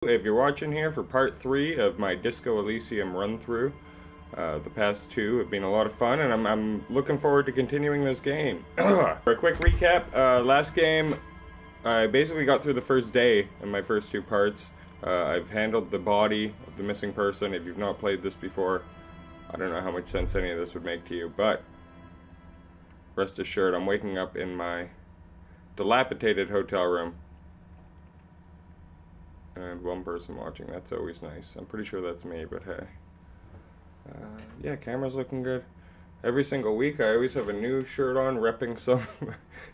If you're watching here for part 3 of my Disco Elysium run-through, the past 2 have been a lot of fun, and I'm looking forward to continuing this game. For a quick recap, last game, I basically got through the first day in my first 2 parts. I've handled the body of the missing person. If you've not played this before, I don't know how much sense any of this would make to you, but rest assured, I'm waking up in my dilapidated hotel room. And one person watching, that's always nice. I'm pretty sure that's me, but hey. Yeah, camera's looking good. Every single week I always have a new shirt on repping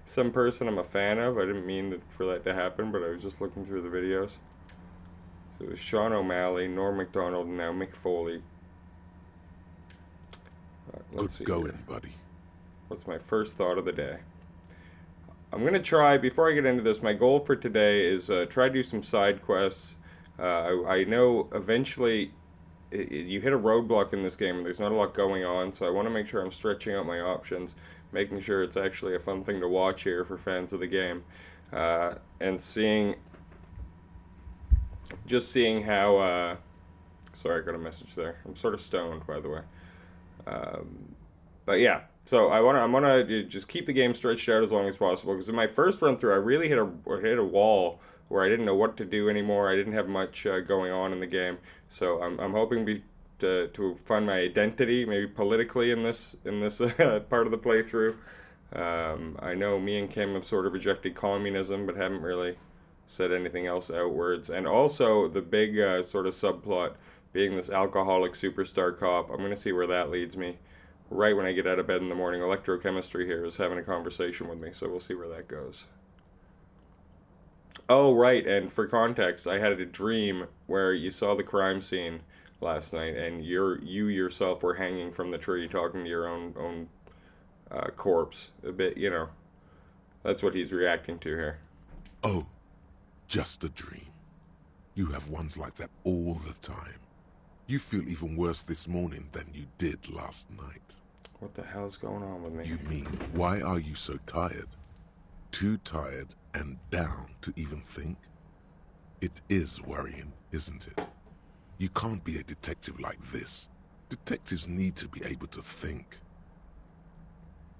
some person I'm a fan of. I didn't mean for that to happen, but I was just looking through the videos. So it was Sean O'Malley, Norm Macdonald, and now Mick Foley. Let's see Good going, here. buddy. What's my first thought of the day? I'm going to try, before I get into this, my goal for today is try to do some side quests. I know eventually you hit a roadblock in this game and there's not a lot going on, so I want to make sure I'm stretching out my options, making sure it's actually a fun thing to watch here for fans of the game, and just seeing how, sorry, I got a message there. I'm sort of stoned, by the way. But yeah. So I want to just keep the game stretched out as long as possible, because in my first run through I really hit a wall where I didn't know what to do anymore. I didn't have much going on in the game, so I'm hoping to find my identity, maybe politically in this part of the playthrough. I know me and Kim have sort of rejected communism, but haven't really said anything else outwards. And also the big sort of subplot being this alcoholic superstar cop. I'm going to see where that leads me. Right when I get out of bed in the morning, electrochemistry here is having a conversation with me, so we'll see where that goes. Oh, right, and for context, I had a dream where you saw the crime scene last night, and you yourself were hanging from the tree talking to your own corpse. A bit, you know, that's what he's reacting to here. Oh, just a dream. You have ones like that all the time. You feel even worse this morning than you did last night. What the hell's going on with me? You mean, why are you so tired? Too tired and down to even think? It is worrying, isn't it? You can't be a detective like this. Detectives need to be able to think.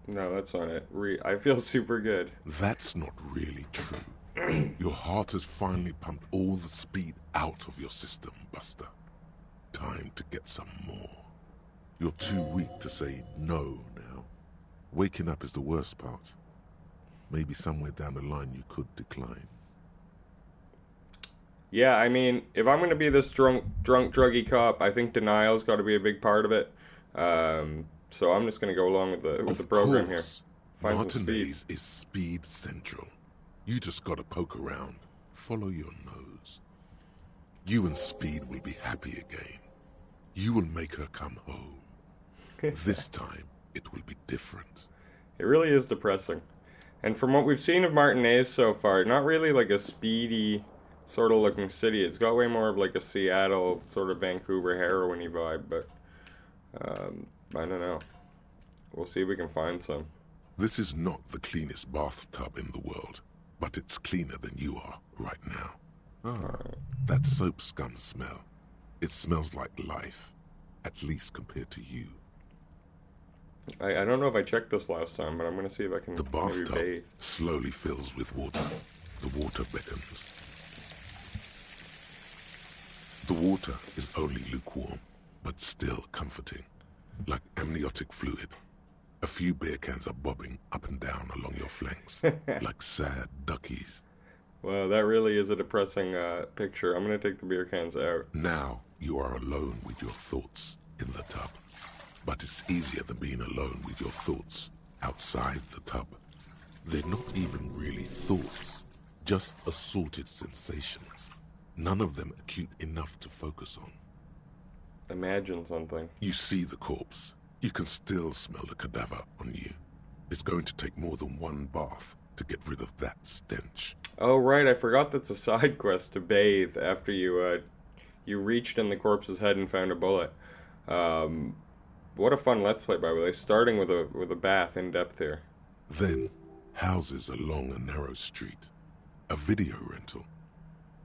No, that's not it. I feel super good. That's not really true. Your heart has finally pumped all the speed out of your system, Buster. Time to get some more. You're too weak to say no now. Waking up is the worst part. Maybe somewhere down the line you could decline. Yeah, I mean, if I'm going to be this drunk, druggy cop, I think denial's got to be a big part of it. So I'm just going to go along with the program here. Find Martinez is speed central. You just got to poke around. Follow your nose. You and Speed will be happy again. You will make her come home. This time, it will be different. It really is depressing. And from what we've seen of Martinez so far, not really like a speedy sort of looking city. It's got way more of like a Seattle, sort of Vancouver heroin-y vibe, but I don't know. We'll see if we can find some. This is not the cleanest bathtub in the world, but it's cleaner than you are right now. Right. That soap scum smell. It smells like life, at least compared to you. I don't know if I checked this last time, but I'm going to see if I can The bathtub maybe bathe. slowly fills with water. The water beckons. The water is only lukewarm, but still comforting, like amniotic fluid. A few beer cans are bobbing up and down along your flanks, like sad duckies. Well, that really is a depressing picture. I'm going to take the beer cans out. Now you are alone with your thoughts in the tub. But it's easier than being alone with your thoughts outside the tub. They're not even really thoughts, just assorted sensations. None of them acute enough to focus on. Imagine something. You see the corpse. You can still smell the cadaver on you. It's going to take more than one bath to get rid of that stench. Oh, right, I forgot that's a side quest to bathe after you reached in the corpse's head and found a bullet. What a fun Let's Play, by the way, starting with a bath in depth here. Then, houses along a narrow street. A video rental.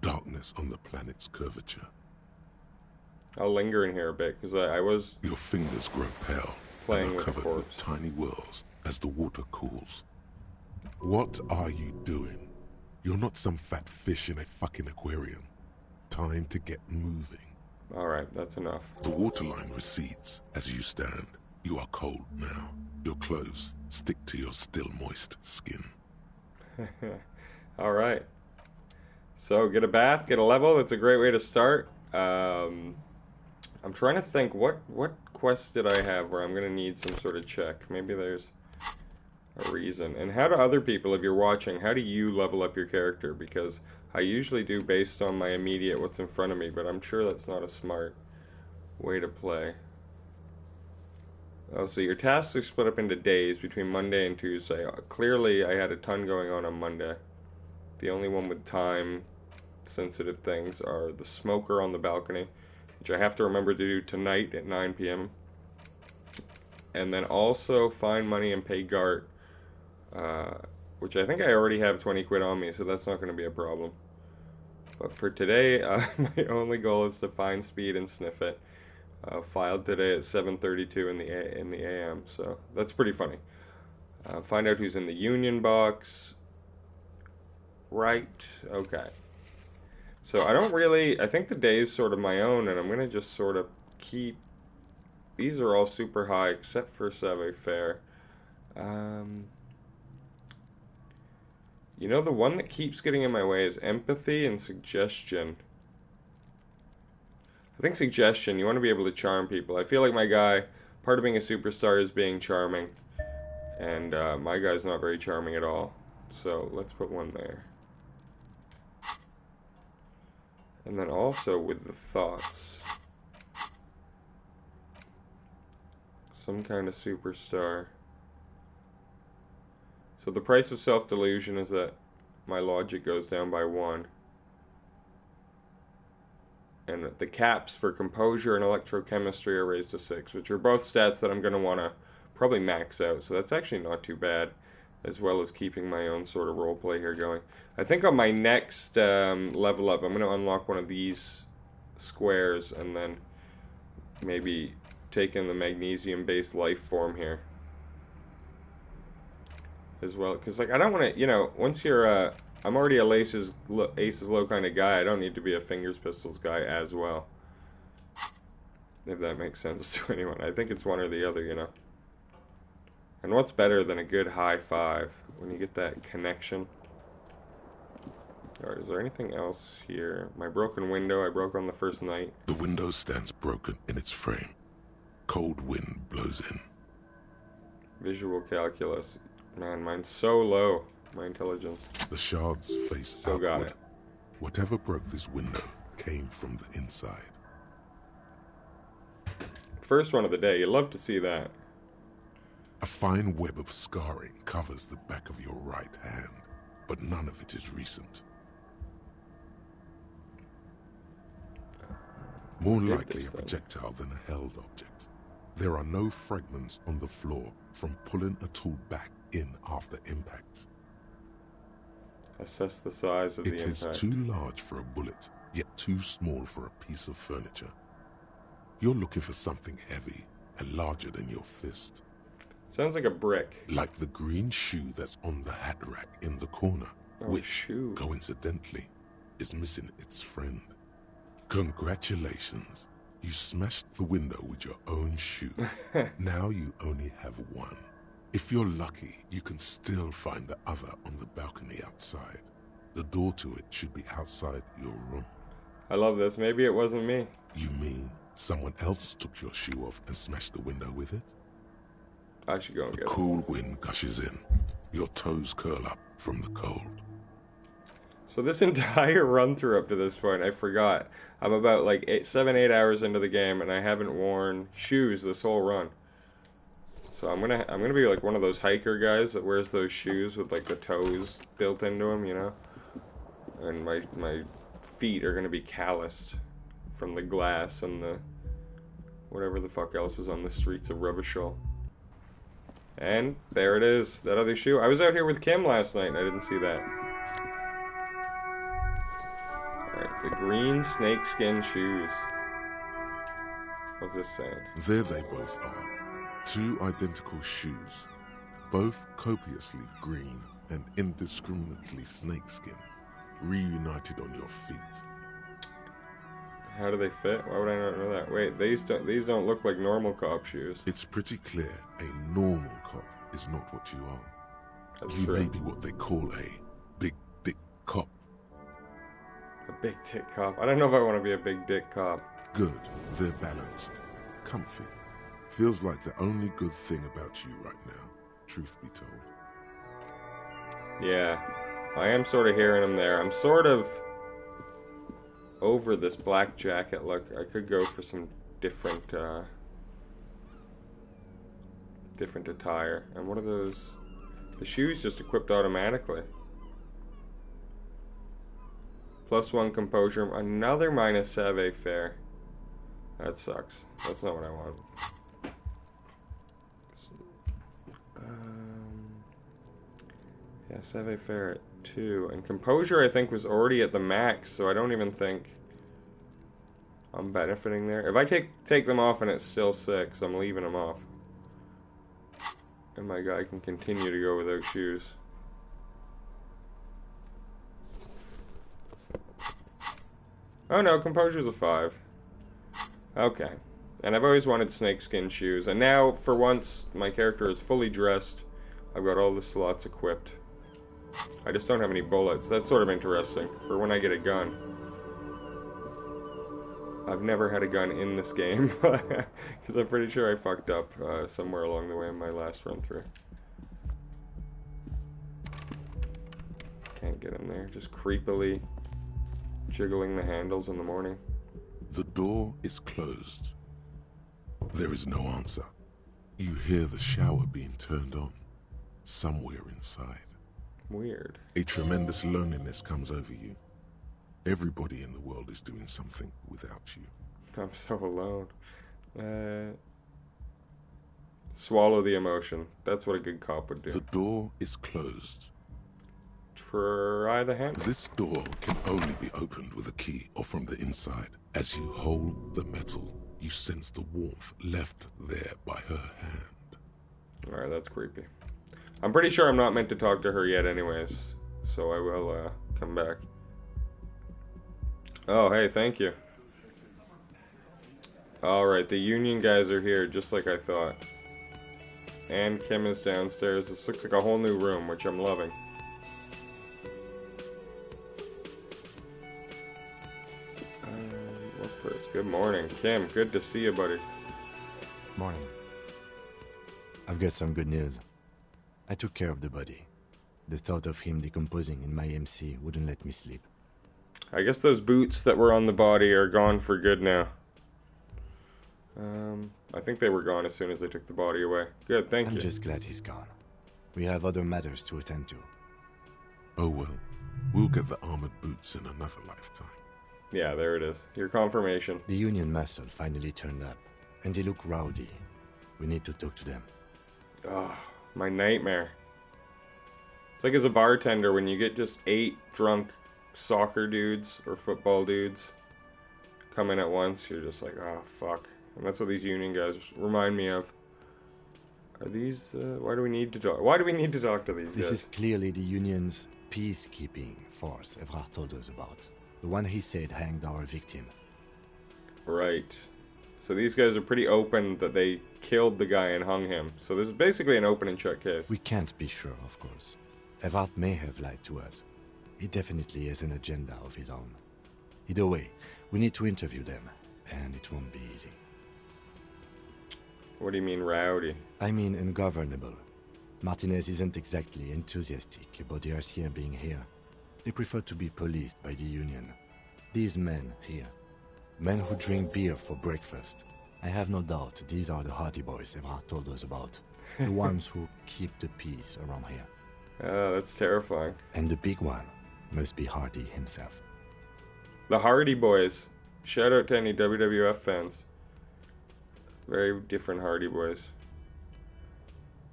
darkness on the planet's curvature. I'll linger in here a bit, because I was Your fingers grow pale playing and are with covered corpse. with tiny whirls as the water cools. What are you doing? You're not some fat fish in a fucking aquarium. Time to get moving. Alright, that's enough. The waterline recedes as you stand. You are cold now. Your clothes stick to your still moist skin. Alright. So, get a bath, get a level. That's a great way to start. I'm trying to think, what quest did I have where I'm going to need some sort of check? Maybe there's a reason. And how do other people, if you're watching, how do you level up your character? Because I usually do based on my immediate what's in front of me, but I'm sure that's not a smart way to play. Oh, so your tasks are split up into days between Monday and Tuesday. Clearly, I had a ton going on Monday. The only one with time-sensitive things are the smoker on the balcony, which I have to remember to do tonight at 9 p.m. And then also find money and pay Gart, which I think I already have 20 quid on me, so that's not going to be a problem. But for today, my only goal is to find speed and sniff it. Filed today at 7:32 in the AM, so that's pretty funny. Find out who's in the union box. Right, okay. So I think the day's sort of my own, and I'm going to just sort of keep, these are all super high, except for Savoir Faire. You know, the one that keeps getting in my way is empathy and suggestion. I think suggestion, you want to be able to charm people. I feel like my guy, part of being a superstar is being charming, and my guy's not very charming at all. So let's put one there. And then also with the thoughts, some kind of superstar. So the price of self-delusion is that my logic goes down by 1. And the caps for composure and electrochemistry are raised to 6, which are both stats that I'm going to want to probably max out. So that's actually not too bad, as well as keeping my own sort of roleplay here going. I think on my next level up, I'm going to unlock one of these squares and then maybe take in the magnesium-based life form here as well. Because, like, I don't want to, you know, once you're I'm already a aces low kind of guy. I don't need to be a fingers pistols guy as well. If that makes sense to anyone. I think it's one or the other, you know. And what's better than a good high five when you get that connection? Alright, is there anything else here? My broken window I broke on the first night. The window stands broken in its frame. Cold wind blows in. Visual calculus. Man, mine's so low. My intelligence. The shards face So got outward. it. Whatever broke this window came from the inside. First one of the day. You love to see that. A fine web of scarring covers the back of your right hand, but none of it is recent. More likely a projectile than a held object. There are no fragments on the floor from pulling a tool back in after impact. Assess the size of the It is impact. too large for a bullet, yet too small for a piece of furniture. You're looking for something heavy and larger than your fist. Sounds like a brick. Like the green shoe that's on the hat rack in the corner, Oh, which, shoe. coincidentally, is missing its friend. Congratulations. You smashed the window with your own shoe. Now you only have one. If you're lucky, you can still find the other on the balcony outside. The door to it should be outside your room. I love this. Maybe it wasn't me. You mean someone else took your shoe off and smashed the window with it? I should go and The get it. cool wind gushes in. Your toes curl up from the cold. So this entire run through up to this point, I forgot. I'm about like 7-8 hours into the game, and I haven't worn shoes this whole run. So I'm gonna be like one of those hiker guys that wears those shoes with like the toes built into them, you know. And my feet are gonna be calloused from the glass and the whatever the fuck else is on the streets of Revachol. And there it is, that other shoe. I was out here with Kim last night and I didn't see that. Green snakeskin shoes. What's this saying? There they both are. Two identical shoes, both copiously green and indiscriminately snakeskin, reunited on your feet. How do they fit? Why would I not know that? Wait, these don't look like normal cop shoes. It's pretty clear a normal cop is not what you are. That's You true. may be what they call a big dick cop. A big dick cop. I don't know if I want to be a big dick cop. Good, they're balanced, comfy. Feels like the only good thing about you right now, truth be told. Yeah, I am sort of hearing them there. I'm sort of over this black jacket look. I could go for some different attire. And what are those? The shoes just equipped automatically. +1 composure, another minus savoir-faire. That sucks. That's not what I want. Yeah, savoir-faire at 2. And composure, I think, was already at the max, so I don't even think I'm benefiting there. If I take them off and it's still 6, I'm leaving them off. And my guy can continue to go without shoes. Oh no, composure's a 5. Okay. And I've always wanted snakeskin shoes. And now, for once, my character is fully dressed. I've got all the slots equipped. I just don't have any bullets. That's sort of interesting, for when I get a gun. I've never had a gun in this game, because I'm pretty sure I fucked up somewhere along the way in my last run through. Can't get in there, just creepily jiggling the handles in the morning. The door is closed. There is no answer. You hear the shower being turned on, somewhere inside. Weird. A tremendous loneliness comes over you. Everybody in the world is doing something without you. I'm so alone. Swallow the emotion. That's what a good cop would do. The door is closed. Try the handle. This door can only be opened with a key or from the inside. As you hold the metal, you sense the warmth left there by her hand. Alright, that's creepy. I'm pretty sure I'm not meant to talk to her yet anyways, so I will come back. Oh, hey, thank you. Alright, the union guys are here, just like I thought. And Kim is downstairs. This looks like a whole new room, which I'm loving. What first? Good morning. Kim, good to see you, buddy. Morning. I've got some good news. I took care of the body. The thought of him decomposing in my MC wouldn't let me sleep. I guess those boots that were on the body are gone for good now. I think they were gone as soon as they took the body away. Good, thank you. I'm just glad he's gone. We have other matters to attend to. Oh well, we'll get the armored boots in another lifetime. Yeah, there it is. Your confirmation. The Union muscle finally turned up, and they look rowdy. We need to talk to them. Oh, my nightmare. It's like as a bartender when you get just 8 drunk soccer dudes or football dudes come in at once, you're just like, oh, fuck. And that's what these Union guys remind me of. Are these, why do we need to talk? Why do we need to talk to these This guys? is clearly the Union's peacekeeping force Evrard told us about. The one he said hanged our victim. Right. So these guys are pretty open that they killed the guy and hung him. So this is basically an open and shut case. We can't be sure, of course. Evrard may have lied to us. He definitely has an agenda of his own. Either way, we need to interview them, and it won't be easy. What do you mean rowdy? I mean ungovernable. Martinez isn't exactly enthusiastic about the RCM being here. They prefer to be policed by the Union. These men here, men who drink beer for breakfast. I have no doubt these are the Hardy boys Evrard told us about. The ones who keep the peace around here. Oh, that's terrifying. And the big one must be Hardy himself. The Hardy Boys. Shout out to any WWF fans. Very different Hardy Boys.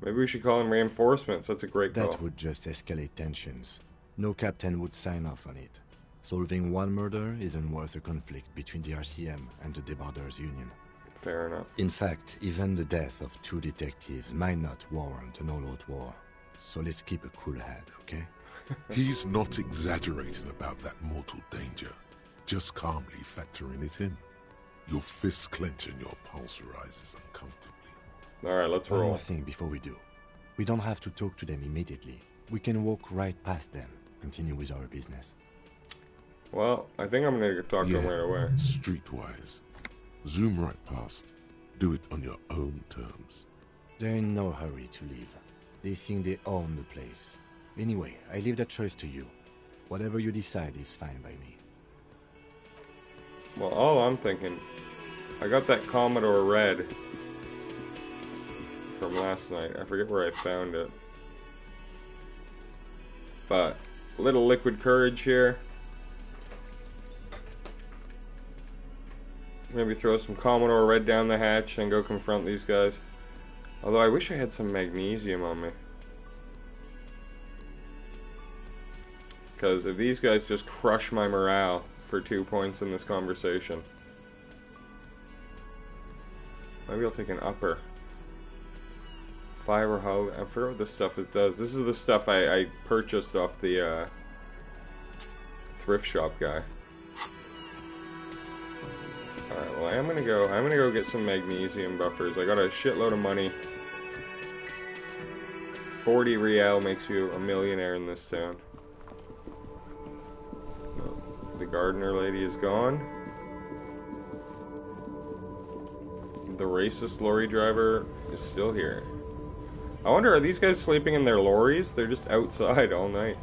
Maybe we should call them reinforcements. That's a great call. That would just escalate tensions. No captain would sign off on it. Solving one murder isn't worth a conflict between the RCM and the Debarders Union. Fair enough. In fact, even the death of 2 detectives might not warrant an all-out war. So let's keep a cool head, okay? He's not exaggerating about that mortal danger, just calmly factoring it in. Your fists clench and your pulse rises uncomfortably. Alright, let's One roll. more thing before we do. We don't have to talk to them immediately. We can walk right past them, continue with our business. Well, I think I'm gonna talk to him right away. Streetwise. Zoom right past. Do it on your own terms. They're in no hurry to leave. They think they own the place. Anyway, I leave that choice to you. Whatever you decide is fine by me. Well, all I'm thinking, I got that Commodore Red from last night. I forget where I found it. But, little liquid courage here. Maybe throw some Commodore Red down the hatch and go confront these guys. Although I wish I had some magnesium on me. Because if these guys just crush my morale for 2 points in this conversation. Maybe I'll take an upper. Fiber hull. I forget what this stuff does. This is the stuff I purchased off the thrift shop guy. Alright, well I'm gonna go get some magnesium buffers. I got a shitload of money. 40 real makes you a millionaire in this town. The gardener lady is gone. The racist lorry driver is still here. I wonder, are these guys sleeping in their lorries? They're just outside all night.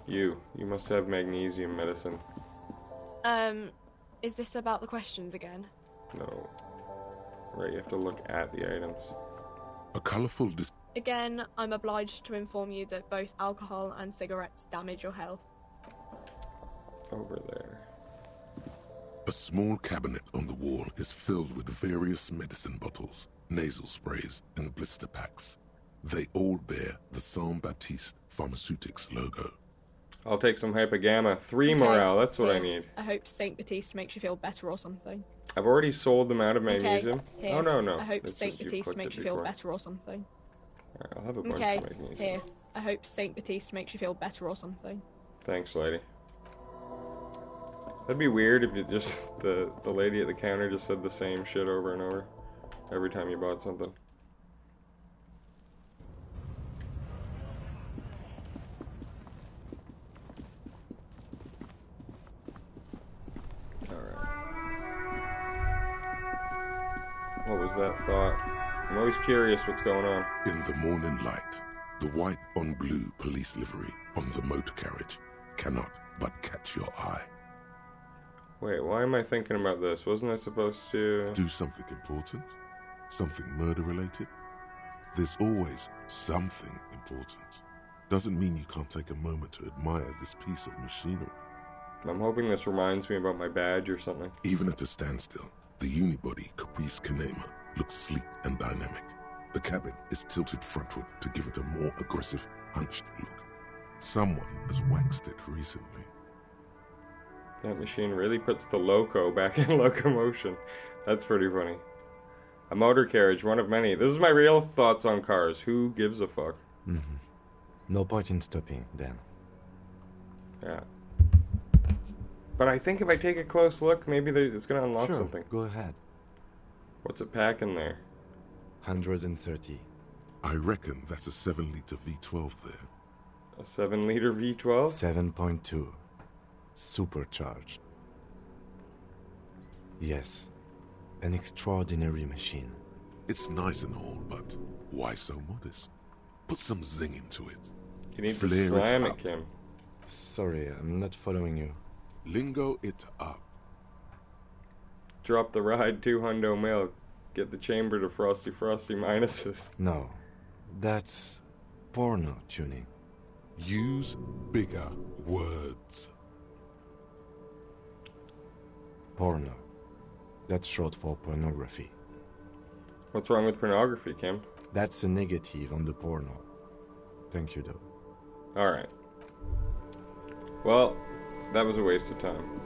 You must have magnesium medicine. Is this about the questions again? No. Right, you have to look at the items. A colorful Again, I'm obliged to inform you that both alcohol and cigarettes damage your health. Over there. A small cabinet on the wall is filled with various medicine bottles, nasal sprays, and blister packs. They all bear the Saint Baptiste Pharmaceutics logo. I'll take some hypogamma. 3 Okay, morale, that's what I here. need. I hope Saint Baptiste makes you feel better or something. I've already sold them out of magnesium. Okay, here. Oh, no. I hope It's Saint just you've Baptiste clicked makes it you feel before. better or something. Alright, I'll have a bunch Okay, of magnesium. here. I hope Saint Baptiste makes you feel better or something. Thanks, lady. That'd be weird if you just the lady at the counter just said the same shit over and over every time you bought something. Alright. What was that thought? I'm always curious what's going on. In the morning light, the white on blue police livery on the motor carriage cannot but catch your eye. Wait, why am I thinking about this? Wasn't I supposed to... Do something important? Something murder-related? There's always something important. Doesn't mean you can't take a moment to admire this piece of machinery. I'm hoping this reminds me about my badge or something. Even at a standstill, the unibody Caprice Kanema looks sleek and dynamic. The cabin is tilted frontward to give it a more aggressive, hunched look. Someone has waxed it recently. That machine really puts the loco back in locomotion. That's pretty funny. A motor carriage, one of many. This is my real thoughts on cars. Who gives a fuck? Mm-hmm. No point in stopping, then. Yeah. But I think if I take a close look, maybe it's gonna unlock Sure, something. go ahead. What's it packing there? 130. I reckon that's a 7-liter V12 there. A 7-liter V12? 7.2. Supercharged. Yes. An extraordinary machine. It's nice and all, but why so modest? Put some zing into it. You need to Flare it slam it, up. Kim. Sorry, I'm not following you. Lingo it up. Drop the ride, 2 hundo mil. Get the chamber to frosty minuses. No. That's porno tuning. Use bigger words. Porno. That's short for pornography. What's wrong with pornography, Kim? That's a negative on the porno. Thank you, though. Alright. Well, that was a waste of time.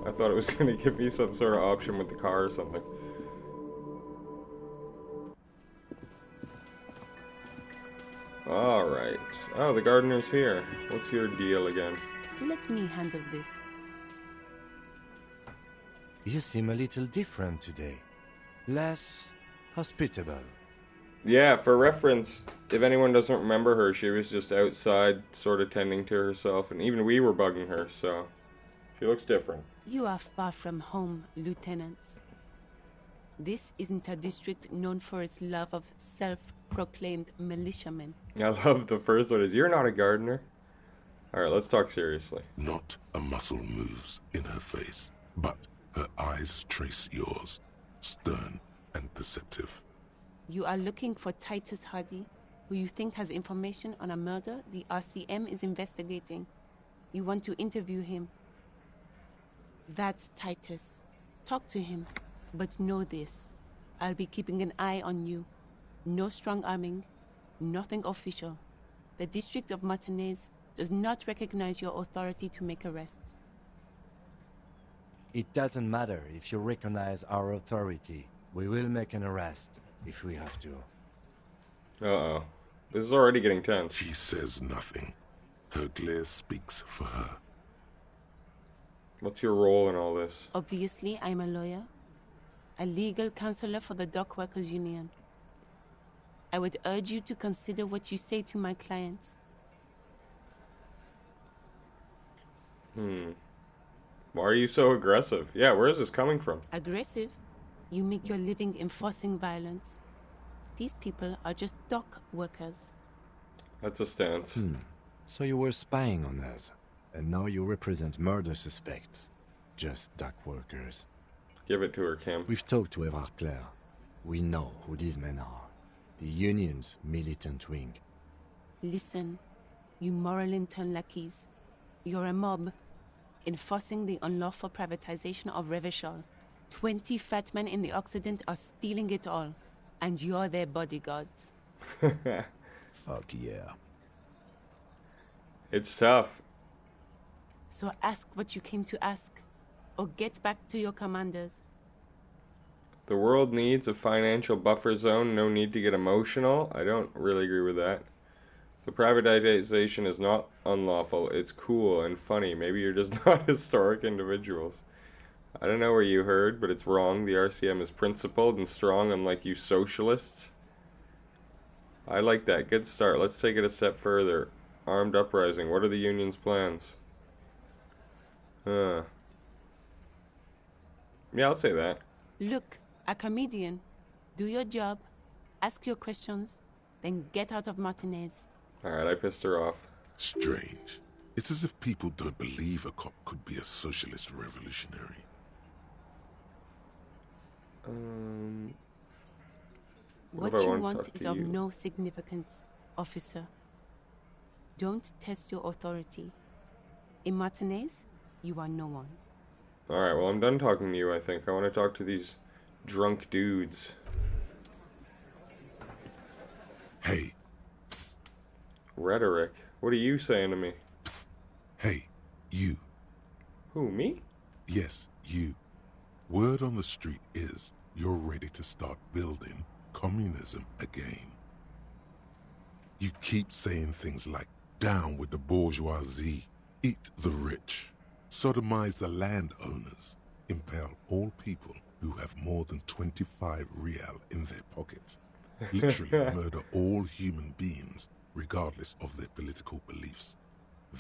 I thought it was going to give me some sort of option with the car or something. Alright. Oh, the gardener's here. What's your deal again? Let me handle this. You seem a little different today. Less hospitable. Yeah, for reference, if anyone doesn't remember her, she was just outside sort of tending to herself, and even we were bugging her, so she looks different. You are far from home, Lieutenant. This isn't a district known for its love of self-proclaimed militiamen. I love the first one is, you're not a gardener. Alright, let's talk seriously. Not a muscle moves in her face, but her eyes trace yours, stern and perceptive. You are looking for Titus Hardy, who you think has information on a murder the RCM is investigating. You want to interview him. That's Titus. Talk to him, but know this. I'll be keeping an eye on you. No strong arming, nothing official. The District of Martinez does not recognize your authority to make arrests. It doesn't matter if you recognize our authority. We will make an arrest if we have to. Uh-oh. This is already getting tense. She says nothing. Her glare speaks for her. What's your role in all this? Obviously, I'm a lawyer. A legal counselor for the Dock Workers Union. I would urge you to consider what you say to my clients. Why are you so aggressive? Yeah, where is this coming from? Aggressive? You make your living enforcing violence. These people are just dock workers. That's a stance. So you were spying on us, and now you represent murder suspects. Just dock workers. Give it to her, Kim. We've talked to Evrard Claire. We know who these men are. The Union's militant wing. Listen, you moral intern lackeys. You're a mob, enforcing the unlawful privatization of Revachol. 20 fat men in the Occident are stealing it all, and you're their bodyguards. Fuck yeah. It's tough. So ask what you came to ask, or get back to your commanders. The world needs a financial buffer zone, no need to get emotional. I don't really agree with that. The privatization is not unlawful, it's cool and funny. Maybe you're just not historic individuals. I don't know where you heard, but it's wrong. The RCM is principled and strong, unlike you socialists. I like that. Good start. Let's take it a step further. Armed uprising. What are the Union's plans? Yeah, I'll say that. Look, a comedian. Do your job, ask your questions, then get out of Martinez. Alright, I pissed her off. Strange. It's as if people don't believe a cop could be a socialist revolutionary. What if I you want to want talk is to of you? no significance, officer. Don't test your authority. In Martinez, you are no one. Alright, well, I'm done talking to you, I think. I want to talk to these drunk dudes. Hey. Psst. Rhetoric. What are you saying to me? Psst. Hey. You. Who, me? Yes, you. Word on the street is you're ready to start building communism again. You keep saying things like, down with the bourgeoisie, eat the rich, sodomize the landowners, impale all people who have more than 25 real in their pocket, literally murder all human beings regardless of their political beliefs.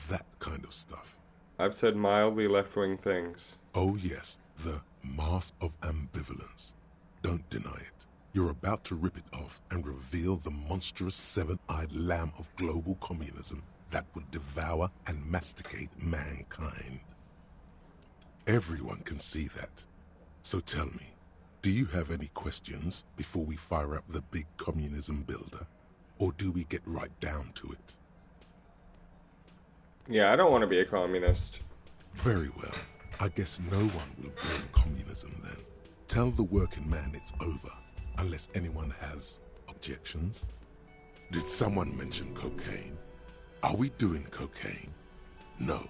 That kind of stuff. I've said mildly left-wing things. Oh yes, the mask of ambivalence. Don't deny it. You're about to rip it off and reveal the monstrous seven-eyed lamb of global communism that would devour and masticate mankind. Everyone can see that. So tell me, do you have any questions before we fire up the big communism builder? Or do we get right down to it? Yeah, I don't want to be a communist. Very well. I guess no one will build communism then. Tell the working man it's over, unless anyone has objections. Did someone mention cocaine? Are we doing cocaine? No.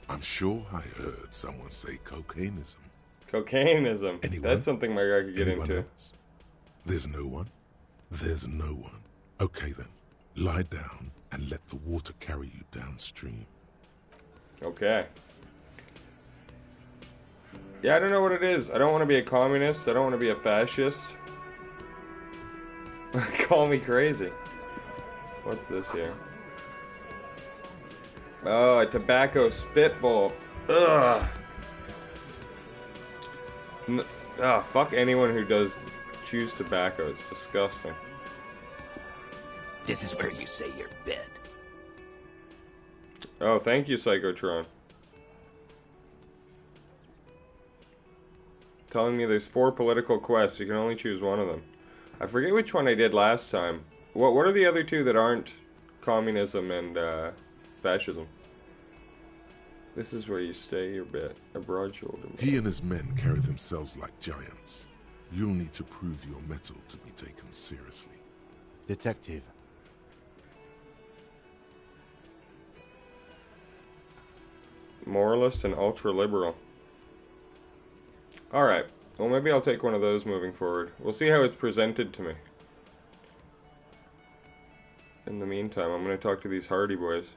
I'm sure I heard someone say cocainism. Cocainism. Anyone? That's something my guy could get Anyone into. else? There's no one? There's no one. Okay then. Lie down and let the water carry you downstream. Okay. Yeah, I don't know what it is. I don't want to be a communist. I don't want to be a fascist. Call me crazy. What's this here? Oh, a tobacco spitball. Ugh. Fuck anyone who does choose tobacco. It's disgusting. This is where you say your bed. Oh, thank you, Psychotron. Telling me there's 4 political quests. You can only choose one of them. I forget which one I did last time. What are the other 2 that aren't communism and fascism? This is where you stay your bit. A broad shoulder. He and his men carry themselves like giants. You'll need to prove your mettle to be taken seriously. Detective. Moralist and ultra-liberal. Alright. Well, maybe I'll take one of those moving forward. We'll see how it's presented to me. In the meantime, I'm going to talk to these Hardy boys.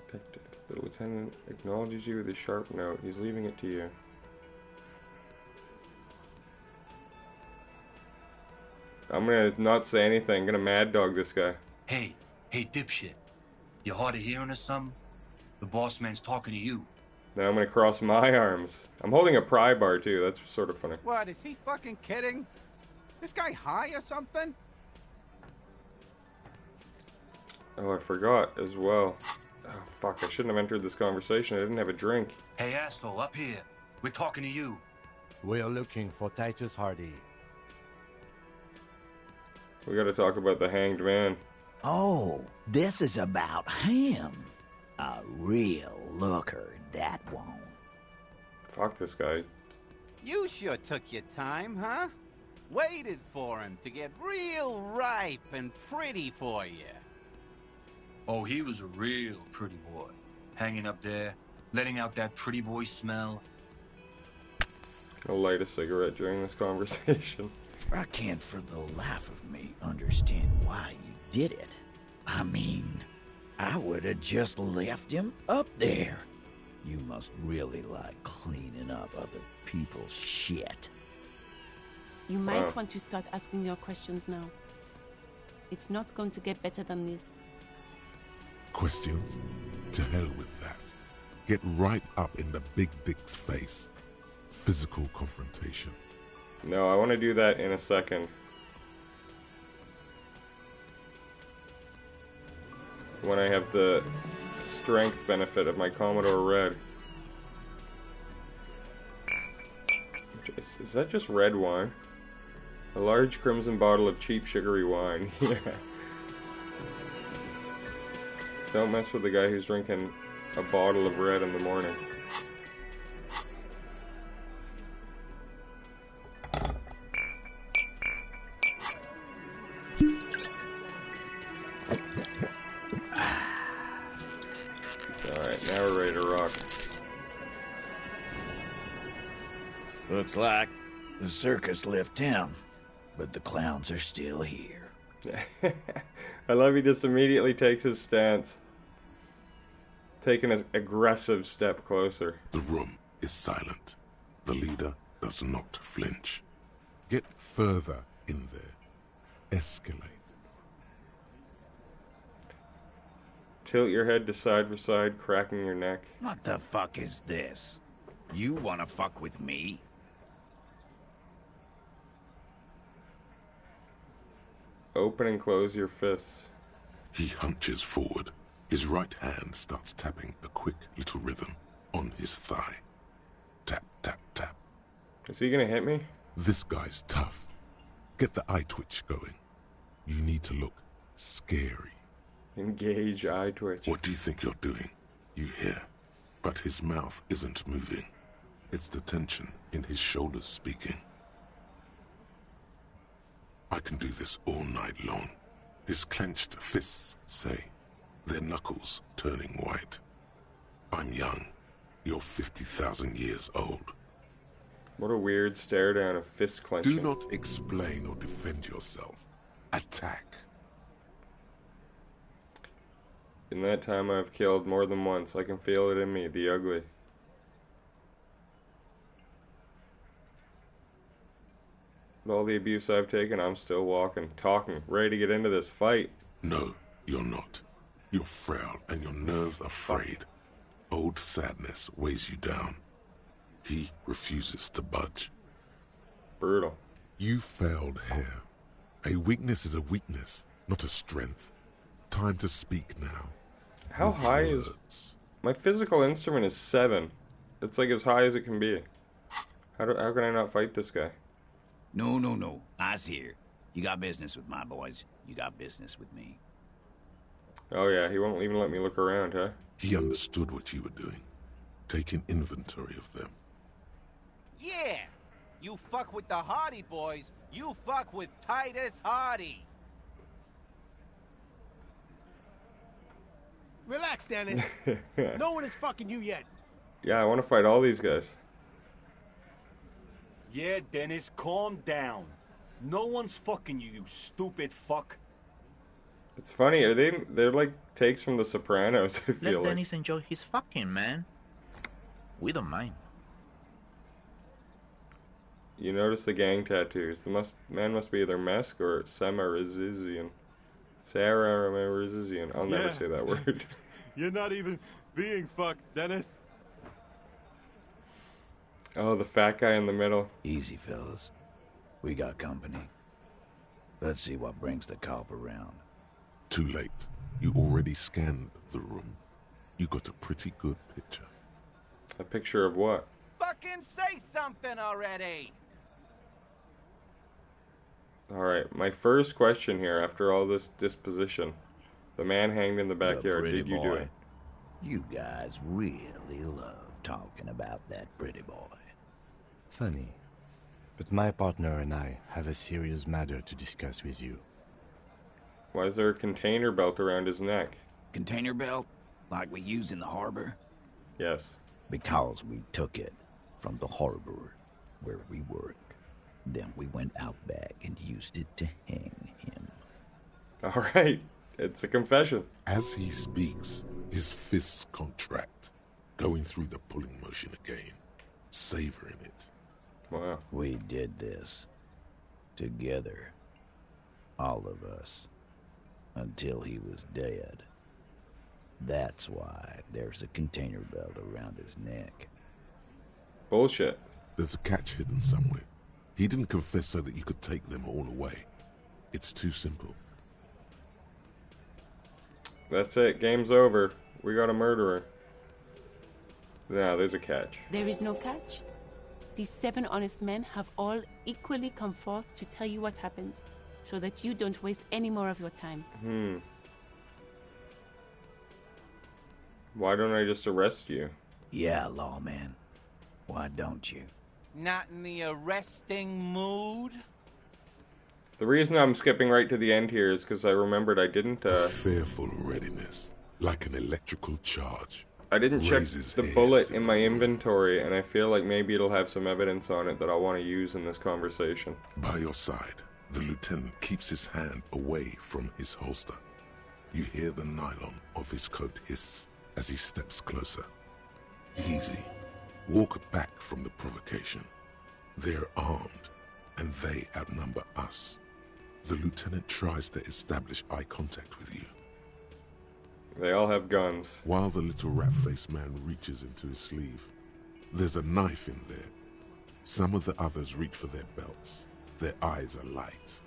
Detective. The lieutenant acknowledges you with a sharp note. He's leaving it to you. I'm going to not say anything. I'm going to mad dog this guy. Hey, dipshit. You hard of hearing or something? The boss man's talking to you. Now I'm going to cross my arms. I'm holding a pry bar, too. That's sort of funny. What, is he fucking kidding? This guy high or something? Oh, I forgot as well. Oh, fuck. I shouldn't have entered this conversation. I didn't have a drink. Hey, asshole, up here. We're talking to you. We're looking for Titus Hardy. We got to talk about the hanged man. Oh, this is about him. A real looker, that won't. Fuck this guy. You sure took your time, huh? Waited for him to get real ripe and pretty for you. Oh, he was a real pretty boy. Hanging up there, letting out that pretty boy smell. I'll light a cigarette during this conversation. I can't for the life of me understand why you did it. I mean, I would have just left him up there. You must really like cleaning up other people's shit. You might want to start asking your questions now. It's not going to get better than this. Questions? To hell with that. Get right up in the big dick's face. Physical confrontation. No, I want to do that in a second. When I have the strength benefit of my Commodore Red. Is that just red wine? A large crimson bottle of cheap sugary wine. Yeah. Don't mess with the guy who's drinking a bottle of red in the morning. Alright, now we're ready to rock. Looks like the circus left town, but the clowns are still here. I love he just immediately takes his stance. Taking an aggressive step closer. The room is silent. The leader does not flinch. Get further in there. Escalate. Tilt your head to side for side, cracking your neck. What the fuck is this? You wanna fuck with me? Open and close your fists. He hunches forward. His right hand starts tapping a quick little rhythm on his thigh. Tap, tap, tap. Is he gonna hit me? This guy's tough. Get the eye twitch going. You need to look scary. Engage eye twitch. What do you think you're doing? You hear, but his mouth isn't moving. It's the tension in his shoulders speaking. I can do this all night long. His clenched fists say, their knuckles turning white. I'm young. You're 50,000 years old. What a weird stare down of fist clenching. Do not explain or defend yourself. Attack. In that time I've killed more than once. I can feel it in me, the ugly. With all the abuse I've taken, I'm still walking, talking, ready to get into this fight. No, you're not. You're frail and your nerves are frayed. Old sadness weighs you down. He refuses to budge. Brutal. You failed here. A weakness is a weakness, not a strength. Time to speak now. How With high is... words. My physical instrument is 7. It's like as high as it can be. How can I not fight this guy? No. I's here. You got business with my boys. You got business with me. Oh yeah, he won't even let me look around, huh? He understood what you were doing. Taking inventory of them. Yeah! You fuck with the Hardy boys, you fuck with Titus Hardy. Relax, Dennis. No one is fucking you yet. Yeah, I want to fight all these guys. Yeah, Dennis, calm down. No one's fucking you, you stupid fuck. It's funny, they're like takes from The Sopranos, I feel Let like. Dennis enjoy his fucking, man. We don't mind. You notice the gang tattoos. The man must be either Mesk or Samarizizian. Samarizizian. I'll never say that word. You're not even being fucked, Dennis. Oh, the fat guy in the middle. Easy, fellas. We got company. Let's see what brings the cop around. Too late. You already scanned the room. You got a pretty good picture. A picture of what? Fucking say something already! Alright, my first question here after all this disposition. The man hanged in the backyard, did you do it? You guys really love talking about that pretty boy. Funny. But my partner and I have a serious matter to discuss with you. Why is there a container belt around his neck? Container belt? Like we use in the harbor? Yes. Because we took it from the harbor where we work. Then we went out back and used it to hang him. Alright, it's a confession. As he speaks, his fists contract, going through the pulling motion again, savoring it. Wow. We did this together, all of us, until he was dead. That's why there's a container belt around his neck. Bullshit. There's a catch hidden somewhere. He didn't confess so that you could take them all away. It's too simple. That's it. Game's over. We got a murderer. No, there's a catch. There is no catch. These 7 honest men have all equally come forth to tell you what happened, so that you don't waste any more of your time. Why don't I just arrest you? Yeah, lawman. Why don't you? Not in the arresting mood? The reason I'm skipping right to the end here is because I remembered I didn't, Fearful readiness, like an electrical charge. I didn't check Raises the hairs bullet in in the my room. inventory, and I feel like maybe it'll have some evidence on it that I'll want to use in this conversation. By your side, the lieutenant keeps his hand away from his holster. You hear the nylon of his coat hiss as he steps closer. Easy. Walk back from the provocation. They're armed, and they outnumber us. The lieutenant tries to establish eye contact with you. They all have guns. While the little rat-faced man reaches into his sleeve, there's a knife in there. Some of the others reach for their belts. Their eyes are light.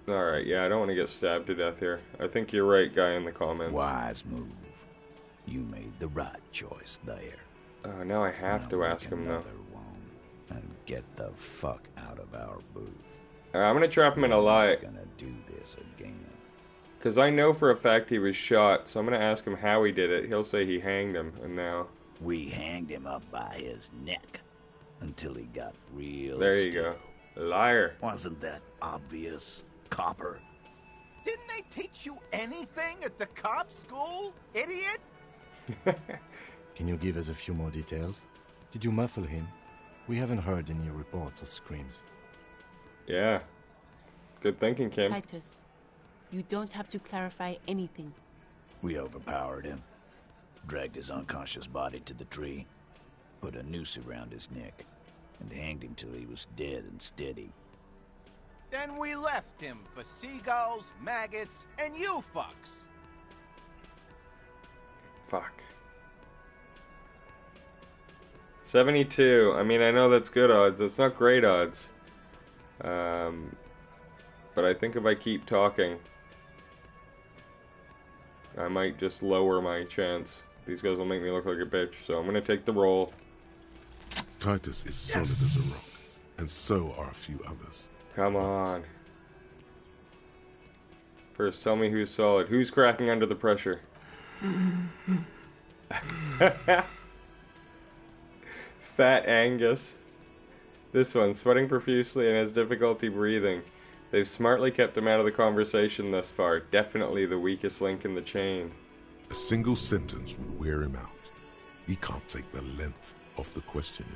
Alright, yeah, I don't want to get stabbed to death here. I think you're right, guy in the comments. Wise move. You made the right choice there. Now I have to ask him, though. Another one, and get the fuck out of our booth. I'm gonna trap him in a lie. We're gonna do this again. Because I know for a fact he was shot, so I'm gonna ask him how he did it. He'll say he hanged him, and now... We hanged him up by his neck until he got real There you still. go. Liar. Wasn't that obvious, Copper? Didn't they teach you anything at the cop school, idiot? Can you give us a few more details? Did you muffle him? We haven't heard any reports of screams. Yeah. Good thinking, Kim. Titus, you don't have to clarify anything. We overpowered him, dragged his unconscious body to the tree, put a noose around his neck, and hanged him till he was dead and steady. Then we left him for seagulls, maggots, and you fucks. Fuck. 72. I mean, I know that's good odds. That's not great odds. But I think if I keep talking, I might just lower my chance. These guys will make me look like a bitch, so I'm gonna take the roll. Titus is solid as a rock, and so are a few others. Come on. First, tell me who's solid. Who's cracking under the pressure? Fat Angus. This one, sweating profusely and has difficulty breathing. They've smartly kept him out of the conversation thus far. Definitely the weakest link in the chain. A single sentence would wear him out. He can't take the length of the questioning.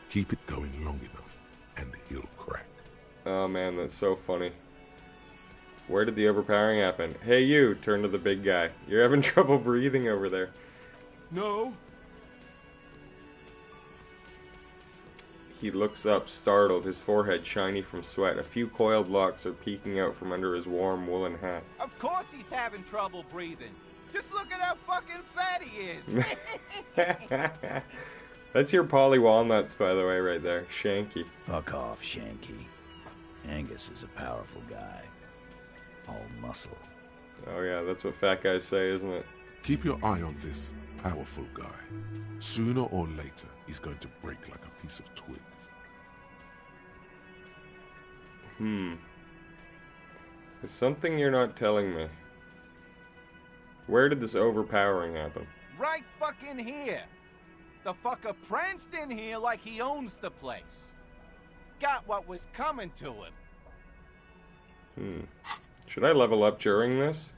Keep it going long enough, and he'll crack. Oh man, that's so funny. Where did the overpowering happen? Hey you, turn to the big guy. You're having trouble breathing over there. No. He looks up, startled, his forehead shiny from sweat. A few coiled locks are peeking out from under his warm woolen hat. Of course he's having trouble breathing. Just look at how fucking fat he is. That's your Polly Walnuts, by the way, right there. Shanky. Fuck off, Shanky. Angus is a powerful guy. All muscle. Oh yeah, that's what fat guys say, isn't it? Keep your eye on this powerful guy. Sooner or later, he's going to break like a piece of twig. There's something you're not telling me. Where did this overpowering happen? Right fucking here. The fucker pranced in here like he owns the place. Got what was coming to him. Should I level up during this?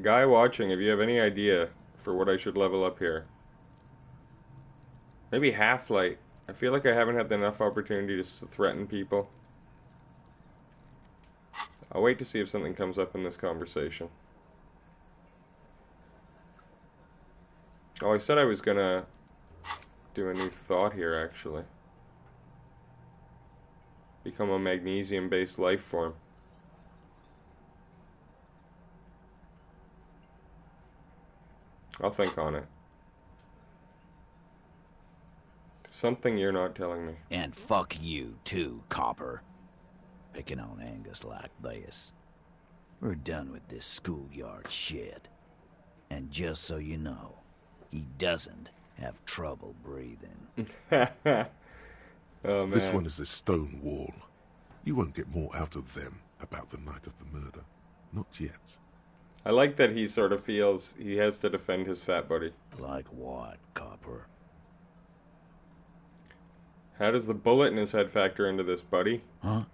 Guy watching, if you have any idea for what I should level up here. Maybe Half-Light. I feel like I haven't had enough opportunity just to threaten people. I'll wait to see if something comes up in this conversation. Oh, I said I was gonna do a new thought here, actually. Become a magnesium-based life form. I'll think on it. Something you're not telling me. And fuck you, too, Copper. Picking on Angus like this. We're done with this schoolyard shit. And just so you know, he doesn't have trouble breathing. Oh, man. This one is a stone wall. You won't get more out of them about the night of the murder. Not yet. I like that he sort of feels he has to defend his fat buddy. Like what, Copper? How does the bullet in his head factor into this, buddy? Huh?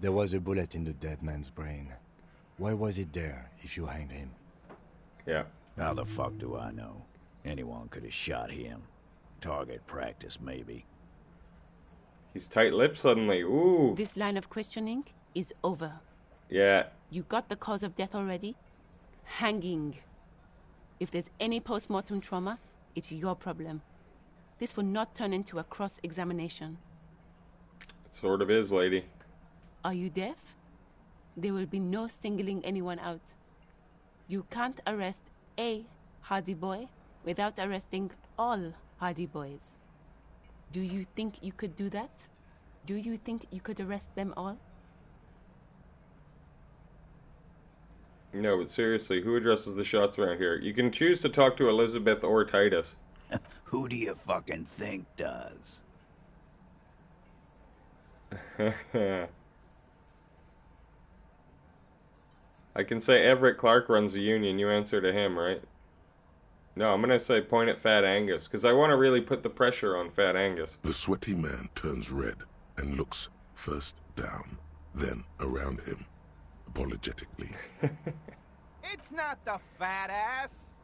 There was a bullet in the dead man's brain. Why was it there if you hanged him? Yeah. How the fuck do I know? Anyone could have shot him. Target practice, maybe. He's tight-lipped suddenly. Ooh. This line of questioning is over. Yeah. You got the cause of death already? Hanging. If there's any post-mortem trauma, it's your problem. This will not turn into a cross-examination. It sort of is, lady. Are you deaf? There will be no singling anyone out. You can't arrest a Hardy boy without arresting all Hardy boys. Do you think you could do that? Do you think you could arrest them all? No, but seriously, who addresses the shots around here? You can choose to talk to Elizabeth or Titus. Who do you fucking think does? I can say Everett Clark runs the union. You answer to him, right? No, I'm gonna say point at Fat Angus, because I want to really put the pressure on Fat Angus. The sweaty man turns red and looks first down, then around him, apologetically. It's not the fat ass.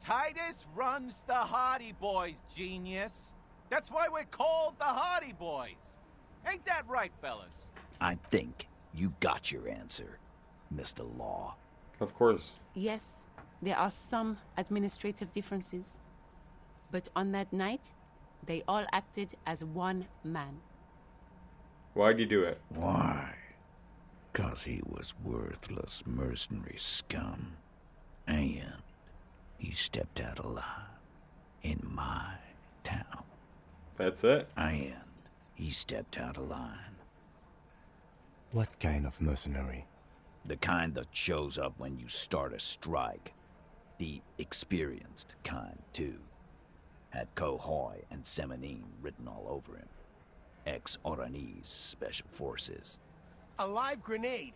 Titus runs the Hardy Boys, genius. That's why we're called the Hardy Boys. Ain't that right, fellas? I think you got your answer, Mr. Law. Of course. Yes, there are some administrative differences. But on that night, they all acted as one man. Why'd you do it? Why? 'Cause he was worthless mercenary scum. And he stepped out alive in my town. That's it? And he stepped out of line. What kind of mercenary? The kind that shows up when you start a strike. The experienced kind, too. Had Cohoy and Semenine written all over him. Ex-Oranese Special Forces. A live grenade.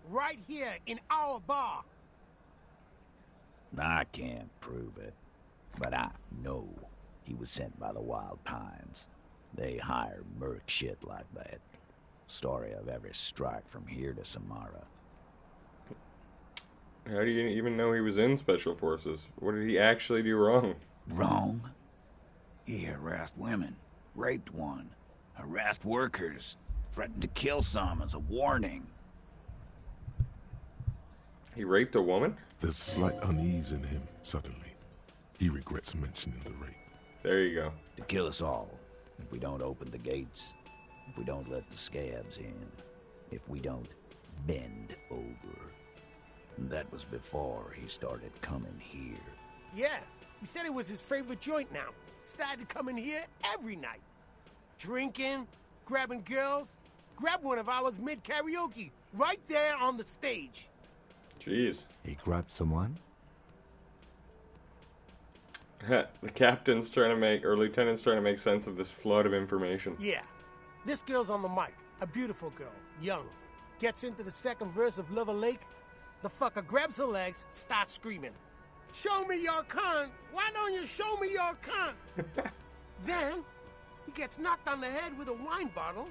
Right here in our bar. I can't prove it, but I know he was sent by the Wild Pines. They hire merc shit like that. Story of every strike from here to Samara. How do you even know he was in Special Forces? What did he actually do wrong? Wrong? He harassed women, raped one, harassed workers, threatened to kill some as a warning. He raped a woman? There's slight unease in him, suddenly. He regrets mentioning the rape. There you go. To kill us all, if we don't open the gates, if we don't let the scabs in, if we don't bend over. That was before he started coming here. Yeah, he said it was his favorite joint now. Started coming here every night. Drinking, grabbing girls. Grabbed one of ours mid-karaoke, right there on the stage. Jeez. He grabbed someone? The captain's trying to make, or lieutenant's trying to make sense of this flood of information. Yeah, this girl's on the mic. A beautiful girl, young. Gets into the second verse of Lover Lake. The fucker grabs her legs, starts screaming. Show me your cunt! Why don't you show me your cunt? Then, he gets knocked on the head with a wine bottle.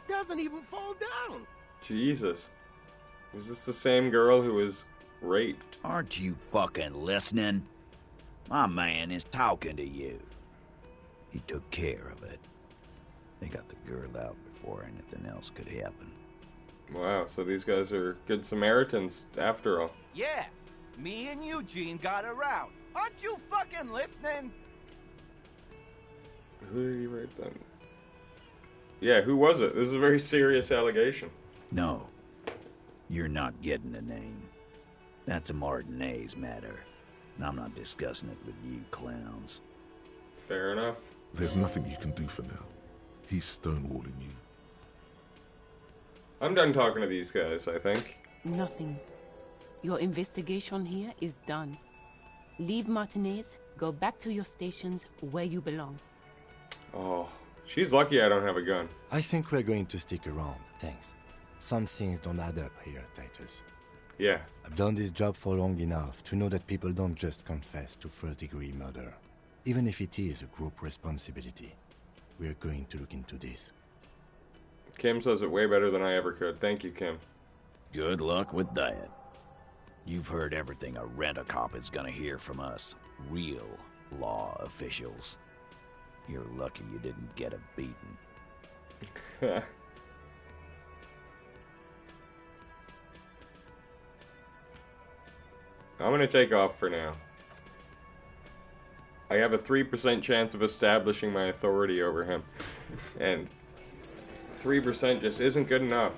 Doesn't even fall down. Jesus. Was this the same girl who was raped? Aren't you fucking listening? My man is talking to you. He took care of it. They got the girl out before anything else could happen. Wow, so these guys are good Samaritans after all. Yeah, me and Eugene got her out. Aren't you fucking listening? Who did he rape then? Yeah, who was it? This is a very serious allegation. No, you're not getting the name. That's a Martinez matter. And I'm not discussing it with you clowns. Fair enough. There's nothing you can do for now. He's stonewalling you. I'm done talking to these guys, I think. Nothing. Your investigation here is done. Leave Martinez, go back to your stations where you belong. Oh, she's lucky I don't have a gun. I think we're going to stick around, thanks. Some things don't add up here, Titus. Yeah. I've done this job for long enough to know that people don't just confess to first-degree murder. Even if it is a group responsibility. We're going to look into this. Kim says it way better than I ever could. Thank you, Kim. Good luck with that. You've heard everything a rent-a-cop is gonna hear from us, real law officials. You're lucky you didn't get a beating. I'm gonna take off for now. I have a 3% chance of establishing my authority over him. And 3% just isn't good enough.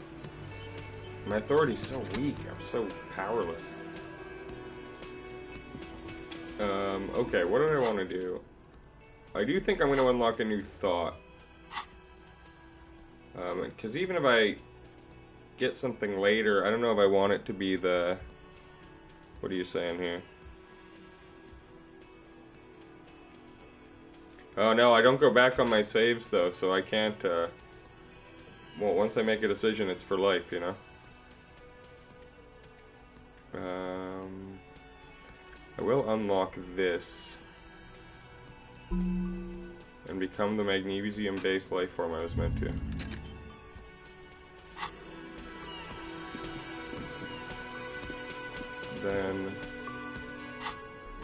My authority's so weak. I'm so powerless. Okay, what do I want to do? I do think I'm going to unlock a new thought. Because even if I get something later, I don't know if I want it to be the... What are you saying here? Oh no, I don't go back on my saves though, so I can't, well, once I make a decision, it's for life, you know? I will unlock this and become the magnesium-based life form I was meant to. Then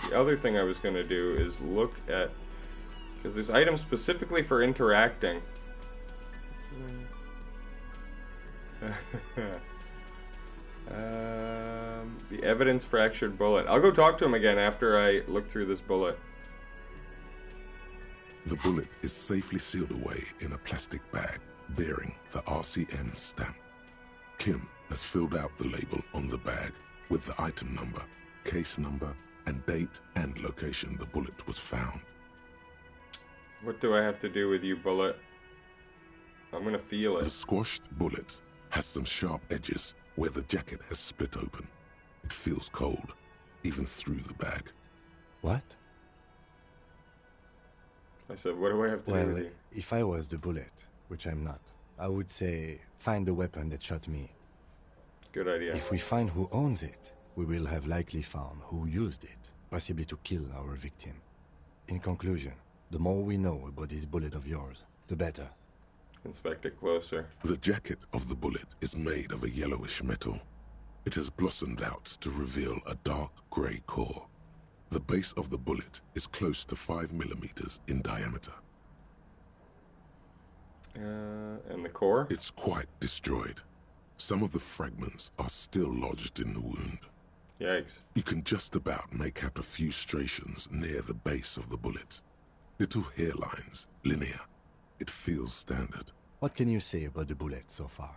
the other thing I was going to do is look at, because there's items specifically for interacting. The evidence fractured bullet. I'll go talk to him again after I look through this bullet. The bullet is safely sealed away in a plastic bag bearing the RCM stamp. Kim has filled out the label on the bag with the item number, case number, and date and location the bullet was found. What do I have to do with you, bullet? I'm gonna feel it. The squashed bullet has some sharp edges where the jacket has split open. It feels cold, even through the bag. What? I said, what do I have to do with you? If I was the bullet, which I'm not, I would say, find the weapon that shot me. Good idea. If we find who owns it, we will have likely found who used it, possibly to kill our victim. In conclusion, the more we know about this bullet of yours, the better. Inspect it closer. The jacket of the bullet is made of a yellowish metal. It has blossomed out to reveal a dark grey core. The base of the bullet is close to 5 millimeters in diameter. And the core? It's quite destroyed. Some of the fragments are still lodged in the wound. Yikes. You can just about make out a few striations near the base of the bullet. Little hairlines, linear. It feels standard. What can you say about the bullet so far?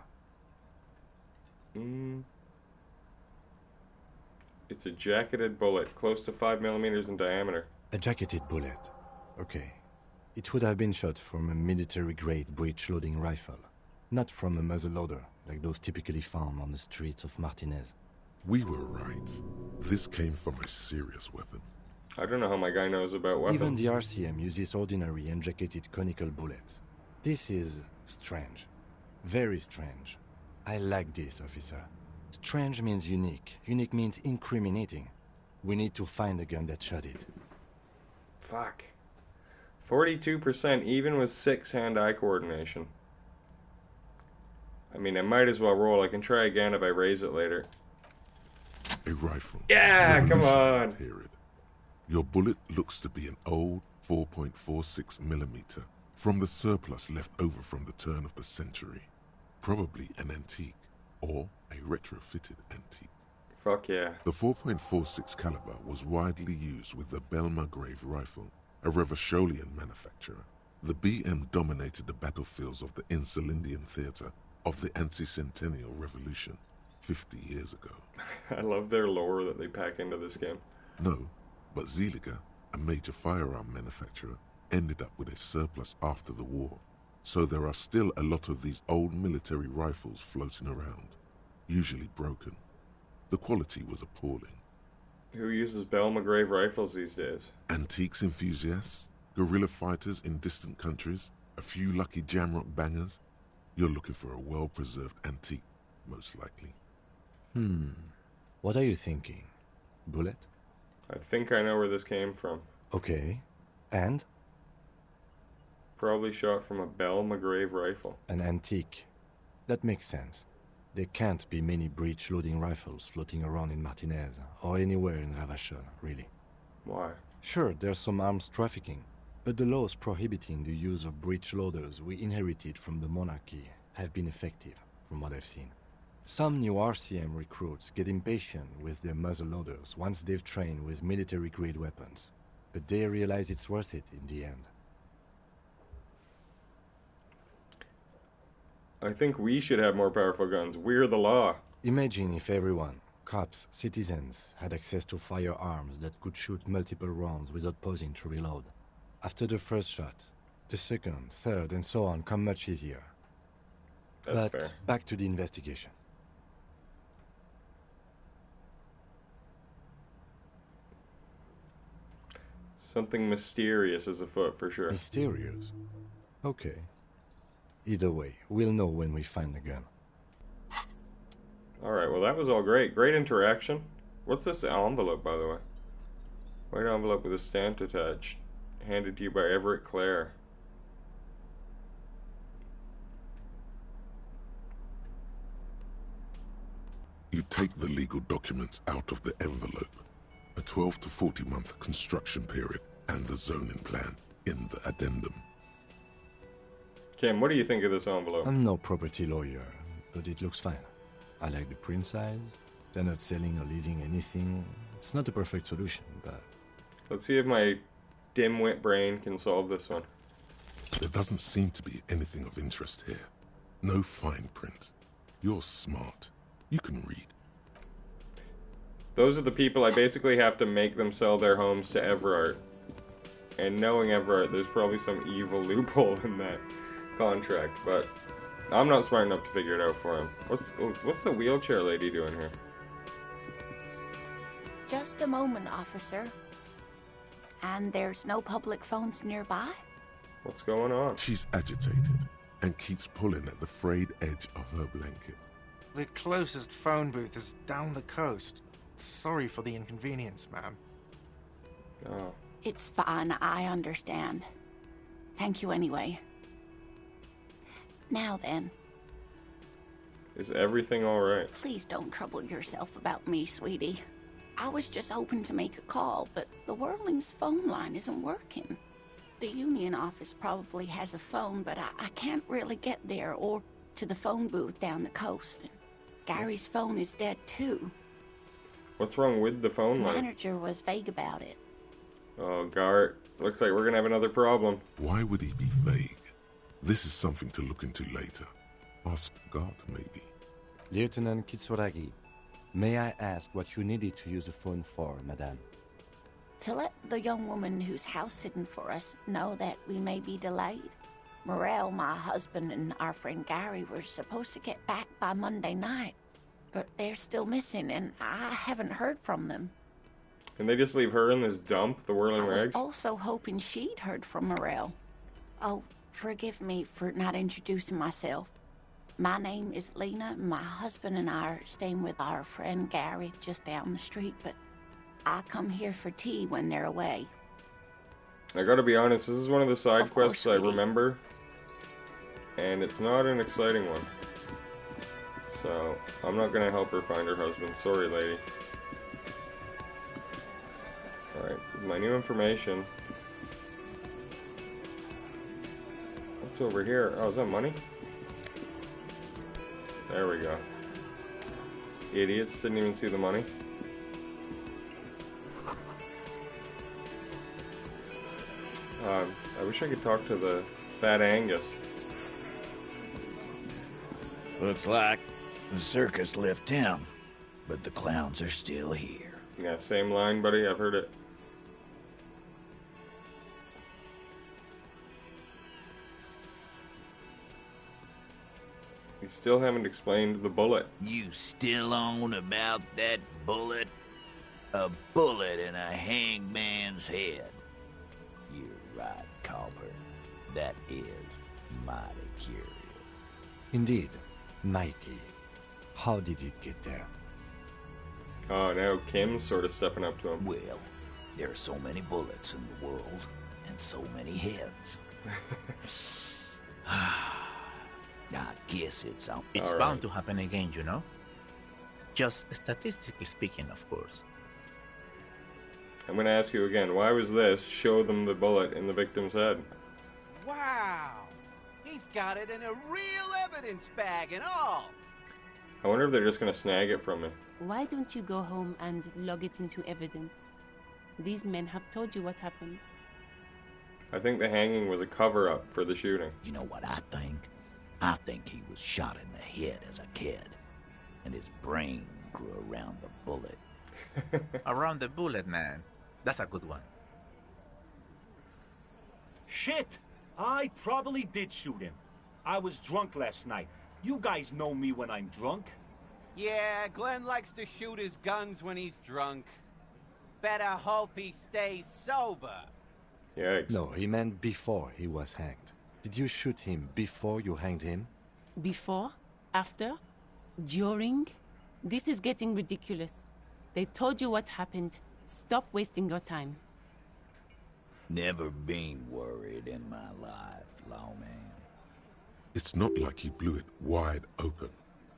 It's a jacketed bullet, close to 5 millimeters in diameter. A jacketed bullet. Okay. It would have been shot from a military-grade breech-loading rifle, not from a muzzleloader, like those typically found on the streets of Martinez. We were right. This came from a serious weapon. I don't know how my guy knows about weapons. Even the RCM uses ordinary unjacketed conical bullets. This is strange. Very strange. I like this, officer. Strange means unique. Unique means incriminating. We need to find the gun that shot it. Fuck. 42% even with 6 hand-eye coordination. I mean, I might as well roll. I can try again if I raise it later. A rifle. Yeah, come on. Period. Your bullet looks to be an old 4.46 millimeter from the surplus left over from the turn of the century. Probably an antique or a retrofitted antique. Fuck yeah. The 4.46 caliber was widely used with the Belma-Grave rifle, a Revacholian manufacturer. The BM dominated the battlefields of the Insulindian theater of the anti-centennial revolution 50 years ago. I love their lore that they pack into this game. No, but Zeliger, a major firearm manufacturer, ended up with a surplus after the war. So there are still a lot of these old military rifles floating around, usually broken. The quality was appalling. Who uses Belma-Grave rifles these days? Antiques enthusiasts, guerrilla fighters in distant countries, a few lucky jamrock bangers. You're looking for a well-preserved antique, most likely. What are you thinking? Bullet? I think I know where this came from. Okay. And? Probably shot from a Belma-Grave rifle. An antique. That makes sense. There can't be many breech-loading rifles floating around in Martinez, or anywhere in Ravachol, really. Why? Sure, there's some arms trafficking, but the laws prohibiting the use of breech loaders we inherited from the monarchy have been effective, from what I've seen. Some new RCM recruits get impatient with their muzzle loaders once they've trained with military-grade weapons, but they realize it's worth it in the end. I think we should have more powerful guns. We're the law. Imagine if everyone, cops, citizens, had access to firearms that could shoot multiple rounds without pausing to reload. After the first shot, the second, third, and so on come much easier. That's but fair. Back to the investigation. Something mysterious is afoot for sure. Mysterious? Okay. Either way, we'll know when we find the gun. Alright, well that was all great. Great interaction. What's this envelope, by the way? White envelope with a stamp attached. Handed to you by Everett Clare. You take the legal documents out of the envelope. A 12 to 40 month construction period and the zoning plan in the addendum. Kim, what do you think of this envelope? I'm no property lawyer, but it looks fine. I like the print size. They're not selling or leasing anything. It's not a perfect solution, but... Let's see if my dim-wit brain can solve this one. There doesn't seem to be anything of interest here. No fine print. You're smart. You can read. Those are the people I basically have to make them sell their homes to Everard. And knowing Everard, there's probably some evil loophole in that contract, but I'm not smart enough to figure it out for him. What's the wheelchair lady doing here? Just a moment, officer. And there's no public phones nearby? What's going on? She's agitated and keeps pulling at the frayed edge of her blanket. The closest phone booth is down the coast. Sorry for the inconvenience, ma'am. Oh. It's fine, I understand. Thank you anyway. Now then. Is everything alright? Please don't trouble yourself about me, sweetie. I was just hoping to make a call, but the Whirling's phone line isn't working. The union office probably has a phone, but I can't really get there or to the phone booth down the coast. And Gary's phone is dead too. What's wrong with the phone line? The manager was vague about it. Oh, Gart. Looks like we're gonna have another problem. Why would he be vague? This is something to look into later. Ask God, maybe. Lieutenant Kitsuragi, may I ask what you needed to use the phone for, madame? To let the young woman who's house-sitting for us know that we may be delayed. Morel, my husband, and our friend Gary were supposed to get back by Monday night, but they're still missing, and I haven't heard from them. Can they just leave her in this dump, the Whirling I was Rags? also hoping she'd heard from Morel. Oh, forgive me for not introducing myself. My name is Lena. My husband and I are staying with our friend Gary just down the street, but I come here for tea when they're away. I gotta be honest, this is one of the side Of course, quests I sweetie. remember, and it's not an exciting one. So, I'm not gonna help her find her husband. Sorry, lady. Alright, my new information. What's over here? Oh, is that money? There we go. Idiots, didn't even see the money. I wish I could talk to the Fat Angus. Looks like the circus left town, but the clowns are still here. Yeah, same line, buddy. I've heard it. You still haven't explained the bullet. You still on about that bullet? A bullet in a hangman's head. You're right, Copper. That is mighty curious. Indeed, mighty. How did it get there? Oh, now Kim's sort of stepping up to him. Well, there are so many bullets in the world, and so many heads. I guess it's on. It's bound to happen again, you know? Just statistically speaking, of course. I'm going to ask you again. Why was this show them the bullet in the victim's head? Wow! He's got it in a real evidence bag and all! I wonder if they're just going to snag it from me. Why don't you go home and log it into evidence? These men have told you what happened. I think the hanging was a cover-up for the shooting. You know what I think? I think he was shot in the head as a kid, and his brain grew around the bullet. Around the bullet, man. That's a good one. Shit! I probably did shoot him. I was drunk last night. You guys know me when I'm drunk. Yeah, Glenn likes to shoot his guns when he's drunk. Better hope he stays sober. Yikes. No, he meant before he was hanged. Did you shoot him before you hanged him? Before? After? During? This is getting ridiculous. They told you what happened. Stop wasting your time. Never been worried in my life, lawman. It's not like he blew it wide open,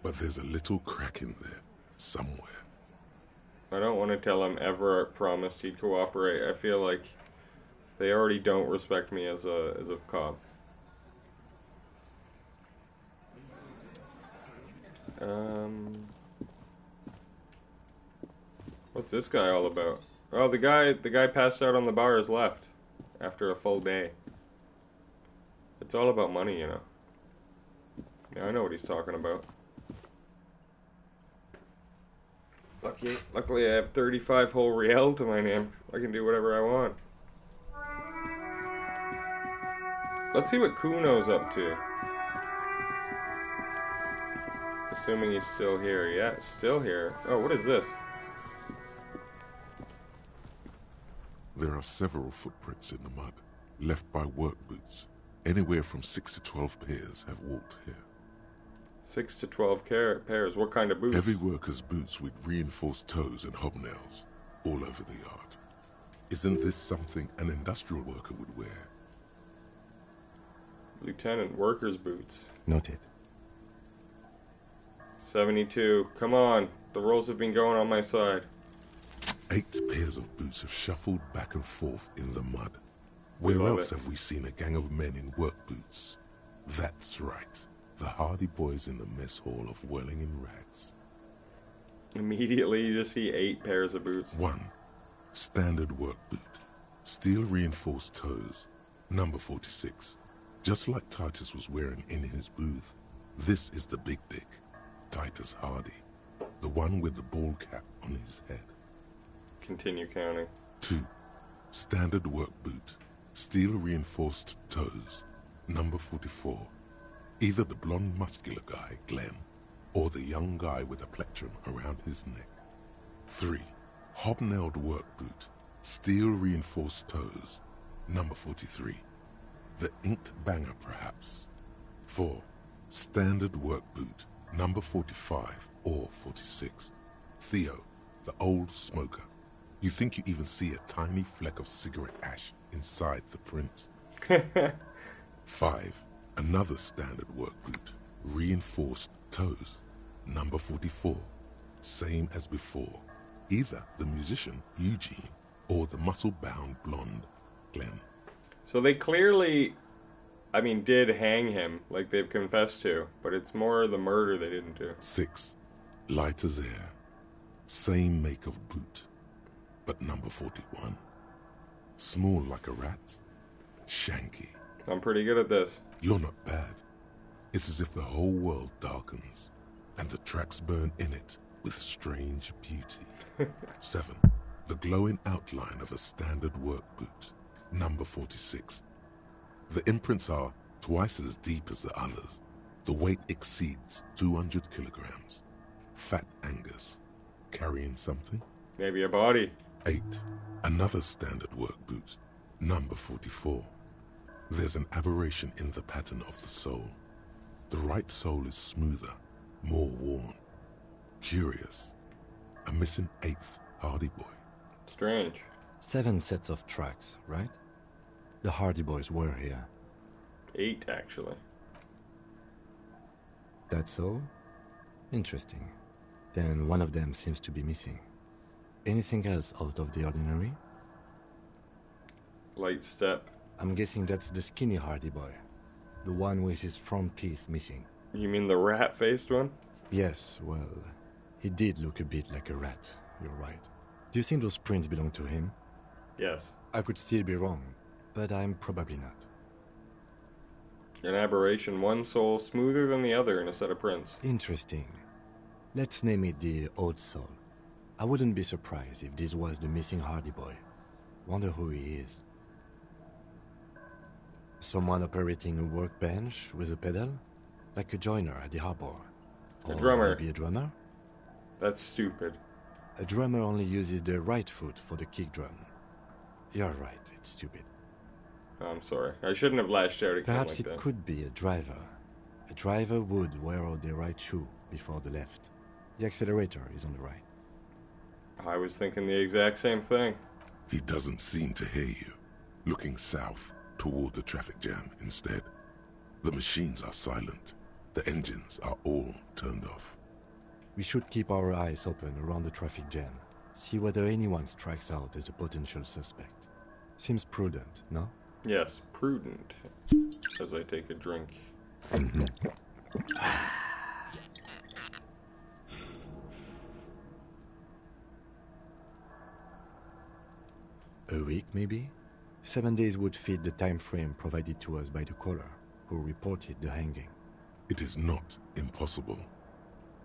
but there's a little crack in there, somewhere. I don't want to tell him Everett promised he'd cooperate. I feel like they already don't respect me as a cop. What's this guy all about? Oh, the guy passed out on the bar is left after a full day. It's all about money, you know. Yeah, I know what he's talking about. Luckily I have 35 whole real to my name. I can do whatever I want. Let's see what Kuno's up to. Assuming he's still here. Yeah, still here. Oh, what is this? There are several footprints in the mud, left by work boots. Anywhere from 6 to 12 pairs have walked here. 6 to 12 pairs. What kind of boots? Heavy workers' boots with reinforced toes and hobnails, all over the yard. Isn't this something an industrial worker would wear? Lieutenant, workers' boots. Noted. 72. Come on. The rolls have been going on my side. 8 pairs of boots have shuffled back and forth in the mud. Where else have we seen a gang of men in work boots? That's right. The Hardy boys in the mess hall of whirling in rags. Immediately you just see 8 pairs of boots. 1. Standard work boot. Steel reinforced toes. Number 46. Just like Titus was wearing in his booth. This is the big dick. Titus Hardy. The one with the ball cap on his head. Continue counting. 2. Standard work boot. Steel reinforced toes. Number 44. Either the blonde muscular guy, Glenn, or the young guy with a plectrum around his neck. 3. Hobnailed work boot. Steel reinforced toes. Number 43. The inked banger, perhaps. 4. Standard work boot. Number 45 or 46. Theo, the old smoker. You think you even see a tiny fleck of cigarette ash inside the print. 5. Another standard work boot. Reinforced toes. Number 44. Same as before. Either the musician, Eugene, or the muscle-bound blonde, Glenn. So they clearly, did hang him, like they've confessed to, but it's more the murder they didn't do. 6. Light as air. Same make of boot, but number 41. Small like a rat. Shanky. I'm pretty good at this. You're not bad. It's as if the whole world darkens, and the tracks burn in it with strange beauty. 7. The glowing outline of a standard work boot. Number 46. The imprints are twice as deep as the others. The weight exceeds 200 kilograms. Fat Angus. Carrying something? Maybe a body. 8. Another standard work boot. Number 44. There's an aberration in the pattern of the sole. The right sole is smoother, more worn. Curious. A missing 8th Hardy boy. Strange. 7 sets of tracks, right? The Hardy boys were here. 8, actually. That's all? Interesting. Then one of them seems to be missing. Anything else out of the ordinary? Light step. I'm guessing that's the skinny Hardy boy. The one with his front teeth missing. You mean the rat-faced one? Yes, well, he did look a bit like a rat. You're right. Do you think those prints belong to him? Yes. I could still be wrong, but I'm probably not. An aberration, one sole smoother than the other in a set of prints. Interesting. Let's name it the Old Soul. I wouldn't be surprised if this was the missing Hardy boy. Wonder who he is. Someone operating a workbench with a pedal? Like a joiner at the harbor. A drummer. Maybe a drummer? That's stupid. A drummer only uses the right foot for the kick drum. You're right, it's stupid. I'm sorry. I shouldn't have lashed out at him Perhaps like it that. could be a driver. A driver would wear out the right shoe before the left. The accelerator is on the right. I was thinking the exact same thing. He doesn't seem to hear you. Looking south toward the traffic jam instead. The machines are silent. The engines are all turned off. We should keep our eyes open around the traffic jam. See whether anyone strikes out as a potential suspect. Seems prudent, no? Yes, prudent. As I take a drink. A week, maybe? 7 days would fit the time frame provided to us by the caller, who reported the hanging. It is not impossible.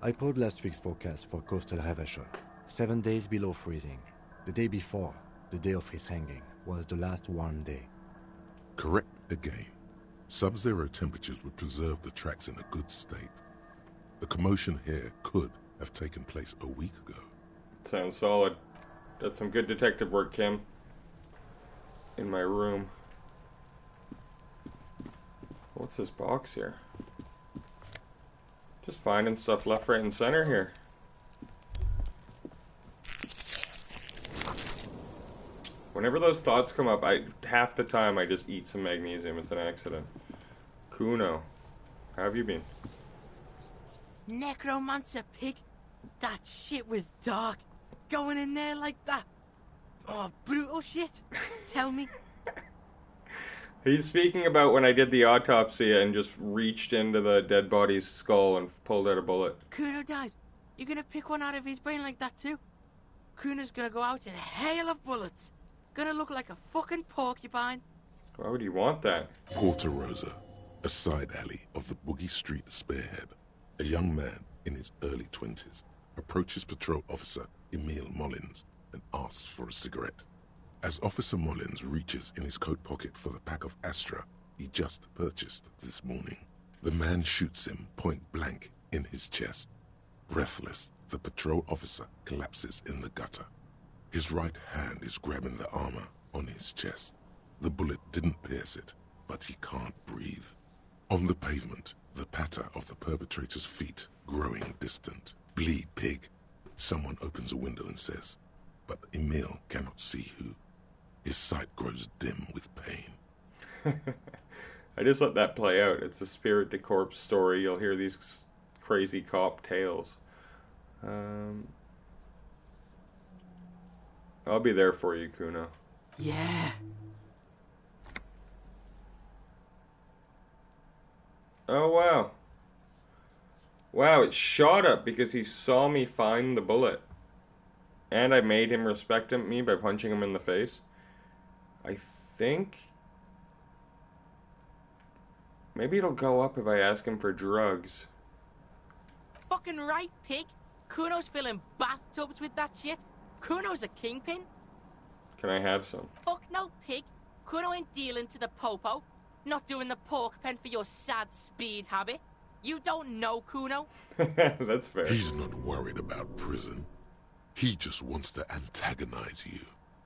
I pulled last week's forecast for coastal Havashol. 7 days below freezing. The day before, the day of his hanging, was the last warm day. Correct again. Sub-zero temperatures would preserve the tracks in a good state. The commotion here could have taken place a week ago. Sounds solid. That's some good detective work, Kim. In my room. What's this box here? Just finding stuff left, right, and center here. Whenever those thoughts come up, half the time I just eat some magnesium. It's an accident. Kuno, how have you been? Necromancer pig? That shit was dark. Going in there like that. Oh, brutal shit. Tell me. He's speaking about when I did the autopsy and just reached into the dead body's skull and pulled out a bullet. Kuno dies. You're gonna pick one out of his brain like that too? Kuno's gonna go out in a hail of bullets. Gonna look like a fucking porcupine. Why would you want that? Porta Rosa, a side alley of the Boogie Street Spearhead. A young man in his early 20s approaches patrol officer Emile Mullins and asks for a cigarette. As Officer Mullins reaches in his coat pocket for the pack of Astra he just purchased this morning, the man shoots him point blank in his chest. Breathless, the patrol officer collapses in the gutter. His right hand is grabbing the armor on his chest. The bullet didn't pierce it, but he can't breathe. On the pavement, the patter of the perpetrator's feet growing distant. Bleed, pig. Someone opens a window and says, but Emile cannot see who. His sight grows dim with pain. I just let that play out. It's a spirit de corpse story. You'll hear these crazy cop tales. I'll be there for you, Kuno. Yeah. Oh, wow. Wow, it shot up because he saw me find the bullet. And I made him respect me by punching him in the face. I think... maybe it'll go up if I ask him for drugs. Fucking right, pig. Kuno's filling bathtubs with that shit. Kuno's a kingpin. Can I have some? Fuck no, pig. Kuno ain't dealing to the popo. Not doing the pork pen for your sad speed habit. You don't know Kuno. That's fair. He's not worried about prison. He just wants to antagonize you.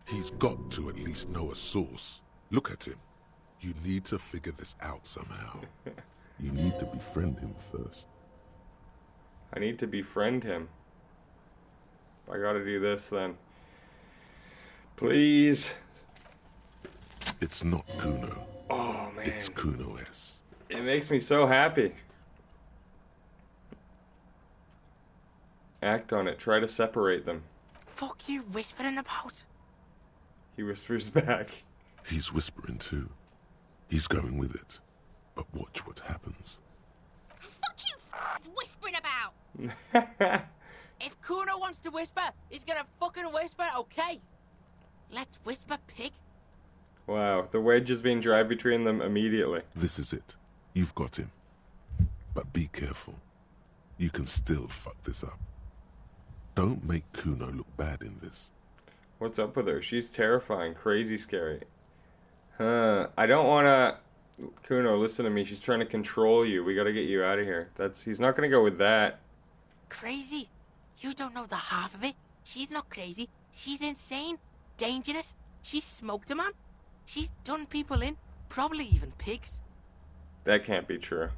He's got to at least know a source. Look at him. You need to figure this out somehow. You need to befriend him first. I need to befriend him. I gotta do this then. Please. It's not Kuno. Oh, man. It's Kuno S. It makes me so happy. Act on it. Try to separate them. Fuck you whispering about? He whispers back. He's whispering too. He's going with it. But watch what happens. Fuck you whispering about! If Kuno wants to whisper, he's gonna fucking whisper, okay? Let's whisper, pig. Wow, the wedge is being driven between them immediately. This is it. You've got him. But be careful. You can still fuck this up. Don't make Kuno look bad in this. What's up with her? She's terrifying, crazy scary. I don't wanna... Kuno, listen to me. She's trying to control you. We gotta get you out of here. He's not gonna go with that. Crazy? You don't know the half of it. She's not crazy. She's insane. Dangerous. She's smoked a man. She's done people in. Probably even pigs. That can't be true.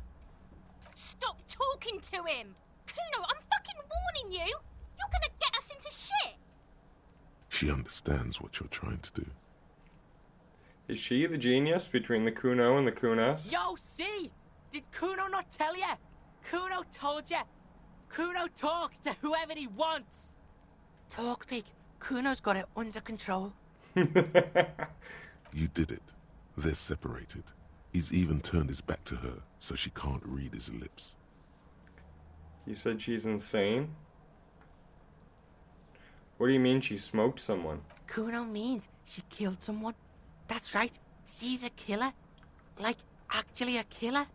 Stop talking to him! Kuno, I'm fucking warning you! You're gonna get us into shit! She understands what you're trying to do. Is she the genius between the Kuno and the Kunas? Yo, see? Did Kuno not tell ya? Kuno told ya. Kuno talks to whoever he wants. Talk, pig. Kuno's got it under control. You did it. They're separated. He's even turned his back to her, so she can't read his lips. You said she's insane? What do you mean she smoked someone? Kuno means she killed someone. That's right. She's a killer. Like, actually a killer.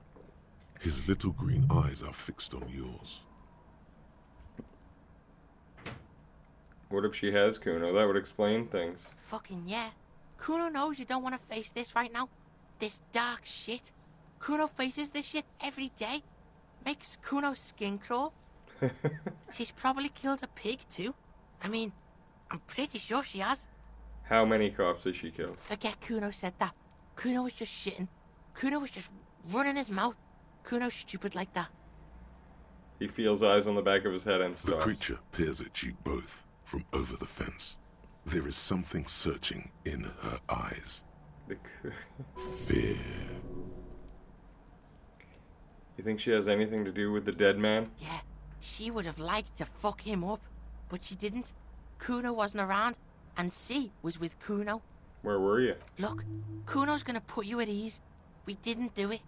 His little green eyes are fixed on yours. What if she has Kuno? That would explain things. Fucking yeah. Kuno knows you don't want to face this right now. This dark shit. Kuno faces this shit every day. Makes Kuno's skin crawl. She's probably killed a pig too. I mean, I'm pretty sure she has. How many cops has she killed? Forget Kuno said that. Kuno was just shitting. Kuno was just running his mouth. Kuno's stupid like that. He feels eyes on the back of his head and The stops. creature peers at you both from over the fence. There is something searching in her eyes. Fear. You think she has anything to do with the dead man? Yeah, she would have liked to fuck him up, but she didn't. Kuno wasn't around, and C was with Kuno. Where were you? Look, Kuno's gonna put you at ease. We didn't do it.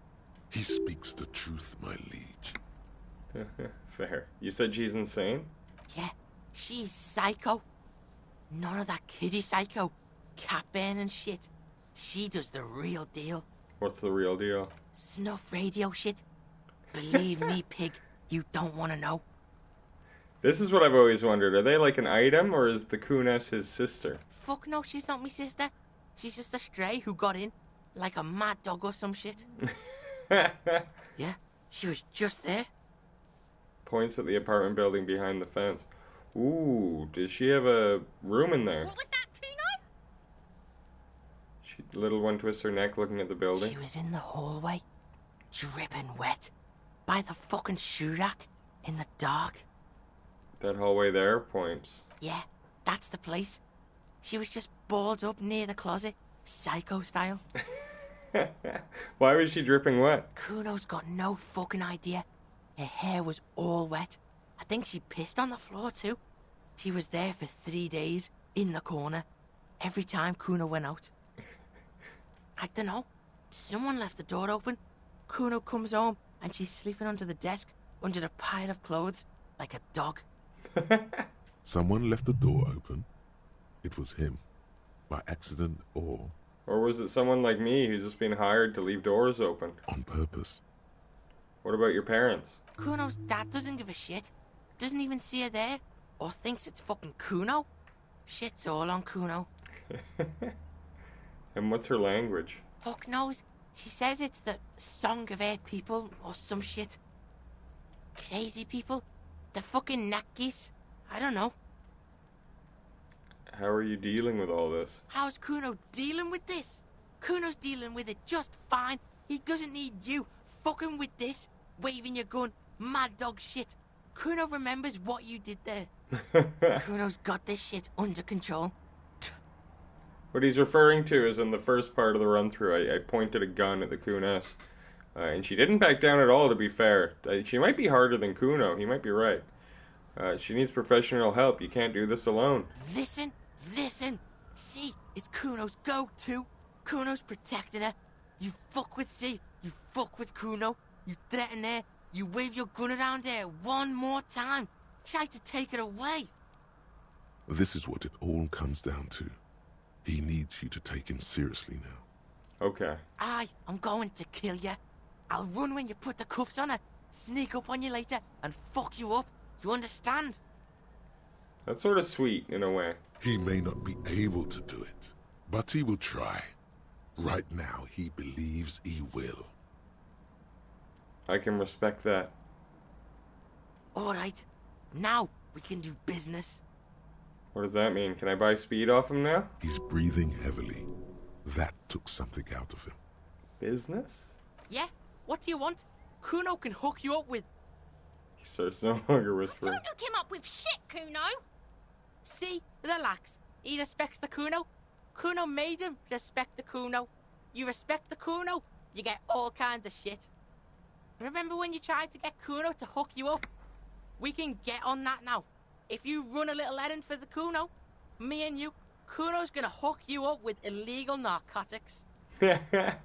He speaks the truth, my liege. Fair. You said she's insane? Yeah, she's psycho. None of that kiddie psycho, cat burning shit. She does the real deal. What's the real deal? Snuff radio shit. Believe me, pig, you don't want to know. This is what I've always wondered. Are they like an item, or is the Kunas his sister? Fuck no, she's not my sister. She's just a stray who got in, like a mad dog or some shit. Yeah, she was just there. Points at the apartment building behind the fence. Ooh, does she have a room in there? What was that, Kuno? Little one twists her neck looking at the building. She was in the hallway, dripping wet, by the fucking shoe rack, in the dark. That hallway there points. Yeah, that's the place. She was just balled up near the closet, psycho style. Why was she dripping wet? Kuno's got no fucking idea. Her hair was all wet. I think she pissed on the floor too. She was there for 3 days, in the corner, every time Kuno went out. I don't know. Someone left the door open. Kuno comes home and she's sleeping under the desk, under a pile of clothes, like a dog. Someone left the door open. It was him. By accident or... Or was it someone like me who's just been hired to leave doors open? On purpose. What about your parents? Kuno's dad doesn't give a shit. Doesn't even see her there. Or thinks it's fucking Kuno. Shit's all on Kuno. And what's her language? Fuck knows. She says it's the song of her people or some shit. Crazy people. The fucking Nakis. I don't know. How are you dealing with all this? How's Kuno dealing with this? Kuno's dealing with it just fine. He doesn't need you fucking with this, waving your gun, mad dog shit. Kuno remembers what you did there. Kuno's got this shit under control. What he's referring to is in the first part of the run-through, I pointed a gun at the Kunas. And she didn't back down at all, to be fair. She might be harder than Kuno. He might be right. She needs professional help. You can't do this alone. Listen. See, it's Kuno's go-to. Kuno's protecting her. You fuck with C. You fuck with Kuno. You threaten her. You wave your gun around her one more time. Try to take it away. This is what it all comes down to. He needs you to take him seriously now. Okay. I'm going to kill you. I'll run when you put the cuffs on her, sneak up on you later, and fuck you up. You understand? That's sort of sweet, in a way. He may not be able to do it, but he will try. Right now, he believes he will. I can respect that. All right. Now we can do business. What does that mean? Can I buy speed off him now? He's breathing heavily. That took something out of him. Business? Yeah? What do you want? Kuno can hook you up with... He starts no longer whispering. Don't hook him up with shit, Kuno. See? Relax. He respects the Kuno. Kuno made him respect the Kuno. You respect the Kuno, you get all kinds of shit. Remember when you tried to get Kuno to hook you up? We can get on that now. If you run a little errand for the Kuno, me and you, Kuno's gonna hook you up with illegal narcotics. I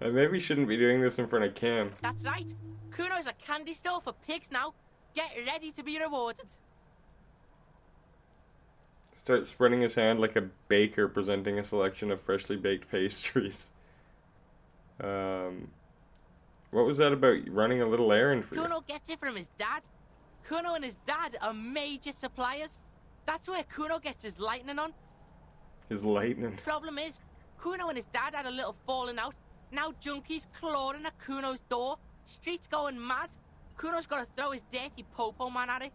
maybe shouldn't be doing this in front of Kim. That's right. Kuno's a candy store for pigs now. Get ready to be rewarded. Start spreading his hand like a baker presenting a selection of freshly baked pastries. What was that about running a little errand for you? Kuno gets it from his dad. Kuno and his dad are major suppliers. That's where Kuno gets his lightning on. His lightning. Problem is, Kuno and his dad had a little falling out. Now junkies clawing at Kuno's door. Streets going mad. Kuno's got to throw his dirty popo man at it.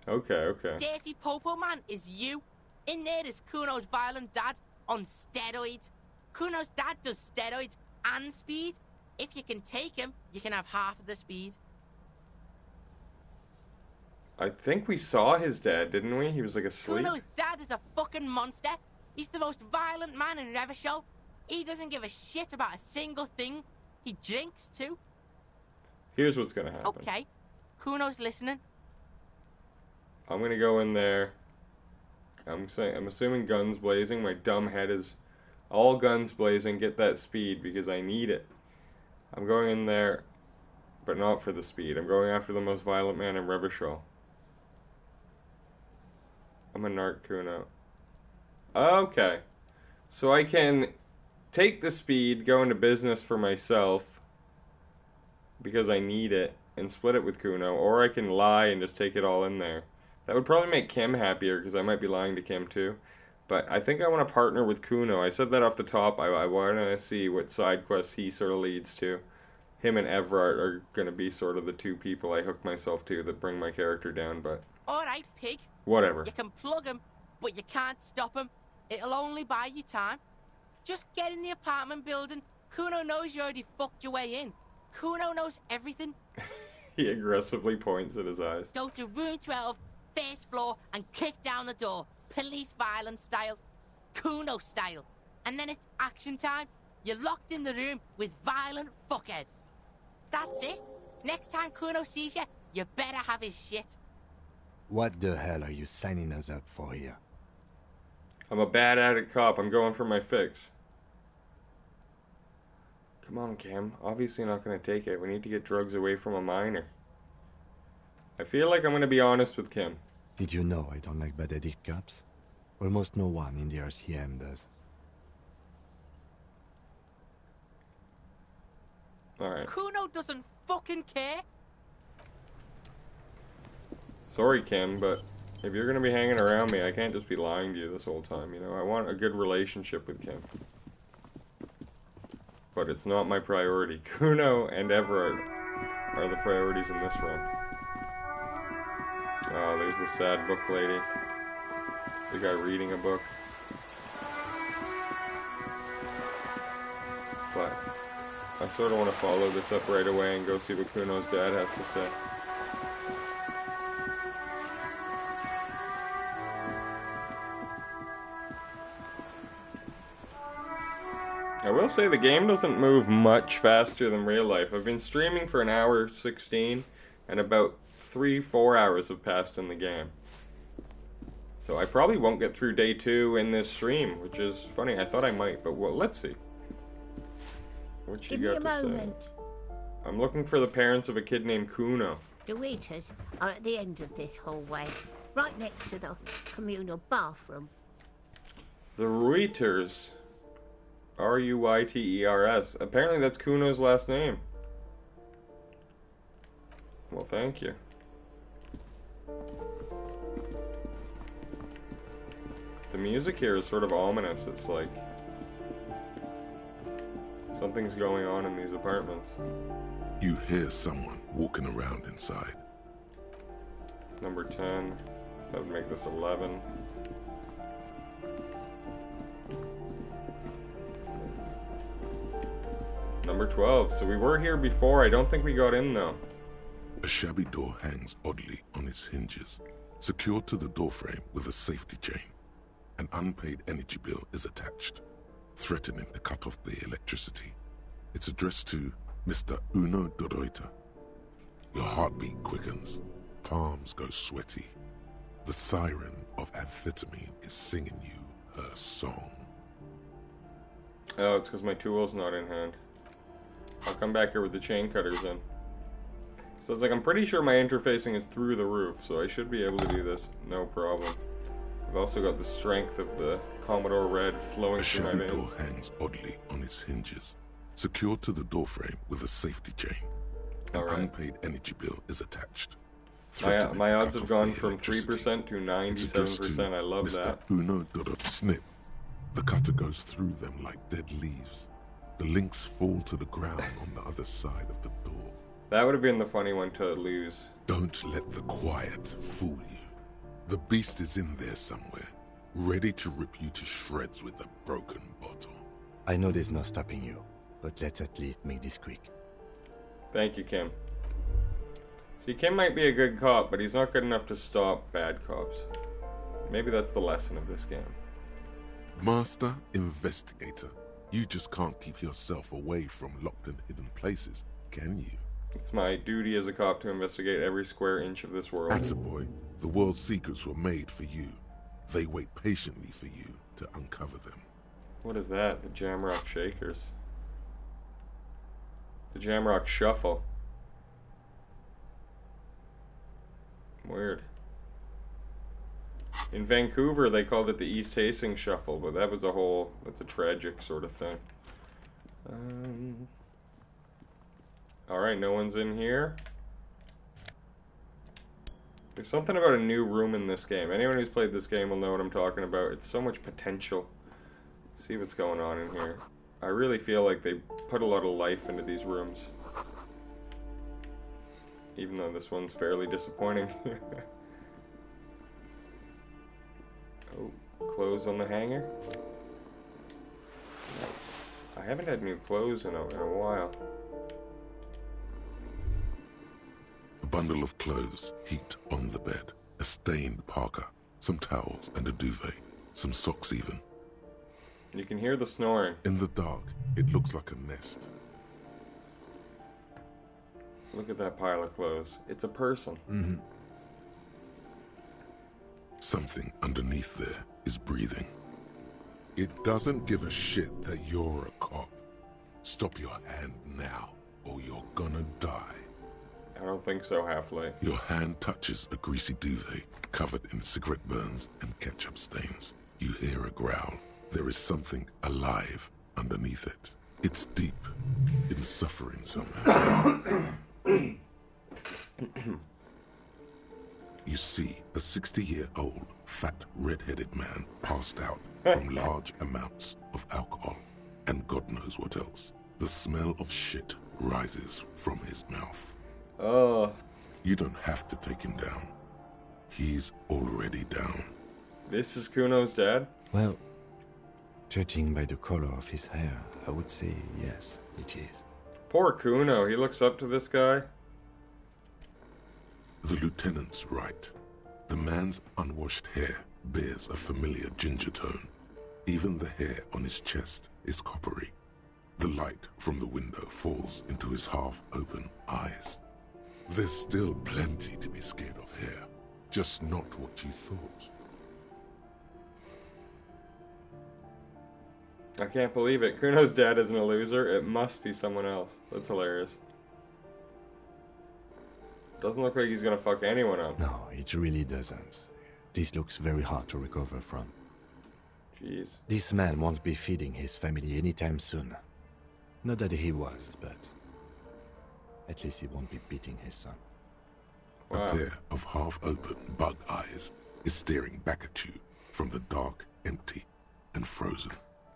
Okay. Dirty popo man is you. In there is Kuno's violent dad on steroids. Kuno's dad does steroids and speed. If you can take him, you can have half of the speed. I think we saw his dad, didn't we? He was like asleep. Kuno's dad is a fucking monster. He's the most violent man in Revachol. He doesn't give a shit about a single thing. He drinks too. Here's what's gonna happen. Okay, Kuno's listening. I'm gonna go in there. I'm assuming guns blazing. My dumb head is all guns blazing. Get that speed because I need it. I'm going in there, but not for the speed. I'm going after the most violent man in Revachol. I'm a narc Kuno. Okay. So I can take the speed, go into business for myself, because I need it, and split it with Kuno, or I can lie and just take it all in there. That would probably make Kim happier, because I might be lying to Kim too. But I think I want to partner with Kuno. I said that off the top. I want to see what side quests he sort of leads to. Him and Everard are going to be sort of the two people I hook myself to that bring my character down, but... Alright, pig. Whatever. You can plug him, but you can't stop him. It'll only buy you time. Just get in the apartment building. Kuno knows you already fucked your way in. Kuno knows everything. He aggressively points at his eyes. Go to room 12, first floor, and kick down the door. Police violence style. Kuno style. And then it's action time. You're locked in the room with violent fuckheads. That's it. Next time Kuno sees you, you better have his shit. What the hell are you signing us up for here? I'm a bad addict cop. I'm going for my fix. Come on, Kim. Obviously not going to take it. We need to get drugs away from a minor. I feel like I'm going to be honest with Kim. Did you know I don't like bad addict cops? Almost no one in the RCM does. Alright. Kuno doesn't fucking care. Sorry, Kim, but if you're going to be hanging around me, I can't just be lying to you this whole time, you know? I want a good relationship with Kim. But it's not my priority. Kuno and Everard are the priorities in this run. Oh, there's the sad book lady. The guy reading a book. But I sort of want to follow this up right away and go see what Kuno's dad has to say. I will say the game doesn't move much faster than real life. I've been streaming for an hour 16, and about 3-4 hours have passed in the game. So I probably won't get through day 2 in this stream, which is funny. I thought I might, but well, let's see. What you got to say? I'm looking for the parents of a kid named Kuno. The waiters are at the end of this hallway, right next to the communal bathroom. The Reuters. Ruyters. Apparently that's Kuno's last name. Well, thank you. The music here is sort of ominous. It's like something's going on in these apartments. You hear someone walking around inside. Number 10. That would make this 11. Number 12. So we were here before. I don't think we got in though. A shabby door hangs oddly on its hinges. secured to the doorframe with a safety chain. An unpaid energy bill is attached, threatening to cut off the electricity. It's addressed to Mr. Uno Doroita. Your heartbeat quickens, palms go sweaty. The siren of amphetamine is singing you her song. Oh, it's because my tool's not in hand. I'll come back here with the chain cutters in. So it's like, I'm pretty sure my interfacing is through the roof, so I should be able to do this, no problem. I've also got the strength of the Commodore Red flowing through my The veins. door hangs oddly on its hinges, secured to the doorframe with a safety chain. An unpaid energy bill is attached. My odds have gone from 3% to 97%. I love that. Uno Doroita. Snip. The cutter goes through them like dead leaves. The links fall to the ground on the other side of the door. That would have been the funny one to lose. Don't let the quiet fool you. The beast is in there somewhere, ready to rip you to shreds with a broken bottle. I know there's no stopping you, but let's at least make this quick. Thank you, Kim. See, Kim might be a good cop, but he's not good enough to stop bad cops. Maybe that's the lesson of this game. Master Investigator, you just can't keep yourself away from locked and hidden places, can you? It's my duty as a cop to investigate every square inch of this world. Attaboy, the world's secrets were made for you. They wait patiently for you to uncover them. What is that? The Jamrock Shakers. The Jamrock Shuffle. Weird. In Vancouver, they called it the East Hastings Shuffle, but that's a tragic sort of thing. Alright, no one's in here. There's something about a new room in this game. Anyone who's played this game will know what I'm talking about. It's so much potential. See what's going on in here. I really feel like they put a lot of life into these rooms. Even though this one's fairly disappointing. Oh, clothes on the hanger. Nice. I haven't had new clothes in a while. A bundle of clothes heaped on the bed. A stained parka, some towels and a duvet. Some socks even. You can hear the snoring. In the dark, it looks like a nest. Look at that pile of clothes. It's a person. Mm-hmm. Something underneath there is breathing. It doesn't give a shit that you're a cop. Stop your hand now, or you're gonna die. I don't think so, Half-Life. Your hand touches a greasy duvet covered in cigarette burns and ketchup stains. You hear a growl. There is something alive underneath it. It's deep in suffering somehow. You see a 60-year-old, fat, red-headed man passed out from large amounts of alcohol and God knows what else. The smell of shit rises from his mouth. Oh. You don't have to take him down. He's already down. This is Kuno's dad? Well, judging by the color of his hair, I would say yes, it is. Poor Kuno, he looks up to this guy. The lieutenant's right. The man's unwashed hair bears a familiar ginger tone. Even the hair on his chest is coppery. The light from the window falls into his half-open eyes. There's still plenty to be scared of here, just not what you thought. I can't believe it. Kuno's dad isn't a loser. It must be someone else. That's hilarious. Doesn't look like he's gonna fuck anyone up. No, it really doesn't. This looks very hard to recover from. Jeez. This man won't be feeding his family anytime soon. Not that he was, but at least he won't be beating his son. Wow. A pair of half-open bug eyes is staring back at you from the dark, empty, and frozen.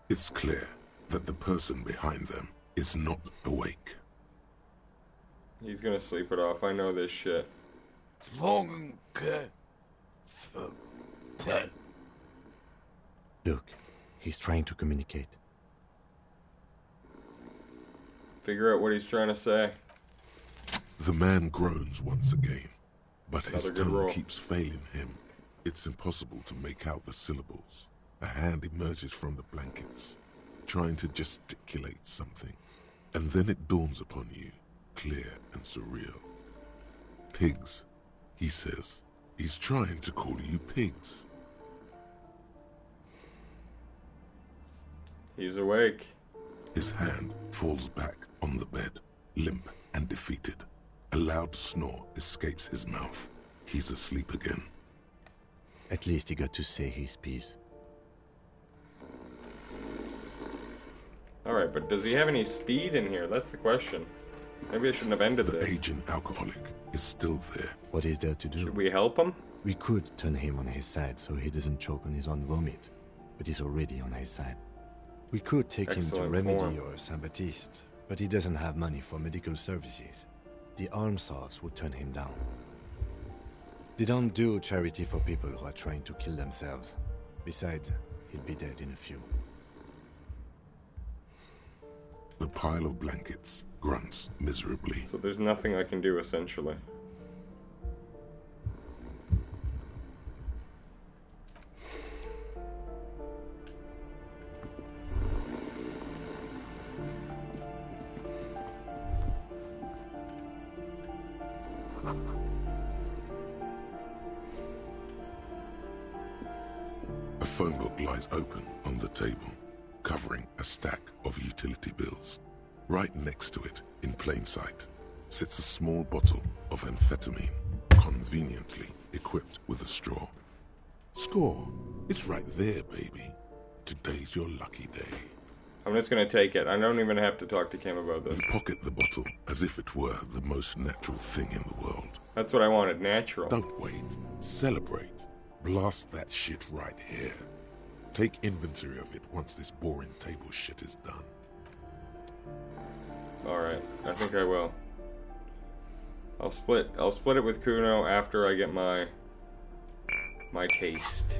It's clear that the person behind them is not awake. He's gonna sleep it off. I know this shit. Look, he's trying to communicate. Figure out what he's trying to say. The man groans once again, But his Another good tongue roll. keeps failing him. It's impossible to make out the syllables. A hand emerges from the blankets, trying to gesticulate something. And then it dawns upon you, clear and surreal. Pigs, he says. He's trying to call you pigs. He's awake. His hand falls back on the bed, limp and defeated. A loud snore escapes his mouth. He's asleep again. At least he got to say his piece. Alright, but does he have any speed in here? That's the question. Maybe I shouldn't have ended The this. aging alcoholic is still there. What is there to do? Should we help him? We could turn him on his side so he doesn't choke on his own vomit, but he's already on his side. We could take him to Excellent Remedy form. or Saint-Baptiste, but he doesn't have money for medical services. The almshouse would turn him down. They don't do charity for people who are trying to kill themselves. Besides, he'd be dead in a few. The pile of blankets grunts miserably. So there's nothing I can do, essentially. A phone book lies open on the table, covering a stack of utility bills. Right next to it, in plain sight, sits a small bottle of amphetamine, conveniently equipped with a straw. Score, it's right there, baby. Today's your lucky day. I'm just gonna take it. I don't even have to talk to Kim about this. You pocket the bottle as if it were the most natural thing in the world. That's what I wanted, natural. Don't wait. Celebrate. Blast that shit right here. Take inventory of it once this boring table shit is done. Alright, I think I will. I'll split it with Kuno after I get my taste.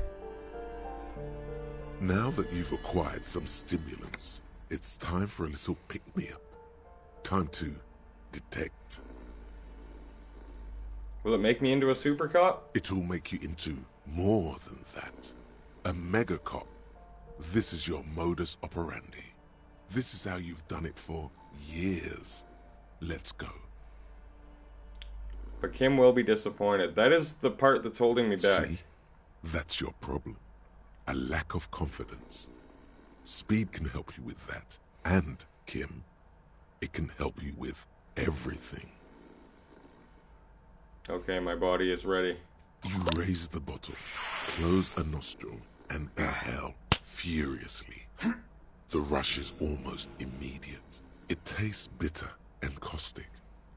Now that you've acquired some stimulants, it's time for a little pick-me-up. Time to detect. Will it make me into a super cop? It'll make you into more than that. A mega cop. This is your modus operandi. This is how you've done it for years. Let's go. But Kim will be disappointed. That is the part that's holding me back. See? That's your problem. A lack of confidence. Speed can help you with that. And, Kim, it can help you with everything. Okay, my body is ready. You raise the bottle, close a nostril, and inhale furiously. The rush is almost immediate. It tastes bitter and caustic,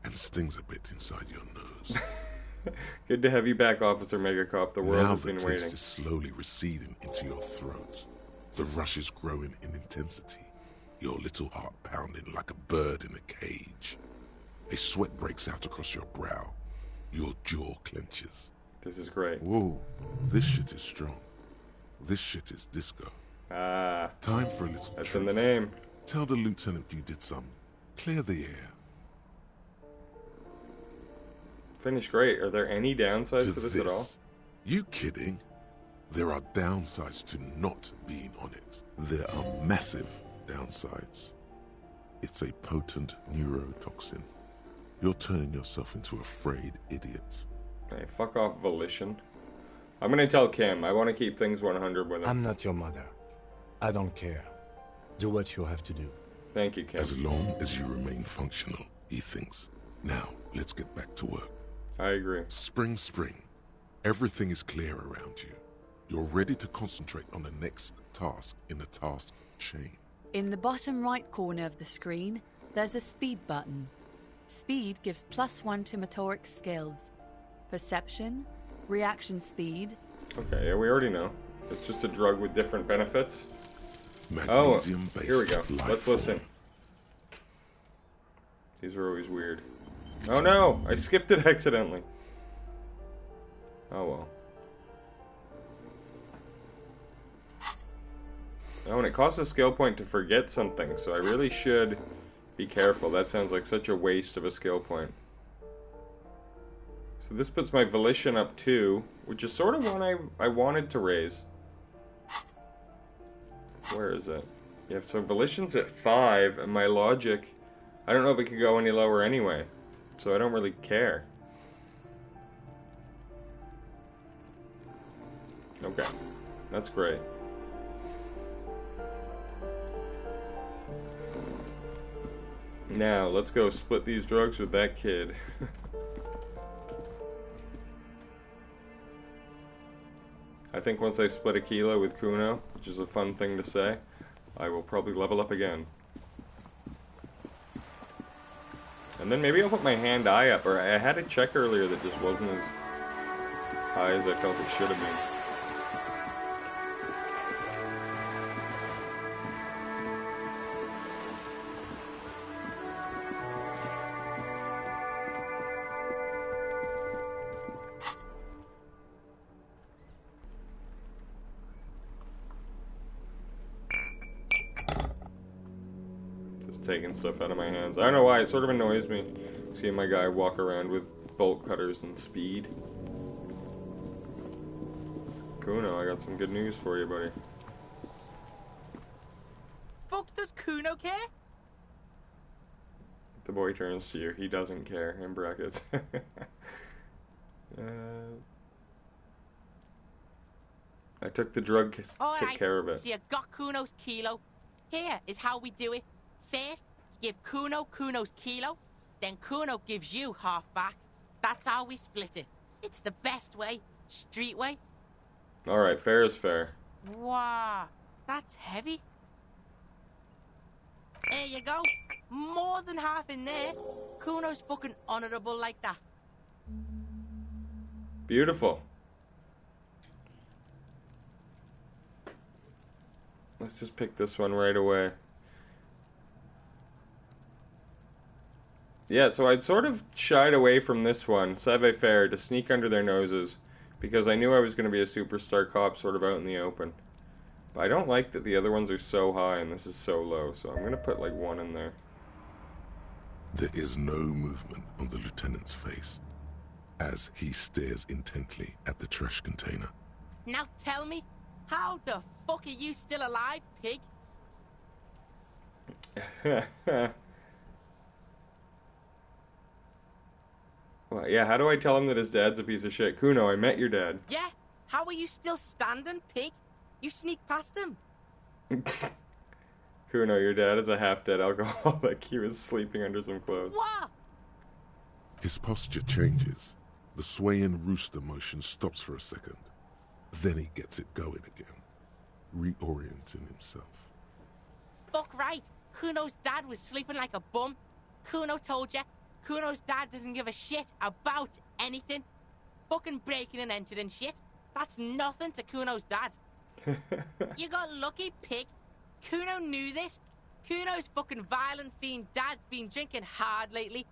and stings a bit inside your nose. Good to have you back, Officer Megacop. The world Now has the been taste waiting. is slowly receding into your throat. The rush is growing in intensity, your little heart pounding like a bird in a cage. A sweat breaks out across your brow. Your jaw clenches. This is great. Whoa, this shit is strong. This shit is disco. Ah. Time for a little That's truth. in the name. Tell the lieutenant you did some. Clear the air. Finished great. Are there any downsides to this at all? You kidding? There are downsides to not being on it. There are massive downsides. It's a potent neurotoxin. You're turning yourself into a frayed idiot. Hey, fuck off, Volition. I'm gonna tell Kim. I want to keep things 100 with him. I'm not your mother. I don't care. Do what you have to do. Thank you, Kim. As long as you remain functional, he thinks. Now, let's get back to work. I agree. Spring. Everything is clear around you. You're ready to concentrate on the next task in the task chain. In the bottom right corner of the screen, there's a speed button. Speed gives +1 to motoric skills. Perception, reaction speed. Okay, yeah, we already know. It's just a drug with different benefits. Magnesium-based here we go. life Let's form. listen. These are always weird. Oh no! I skipped it accidentally. Oh well. Oh, and it costs a skill point to forget something, so I really should be careful. That sounds like such a waste of a skill point. So this puts my volition up 2, which is sort of one I wanted to raise. Where is it? Yeah, so volition's at 5, and my logic, I don't know if it could go any lower anyway. So I don't really care. Okay, that's great. Now, let's go split these drugs with that kid. I think once I split a kilo with Kuno, which is a fun thing to say, I will probably level up again. And then maybe I'll put my hand-eye up, or I had a check earlier that just wasn't as high as I felt it should have been. Taking stuff out of my hands. I don't know why, it sort of annoys me seeing my guy walk around with bolt cutters and speed. Kuno, I got some good news for you, buddy. Fuck does Kuno care? The boy turns to you. He doesn't care, in brackets. I took the drug, took care of it. So you got Kuno's kilo. Here is how we do it. First, you give Kuno Kuno's kilo, then Kuno gives you half back. That's how we split it. It's the best way, street way. Alright, fair is fair. Wow, that's heavy. There you go. More than half in there. Kuno's fucking honourable like that. Beautiful. Let's just pick this one right away. Yeah, so I'd sort of shied away from this one, savoir-faire, to sneak under their noses, because I knew I was going to be a superstar cop sort of out in the open. But I don't like that the other ones are so high and this is so low, so I'm going to put like 1 in there. There is no movement on the lieutenant's face as he stares intently at the trash container. Now tell me, how the fuck are you still alive, pig? Well, yeah, how do I tell him that his dad's a piece of shit? Kuno, I met your dad. Yeah? How are you still standing, pig? You sneak past him. Kuno, your dad is a half-dead alcoholic. He was sleeping under some clothes. What? His posture changes. The swaying rooster motion stops for a second. Then he gets it going again, reorienting himself. Fuck right. Kuno's dad was sleeping like a bum. Kuno told you. Kuno's dad doesn't give a shit about anything. Fucking breaking and entering shit. That's nothing to Kuno's dad. You got lucky, pig. Kuno knew this. Kuno's fucking violent fiend dad's been drinking hard lately.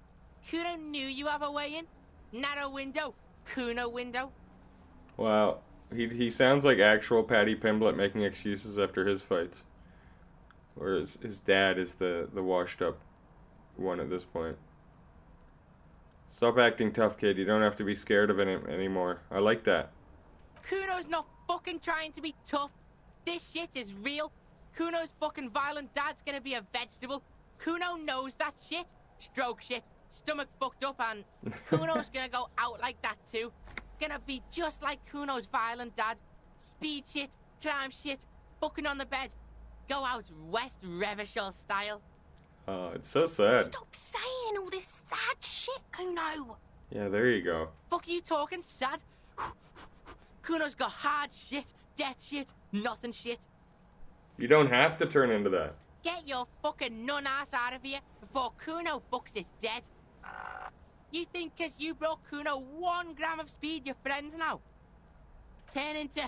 Kuno knew you have a way in. Narrow window. Kuno window. Wow. He sounds like actual Paddy Pimblett making excuses after his fights. Whereas his dad is the washed up one at this point. Stop acting tough, kid. You don't have to be scared of it anymore. I like that. Kuno's not fucking trying to be tough. This shit is real. Kuno's fucking violent dad's gonna be a vegetable. Kuno knows that shit. Stroke shit. Stomach fucked up and Kuno's gonna go out like that too. Gonna be just like Kuno's violent dad. Speed shit. Crime shit. Fucking on the bed. Go out West Revachol style. Oh, it's so sad. Stop saying all this sad shit, Kuno. Yeah, there you go. Fuck are you talking sad? Kuno's got hard shit, death shit, nothing shit. You don't have to turn into that. Get your fucking nun ass out of here before Kuno fucks it dead. You think 'cause you brought Kuno 1 gram of speed, you're friends now? Turn into...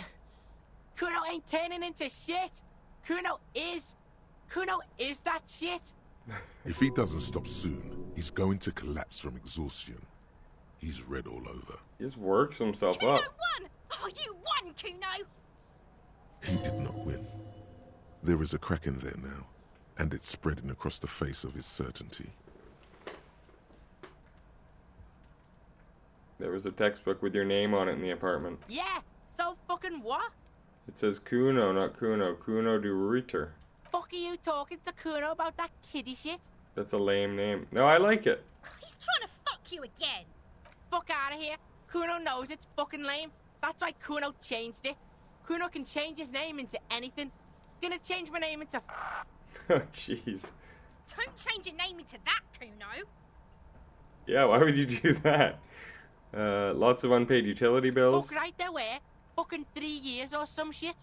Kuno ain't turning into shit. Kuno is that shit. If he doesn't stop soon, he's going to collapse from exhaustion. He's red all over. He just works himself Kuno up. won! Oh, you won, Kuno! He did not win. There is a crack in there now, and it's spreading across the face of his certainty. There was a textbook with your name on it in the apartment. Yeah, so fucking what? It says Kuno, not Kuno. Kuno de Reuter. Fuck are you talking to Kuno about that kiddie shit? That's a lame name. No, I like it. He's trying to fuck you again. Fuck out of here. Kuno knows it's fucking lame. That's why Kuno changed it. Kuno can change his name into anything. Gonna change my name into... Oh, jeez. Don't change your name into that, Kuno. Yeah, why would you do that? Lots of unpaid utility bills. Fuck right there where? Fucking 3 years or some shit.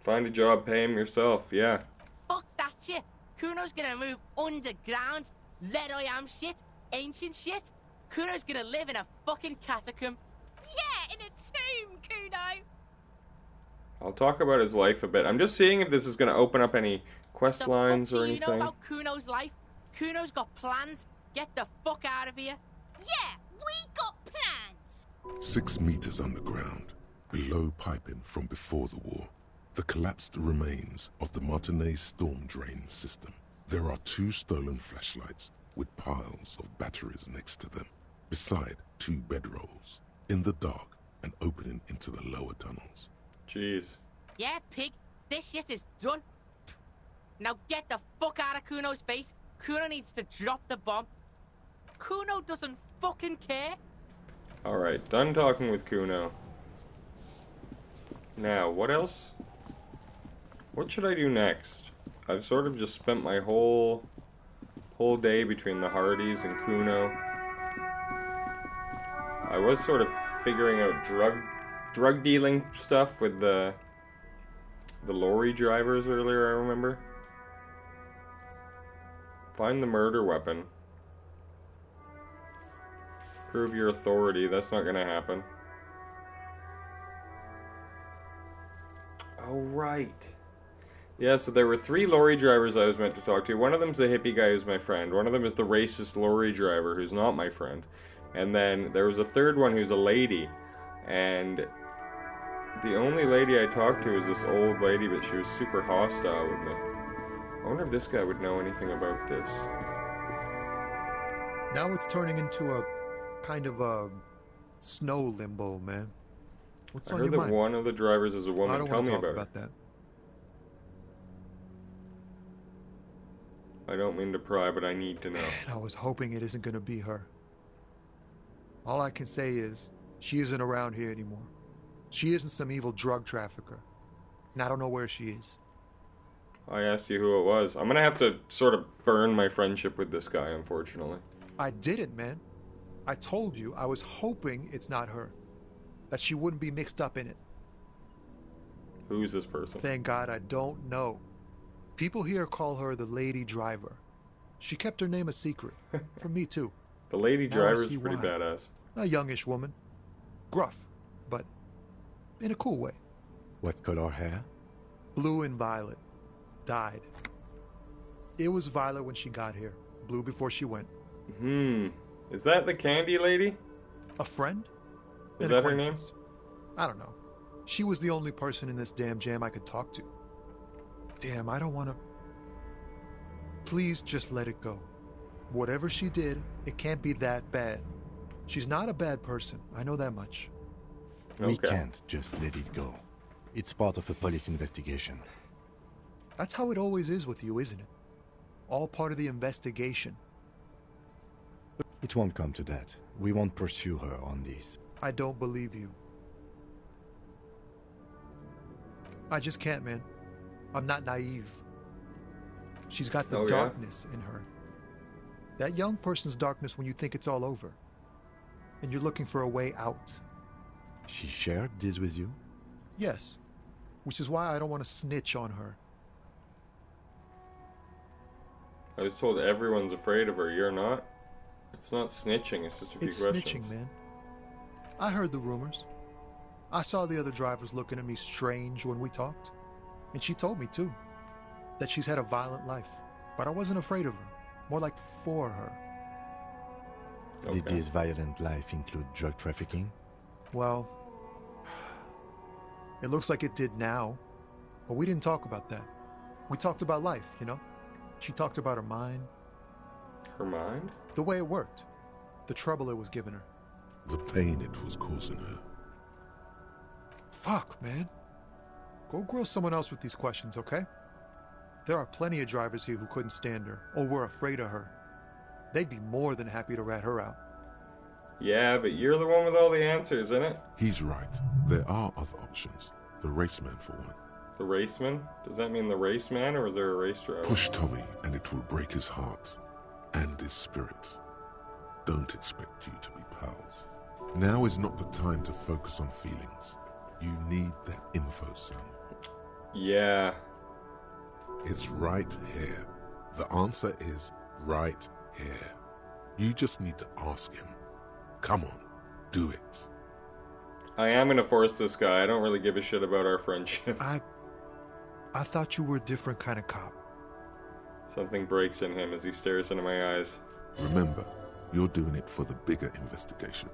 Find a job, pay him yourself, yeah. Fuck that shit. Kuno's gonna move underground. Lead I am shit. Ancient shit. Kuno's gonna live in a fucking catacomb. Yeah, in a tomb, Kuno. I'll talk about his life a bit. I'm just seeing if this is gonna open up any quest lines or Do you know anything. about Kuno's life? Kuno's got plans. Get the fuck out of here. Yeah, we got plans. 6 meters underground, below piping from before the war, the collapsed remains of the Martinez storm drain system. There are 2 stolen flashlights with piles of batteries next to them, beside 2 bedrolls, in the dark and opening into the lower tunnels. Jeez. Yeah, pig. This shit is done. Now get the fuck out of Kuno's face. Kuno needs to drop the bomb. Kuno doesn't fucking care. Alright, done talking with Kuno. Now, what else? What should I do next? I've sort of just spent my whole day between the Hardies and Kuno. I was sort of figuring out drug dealing stuff with the lorry drivers earlier, I remember. Find the murder weapon. Prove your authority. That's not gonna happen. Oh, right. Yeah, so there were 3 lorry drivers I was meant to talk to. One of them's the hippie guy who's my friend. One of them is the racist lorry driver who's not my friend. And then there was a third one who's a lady. And the only lady I talked to was this old lady, but she was super hostile with me. I wonder if this guy would know anything about this. Now it's turning into a kind of a snow limbo, man. What's I on heard your that mind? one of the drivers is a woman. I don't Tell want me to talk about it. about that. I don't mean to pry, but I need to know. I was hoping it isn't going to be her. All I can say is, she isn't around here anymore. She isn't some evil drug trafficker. And I don't know where she is. I asked you who it was. I'm gonna have to sort of burn my friendship with this guy, unfortunately. I didn't, man. I told you I was hoping it's not her. That she wouldn't be mixed up in it. Who's this person? Thank God I don't know. People here call her the lady driver. She kept her name a secret. From me, too. The lady Now I driver's see pretty why. badass. A youngish woman. Gruff, but in a cool way. What color hair? Blue and violet. Dyed. It was violet when she got here. Blue before she went. Is that the candy lady? A friend? Is An that her name? acquaintance. I don't know. She was the only person in this damn jam I could talk to. Damn, I don't want to... Please just let it go. Whatever she did, it can't be that bad. She's not a bad person. I know that much. We can't just let it go. It's part of a police investigation. That's how it always is with you, isn't it? All part of the investigation. It won't come to that. We won't pursue her on this. I don't believe you. I just can't, man. I'm not naive. She's got the Oh, yeah? darkness in her. That young person's darkness when you think it's all over. And you're looking for a way out. She shared this with you? Yes. Which is why I don't want to snitch on her. I was told everyone's afraid of her. You're not? It's not snitching, it's just a few It's questions. snitching, man. I heard the rumors. I saw the other drivers looking at me strange when we talked. And she told me, too, that she's had a violent life. But I wasn't afraid of her. More like for her. Did this violent life include drug trafficking? Well, it looks like it did now. But we didn't talk about that. We talked about life, you know? She talked about her mind. Her mind? The way it worked. The trouble it was giving her. The pain it was causing her. Fuck, man. Go grill someone else with these questions, okay? There are plenty of drivers here who couldn't stand her, or were afraid of her. They'd be more than happy to rat her out. Yeah, but you're the one with all the answers, isn't it? He's right. There are other options. The raceman, for one. The raceman? Does that mean the raceman, or is there a race driver? Push Tommy, and it will break his heart and his spirit. Don't expect you to be pals. Now is not the time to focus on feelings. You need that info, son. Yeah. It's right here. The answer is right here. You just need to ask him. Come on, do it. I am gonna force this guy. I don't really give a shit about our friendship. I thought you were a different kind of cop. Something breaks in him as he stares into my eyes. Remember, you're doing it for the bigger investigation.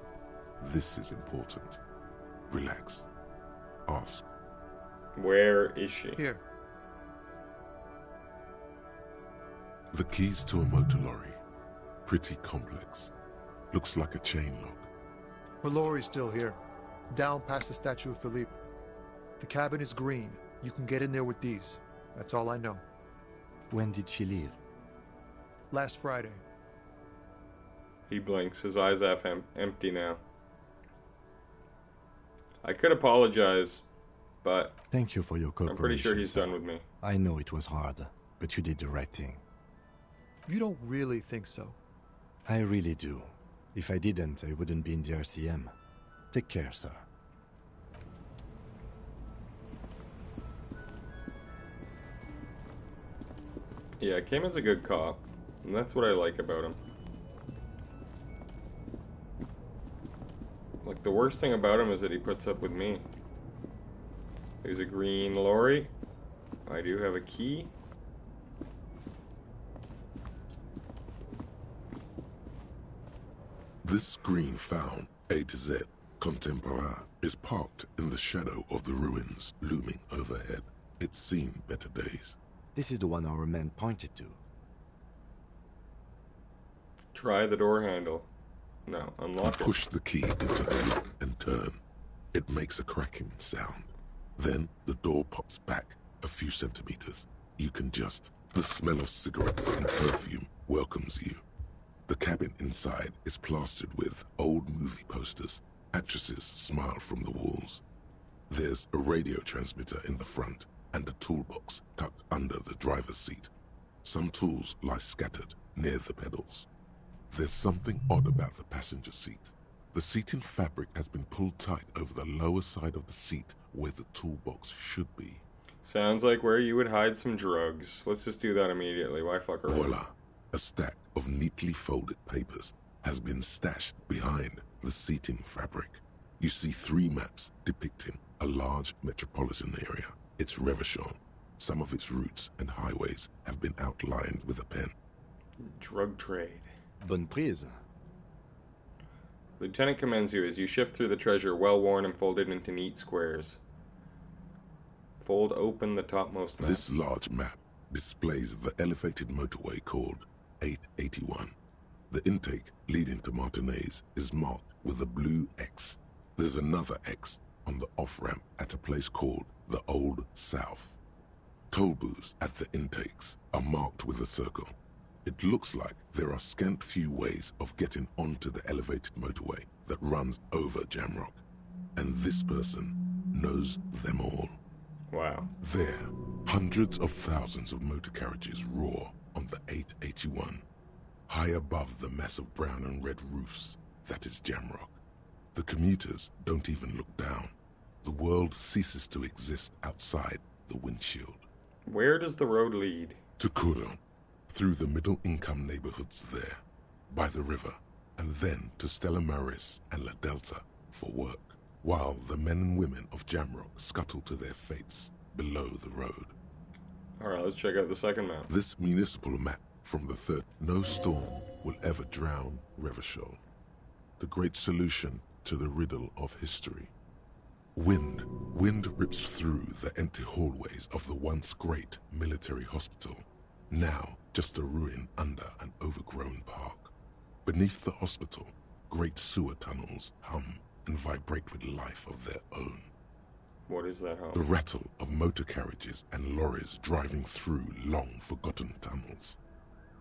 This is important. Relax. Ask. Where is she? Here. The keys to a motor lorry. Pretty complex. Looks like a chain lock. Her lorry's still here. Down past the statue of Philippe. The cabin is green. You can get in there with these. That's all I know. When did she leave? Last Friday. He blinks. His eyes half empty now. I could apologize, but thank you for your cooperation. I'm pretty sure he's done with me. I know it was hard, but you did the right thing. You don't really think so? I really do. If I didn't, I wouldn't be in the RCM. Take care, sir. Yeah, Cayman's a good cop, and that's what I like about him. Like, the worst thing about him is that he puts up with me. There's a green lorry. I do have a key. This screen found, A to Z, Contemporain, is parked in the shadow of the ruins looming overhead. It's seen better days. This is the one our men pointed to. Try the door handle. No, unlock it. Push the key into the lock and turn. It makes a cracking sound. Then the door pops back a few centimeters. You can just... The smell of cigarettes and perfume welcomes you. The cabin inside is plastered with old movie posters. Actresses smile from the walls. There's a radio transmitter in the front and a toolbox tucked under the driver's seat. Some tools lie scattered near the pedals. There's something odd about the passenger seat. The seating fabric has been pulled tight over the lower side of the seat where the toolbox should be. Sounds like where you would hide some drugs. Let's just do that immediately. Why fuck around? Voila. A stack of neatly folded papers has been stashed behind the seating fabric. You see 3 maps depicting a large metropolitan area. It's Revachol. Some of its routes and highways have been outlined with a pen. Drug trade. Bonne prise. Lieutenant commends you as you shift through the treasure, well worn and folded into neat squares. Fold open the topmost map. This large map displays the elevated motorway called 881. The intake leading to Martinez is marked with a blue X. There's another X on the off-ramp at a place called the Old South. Toll booths at the intakes are marked with a circle. It looks like there are scant few ways of getting onto the elevated motorway that runs over Jamrock. And this person knows them all. Wow. There, hundreds of thousands of motor carriages roar on the 881. High above the massive brown and red roofs, that is Jamrock. The commuters don't even look down. The world ceases to exist outside the windshield. Where does the road lead? To Couronne, through the middle-income neighborhoods there, by the river, and then to Stella Maris and La Delta for work, while the men and women of Jamrock scuttle to their fates below the road. Alright, let's check out the second map. This municipal map from the third, no storm will ever drown Revachol. The great solution to the riddle of history. Wind rips through the empty hallways of the once great military hospital, now just a ruin under an overgrown park. Beneath the hospital, great sewer tunnels hum and vibrate with life of their own. What is that hum? The rattle of motor carriages and lorries driving through long-forgotten tunnels,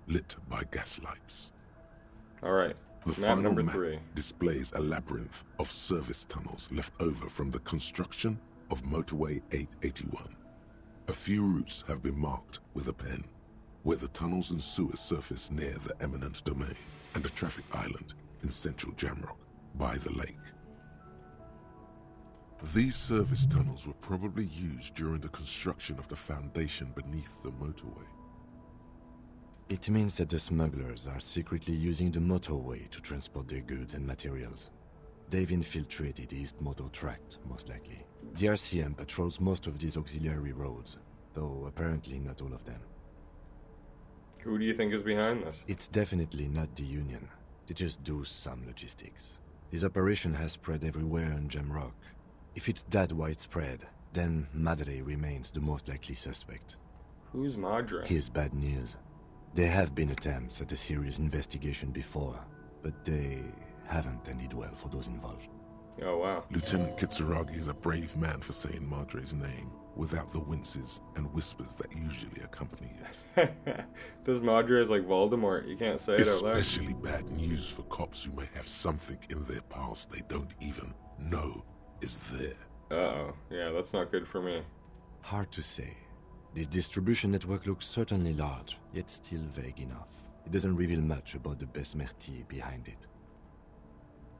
lit by gaslights. All right. The Map final number map 3 displays a labyrinth of service tunnels left over from the construction of Motorway 881. A few routes have been marked with a pen, where the tunnels and sewers surface near the eminent domain and a traffic island in central Jamrock by the lake. These service tunnels were probably used during the construction of the foundation beneath the motorway. It means that the smugglers are secretly using the motorway to transport their goods and materials. They've infiltrated East Motor Tract, most likely. The RCM patrols most of these auxiliary roads, though apparently not all of them. Who do you think is behind this? It's definitely not the Union. They just do some logistics. This operation has spread everywhere in Jamrock. If it's that widespread, then Madre remains the most likely suspect. Who's Madre? Here's bad news. There have been attempts at a serious investigation before, but they haven't ended well for those involved. Oh, wow. Lieutenant Kitsuragi is a brave man for saying Madre's name without the winces and whispers that usually accompany it. This Madre is like Voldemort. You can't say it out loud. Especially bad news for cops who may have something in their past they don't even know is there. Uh-oh. Yeah, that's not good for me. Hard to say. This distribution network looks certainly large, yet still vague enough. It doesn't reveal much about the Besmerti behind it.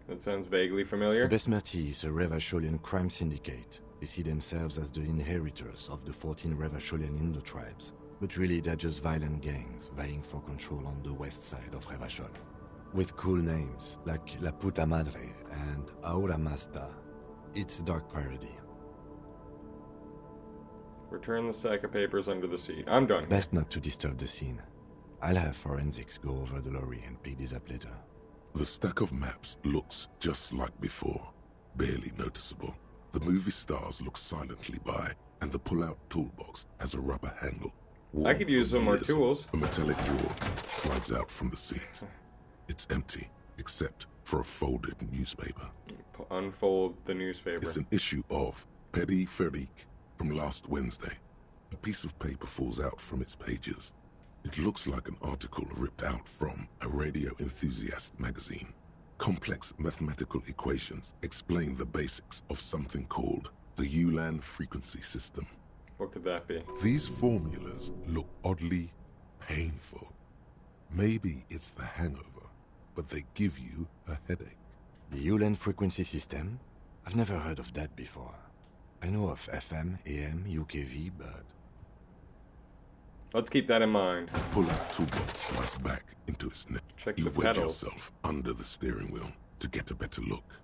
That sounds vaguely familiar. The Besmerti is a Revacholian crime syndicate. They see themselves as the inheritors of the 14 Revacholian Indo-tribes. But really they're just violent gangs vying for control on the west side of Revachol. With cool names like La Puta Madre and Ahora Mazda. It's a dark parody. Return the stack of papers under the seat. I'm done. Best not to disturb the scene. I'll have forensics go over the lorry and pick these up later. The stack of maps looks just like before, barely noticeable. The movie stars look silently by, and the pull-out toolbox has a rubber handle. I could use some more tools. A metallic drawer slides out from the seat. It's empty, except for a folded newspaper. Unfold the newspaper. It's an issue of Petit Ferique from last Wednesday. A piece of paper falls out from its pages. It looks like an article ripped out from a radio enthusiast magazine. Complex mathematical equations explain the basics of something called the Ulan frequency system. What could that be? These formulas look oddly painful. Maybe it's the hangover, but they give you a headache. The Ulan frequency system? I've never heard of that before. I know of FM, AM, UKV, but... Let's keep that in mind. Pull out toolbox slides back into its neck. Check you the wedge pedals. yourself under the steering wheel to get a better look.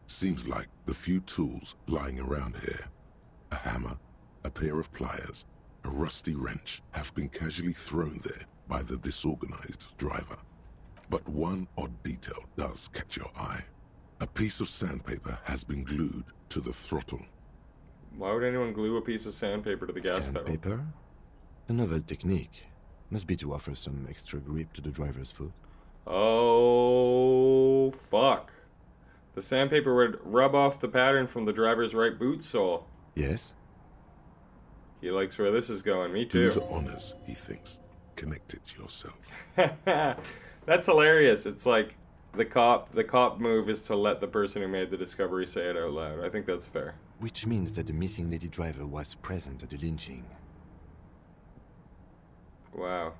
Seems like the few tools lying around here, a hammer, a pair of pliers, a rusty wrench, have been casually thrown there by the disorganized driver. But one odd detail does catch your eye. A piece of sandpaper has been glued to the throttle. Why would anyone glue a piece of sandpaper to the gas pedal? Sandpaper? A novel technique. Must be to offer some extra grip to the driver's foot. Oh, fuck. The sandpaper would rub off the pattern from the driver's right boot sole. Yes? He likes where this is going. Me Do too. the honors, he thinks. Connect it to yourself. That's hilarious. It's like the cop move is to let the person who made the discovery say it out loud. I think that's fair. Which means that the missing lady driver was present at the lynching. Wow.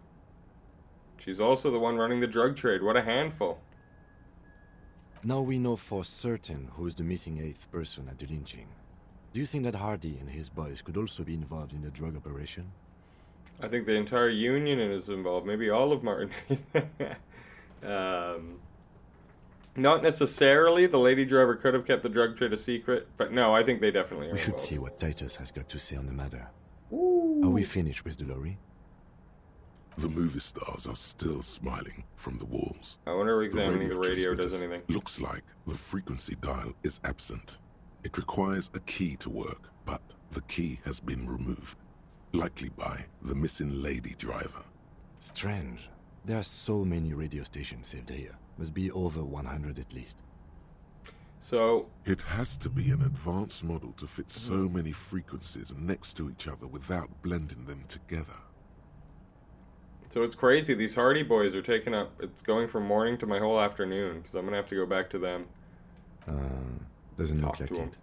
She's also the one running the drug trade. What a handful. Now we know for certain who is the missing 8th person at the lynching. Do you think that Hardy and his boys could also be involved in the drug operation? I think the entire union is involved. Maybe all of Martin. Not necessarily. The lady driver could have kept the drug trade a secret, but no, I think they definitely are. We should see what Titus has got to say on the matter. Are we finished with the lorry? The movie stars are still smiling from the walls. I wonder if examining the radio does transmitters anything. Looks like the frequency dial is absent. It requires a key to work, but the key has been removed. Likely by the missing lady driver. Strange. There are so many radio stations saved here. Must be over 100 at least. So... It has to be an advanced model to fit so many frequencies next to each other without blending them together. So it's crazy. These Hardy boys are taking up... It's going from morning to my whole afternoon, because I'm going to have to go back to them. Doesn't look like it.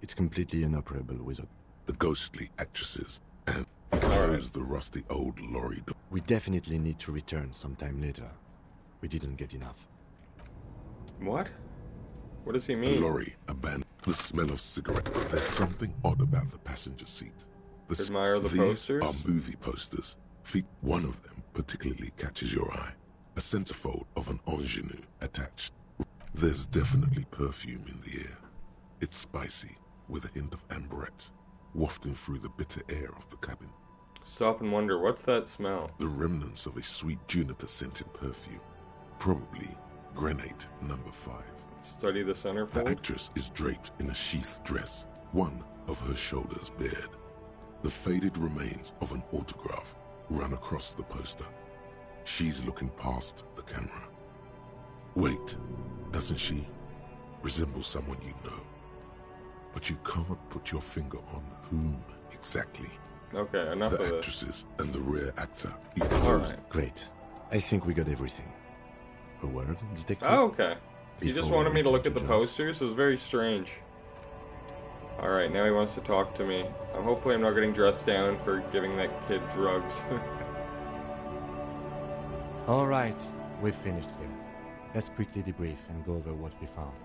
It's completely inoperable with the ghostly actresses, and there's the rusty old lorry. We definitely need to return sometime later. We didn't get enough. What? What does he mean? The lorry abandoned. The smell of cigarette. There's something odd about the passenger seat. Admire the posters? These are movie posters. One of them particularly catches your eye. A centerfold of an ingenue attached. There's definitely perfume in the air. It's spicy, with a hint of amberette, wafting through the bitter air of the cabin. Stop and wonder, what's that smell? The remnants of a sweet juniper-scented perfume. Probably grenade number 5. Study the centerfold. The actress is draped in a sheathed dress, one of her shoulders bared. The faded remains of an autograph run across the poster. She's looking past the camera. Wait, doesn't she resemble someone you know? But you can't put your finger on whom exactly. Okay, enough of this. The actresses and the rear actor. Alright. Great. I think we got everything. A word, detective? Oh, okay. He just wanted me to look at the Joyce. posters. It was very strange. Alright, now he wants to talk to me. Hopefully I'm not getting dressed down for giving that kid drugs. Alright, we've finished here. Let's quickly debrief and go over what we found,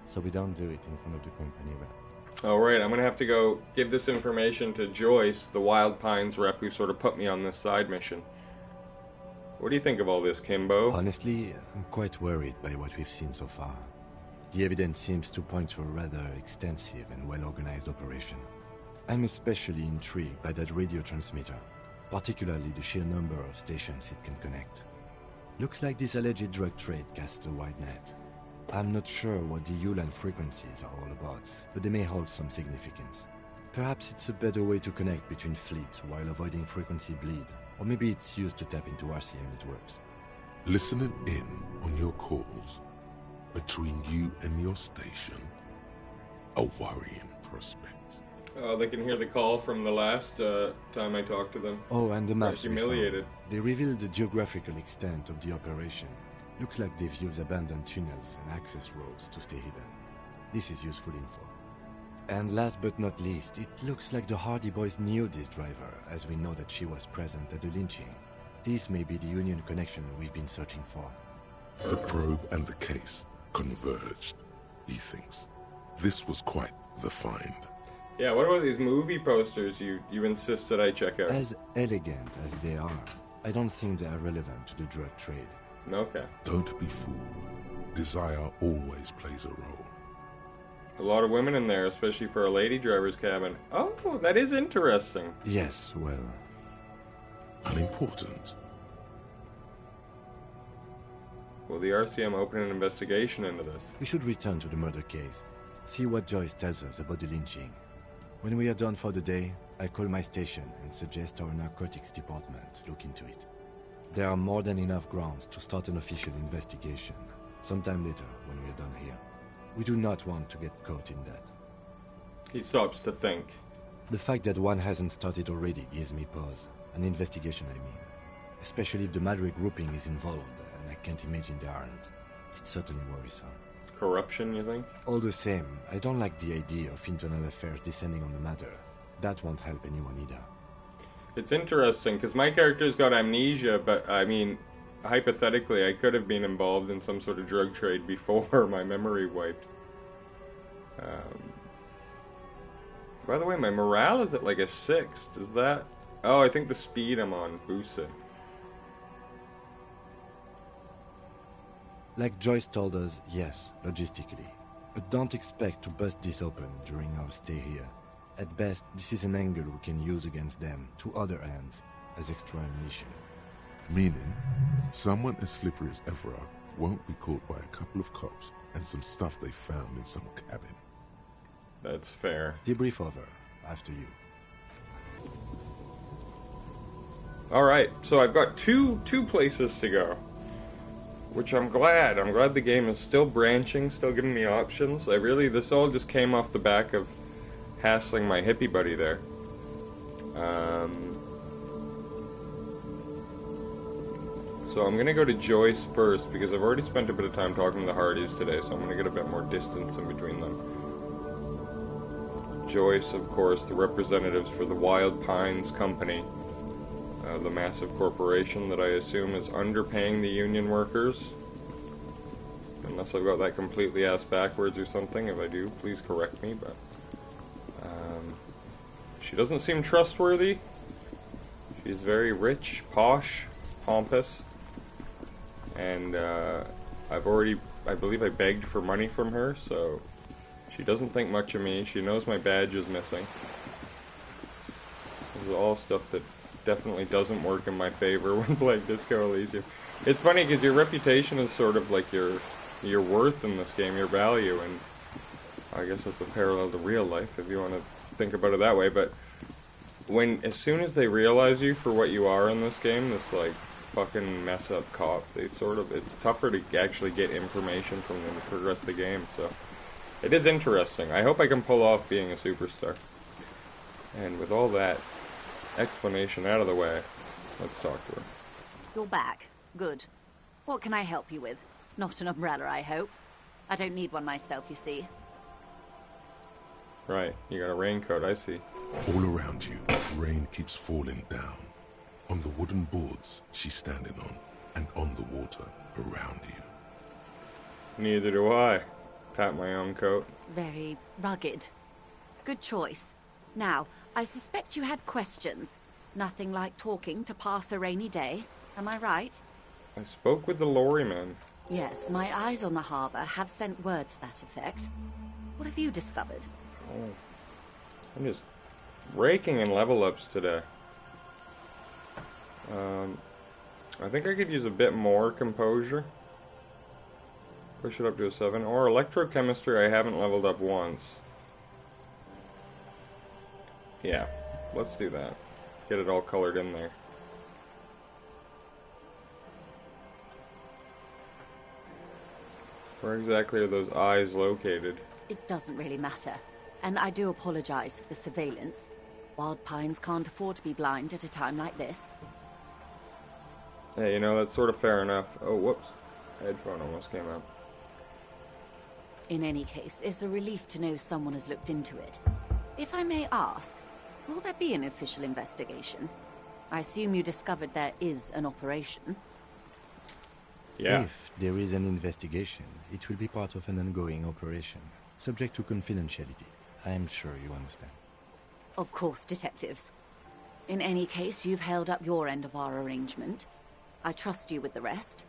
so we don't do it in front of the company rep. Alright, I'm gonna have to go give this information to Joyce, the Wild Pines rep who sort of put me on this side mission. What do you think of all this, Kimbo? Honestly, I'm quite worried by what we've seen so far. The evidence seems to point to a rather extensive and well-organized operation. I'm especially intrigued by that radio transmitter, particularly the sheer number of stations it can connect. Looks like this alleged drug trade casts a wide net. I'm not sure what the Ulan frequencies are all about, but they may hold some significance. Perhaps it's a better way to connect between fleets while avoiding frequency bleed, or maybe it's used to tap into RCM networks. Listening in on your calls between you and your station, a worrying prospect. Oh, they can hear the call from the last time I talked to them. Oh, and the maps. Humiliated. They revealed the geographical extent of the operation. Looks like they've used abandoned tunnels and access roads to stay hidden. This is useful info. And last but not least, it looks like the Hardy boys knew this driver, as we know that she was present at the lynching. This may be the Union connection we've been searching for. The probe and the case converged, he thinks. This was quite the find. Yeah, what about these movie posters you insist that I check out? As elegant as they are, I don't think they are relevant to the drug trade. Okay. Don't be fooled. Desire always plays a role. A lot of women in there, especially for a lady driver's cabin. Oh, that is interesting. Yes, well... unimportant. Will the RCM open an investigation into this? We should return to the murder case. See what Joyce tells us about the lynching. When we are done for the day, I call my station and suggest our narcotics department look into it. There are more than enough grounds to start an official investigation, sometime later when we are done here. We do not want to get caught in that. He stops to think. The fact that one hasn't started already gives me pause. An investigation, I mean. Especially if the Madrid grouping is involved, and I can't imagine they aren't. It's certainly worrisome. Corruption, you think? All the same, I don't like the idea of internal affairs descending on the matter. That won't help anyone either. It's interesting, because my character's got amnesia, but, I mean, hypothetically, I could have been involved in some sort of drug trade before my memory wiped. By the way, my morale is at like a 6. Does that... Oh, I think the speed I'm on boosts it. Like Joyce told us, yes, logistically. But don't expect to bust this open during our stay here. At best, this is an angle we can use against them, to other ends, as extra ammunition. Meaning, someone as slippery as Evra won't be caught by a couple of cops and some stuff they found in some cabin. That's fair. Debrief over. After you. Alright, so I've got two places to go. which I'm glad. I'm glad the game is still branching, still giving me options. This all just came off the back of hassling my hippie buddy there. So I'm gonna go to Joyce first, because I've already spent a bit of time talking to the Hardies today, so I'm gonna get a bit more distance in between them. Joyce, of course, the representatives for the Wild Pines Company, the massive corporation that I assume is underpaying the union workers. Unless I've got that completely ass backwards or something. If I do, please correct me, but... she doesn't seem trustworthy. She's very rich, posh, pompous. And I believe I begged for money from her, so she doesn't think much of me. She knows my badge is missing. This is all stuff that definitely doesn't work in my favor when playing Disco Elysium. It's funny because your reputation is sort of like your worth in this game, your value, and I guess that's a parallel to real life if you want to think about it that way. But as soon as they realize you for what you are in this game, this like fucking mess up cop, it's tougher to actually get information from them to progress the game. So it is interesting. I hope I can pull off being a superstar. And with all that explanation out of the way, let's talk to her. You're back. Good. What can I help you with? Not an umbrella, I hope. I don't need one myself, you see. Right, you got a raincoat, I see. All around you, rain keeps falling down. On the wooden boards she's standing on, and on the water around you. Neither do I. Pat my own coat. Very rugged. Good choice. Now, I suspect you had questions. Nothing like talking to pass a rainy day. Am I right? I spoke with the lorryman. Yes, my eyes on the harbor have sent word to that effect. What have you discovered? Oh, I'm just raking in level ups today. I think I could use a bit more composure. Push it up to a 7. Or electrochemistry I haven't leveled up once. Yeah, let's do that. Get it all colored in there. Where exactly are those eyes located? It doesn't really matter. And I do apologize for the surveillance. Wild Pines can't afford to be blind at a time like this. Yeah, you know, that's sort of fair enough. Oh, whoops. Headphone almost came out. In any case, it's a relief to know someone has looked into it. If I may ask, will there be an official investigation? I assume you discovered there is an operation. Yeah. If there is an investigation, it will be part of an ongoing operation, subject to confidentiality. I am sure you understand. Of course, detectives. In any case, you've held up your end of our arrangement. I trust you with the rest.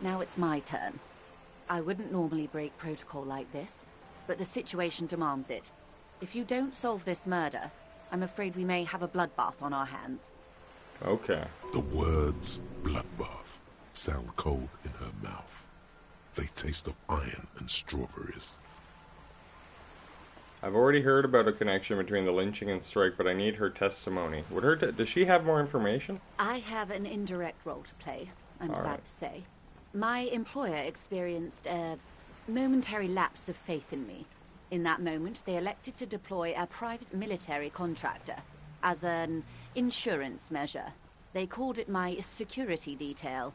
Now it's my turn. I wouldn't normally break protocol like this, but the situation demands it. If you don't solve this murder, I'm afraid we may have a bloodbath on our hands. Okay. The words bloodbath sound cold in her mouth. They taste of iron and strawberries. I've already heard about a connection between the lynching and strike, but I need her testimony. Does she have more information? I have an indirect role to play, I'm sad right. to say. My employer experienced a momentary lapse of faith in me. In that moment, they elected to deploy a private military contractor as an insurance measure. They called it my security detail.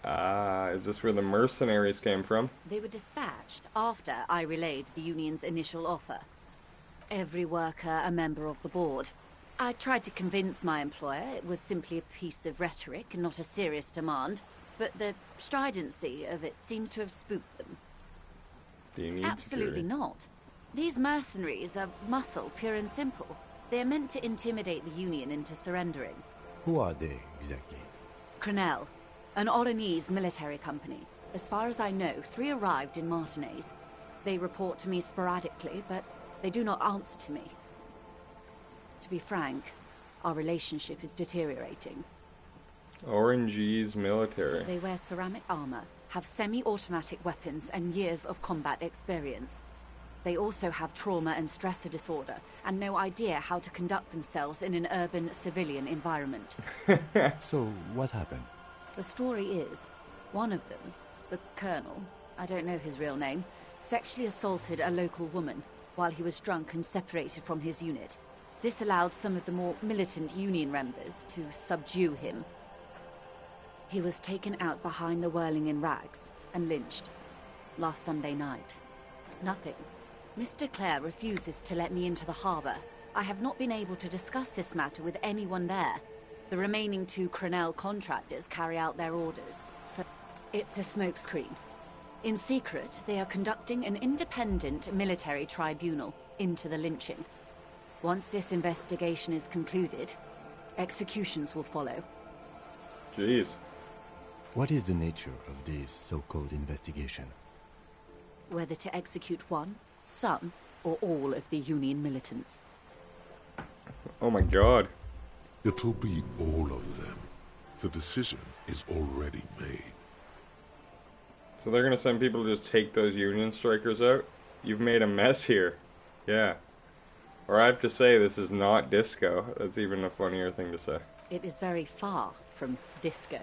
Is this where the mercenaries came from? They were dispatched after I relayed the union's initial offer. Every worker a member of the board. I tried to convince my employer it was simply a piece of rhetoric and not a serious demand, but the stridency of it seems to have spooked them. Do you need Absolutely security? not. These mercenaries are muscle, pure and simple. They are meant to intimidate the Union into surrendering. Who are they, exactly? Crenell, an Oranese military company. As far as I know, 3 arrived in Martinez. They report to me sporadically, but they do not answer to me. To be frank, our relationship is deteriorating. Orangeese military. They wear ceramic armor, have semi-automatic weapons, and years of combat experience. They also have trauma and stressor disorder, and no idea how to conduct themselves in an urban civilian environment. So, what happened? The story is, one of them, the colonel, I don't know his real name, sexually assaulted a local woman while he was drunk and separated from his unit. This allowed some of the more militant Union members to subdue him. He was taken out behind the whirling in rags and lynched last Sunday night. Nothing. Mr. Clare refuses to let me into the harbor. I have not been able to discuss this matter with anyone there. The remaining 2 Crenell contractors carry out their orders. It's a smokescreen. In secret, they are conducting an independent military tribunal into the lynching. Once this investigation is concluded, executions will follow. Jeez. What is the nature of this so-called investigation? Whether to execute one, some, or all of the Union militants. Oh my god. It'll be all of them. The decision is already made. So they're gonna send people to just take those Union strikers out? You've made a mess here. Yeah. Or I have to say, this is not disco. That's even a funnier thing to say. It is very far from disco.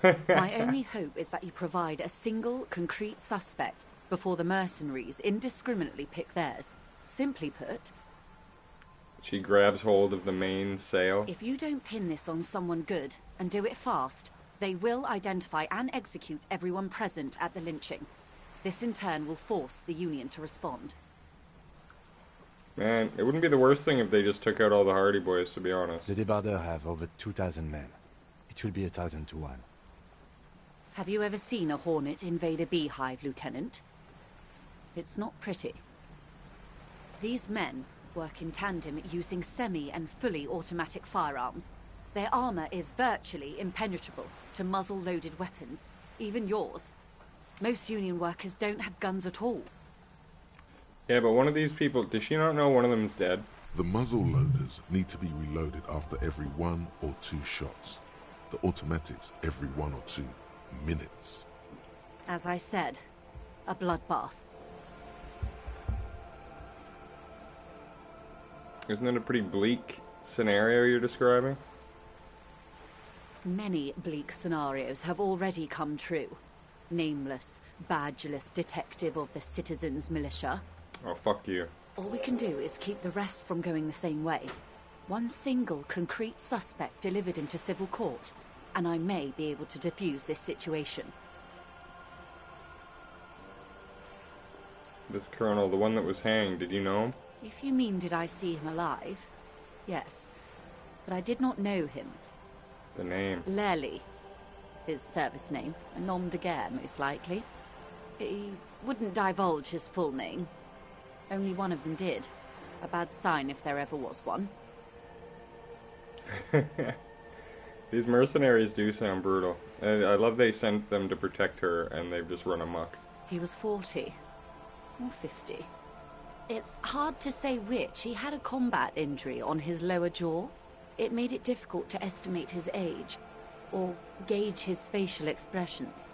My only hope is that you provide a single, concrete suspect before the mercenaries indiscriminately pick theirs. Simply put, She grabs hold of the main sail. if you don't pin this on someone good, and do it fast, they will identify and execute everyone present at the lynching. This in turn will force the Union to respond. Man, it wouldn't be the worst thing if they just took out all the Hardy Boys, to be honest. The Débardeurs have over 2,000 men. It will be 1,000 to 1. Have you ever seen a Hornet invade a beehive, Lieutenant? It's not pretty. These men work in tandem using semi- and fully automatic firearms. Their armor is virtually impenetrable to muzzle-loaded weapons, even yours. Most Union workers don't have guns at all. Yeah, but one of these people, does she not know one of them's dead? The muzzle loaders need to be reloaded after every 1 or 2 shots. The automatics every 1 or 2 minutes. As I said, a bloodbath. Isn't it a pretty bleak scenario you're describing? Many bleak scenarios have already come true. Nameless, badgeless detective of the citizens' militia. Oh, fuck you. All we can do is keep the rest from going the same way. One single concrete suspect delivered into civil court, and I may be able to defuse this situation. This colonel, the one that was hanged, did you know him? If you mean did I see him alive? Yes. But I did not know him. The name. Lely. His service name. A nom de guerre, most likely. He wouldn't divulge his full name. Only one of them did. A bad sign if there ever was one. These mercenaries do sound brutal. And I love they sent them to protect her, and they've just run amok. He was 40. Or 50. It's hard to say which. He had a combat injury on his lower jaw. It made it difficult to estimate his age, or gauge his facial expressions.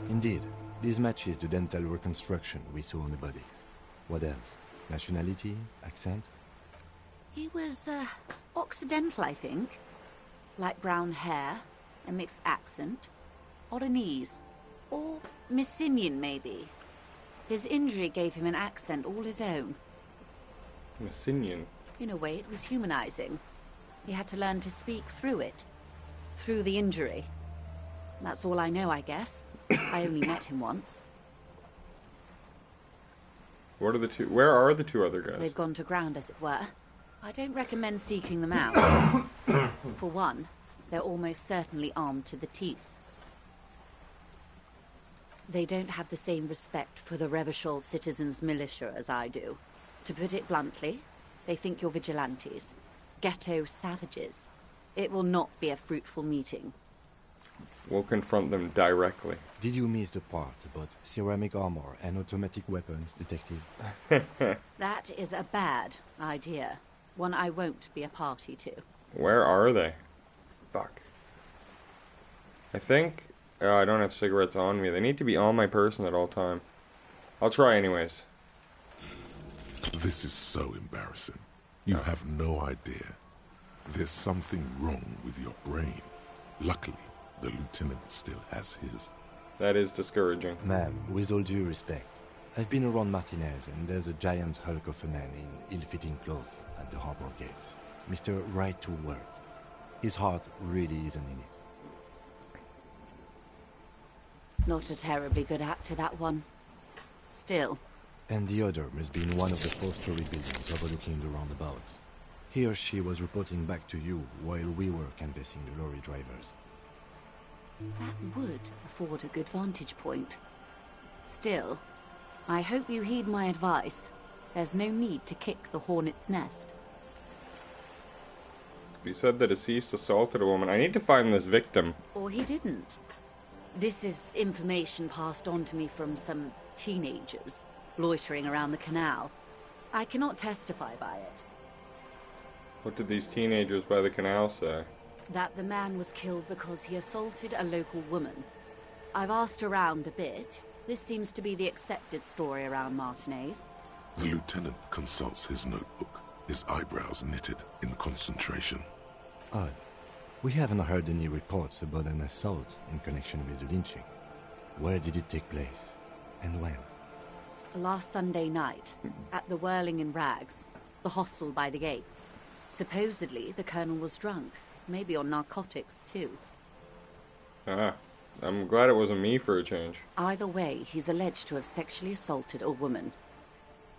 Indeed, this matches the dental reconstruction we saw on the body. What else? Nationality? Accent? He was, Occidental, I think. Light brown hair, a mixed accent, Oranese, or Messinian, maybe. His injury gave him an accent all his own. Messinian? In a way, it was humanizing. He had to learn to speak through it. Through the injury. That's all I know, I guess. I only met him once. What are the two? Where are the 2 other guys? They've gone to ground, as it were. I don't recommend seeking them out. For one, they're almost certainly armed to the teeth. They don't have the same respect for the Revachol citizens' militia as I do. To put it bluntly, they think you're vigilantes. Ghetto savages. It will not be a fruitful meeting. We'll confront them directly. Did you miss the part about ceramic armor and automatic weapons, Detective? That is a bad idea. One I won't be a party to. Where are they? Fuck. I think... Oh, I don't have cigarettes on me. They need to be on my person at all time. I'll try anyways. This is so embarrassing. You have no idea. There's something wrong with your brain. Luckily, the lieutenant still has his. That is discouraging. Ma'am, with all due respect, I've been around Martinez, and there's a giant hulk of a man in ill-fitting clothes at the harbor gates. Mr. Right to Work. His heart really isn't in it. Not a terribly good actor, that one. Still. And the other must be in one of the 4-story buildings overlooking the roundabout. He or she was reporting back to you while we were canvassing the lorry drivers. That would afford a good vantage point. Still, I hope you heed my advice. There's no need to kick the hornet's nest. You said the deceased assaulted a woman. I need to find this victim. Or he didn't. This is information passed on to me from some teenagers loitering around the canal. I cannot testify by it. What did these teenagers by the canal say? That the man was killed because he assaulted a local woman. I've asked around a bit. This seems to be the accepted story around Martinez. The lieutenant consults his notebook, his eyebrows knitted in concentration. Odd. We haven't heard any reports about an assault in connection with the lynching. Where did it take place? And when? Last Sunday night, at the Whirling in Rags, the hostel by the gates. Supposedly, the colonel was drunk. Maybe on narcotics, too. Ah, I'm glad it wasn't me for a change. Either way, he's alleged to have sexually assaulted a woman.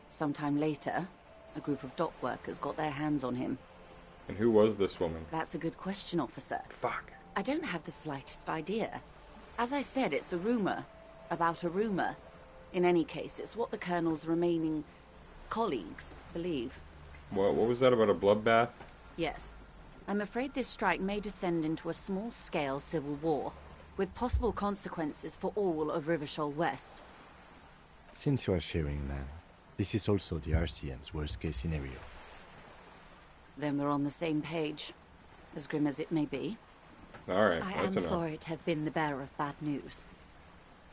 Sometime later, a group of dock workers got their hands on him. And who was this woman? That's a good question, officer. Fuck. I don't have the slightest idea. As I said, it's a rumor. About a rumor. In any case, it's what the colonel's remaining colleagues believe. What was that about a bloodbath? Yes. I'm afraid this strike may descend into a small-scale civil war, with possible consequences for all of Rivershoal West. Since you are sharing, ma'am, this is also the RCM's worst-case scenario. Then we're on the same page, as grim as it may be. Alright, I that's am enough. sorry to have been the bearer of bad news.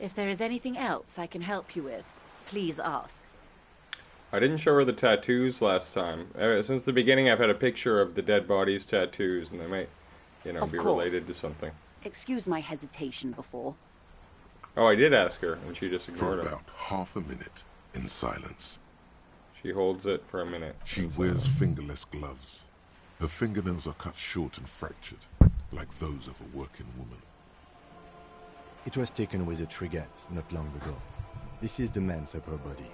If there is anything else I can help you with, please ask. I didn't show her the tattoos last time. Since the beginning I've had a picture of the dead body's tattoos, and they might, you know, Of be course. related to something. Excuse my hesitation before. Oh, I did ask her, and she just For ignored it. about half a minute, in silence. She holds it for a minute. She wears fingerless gloves. Her fingernails are cut short and fractured, like those of a working woman. It was taken with a trigger not long ago. This is the man's upper body.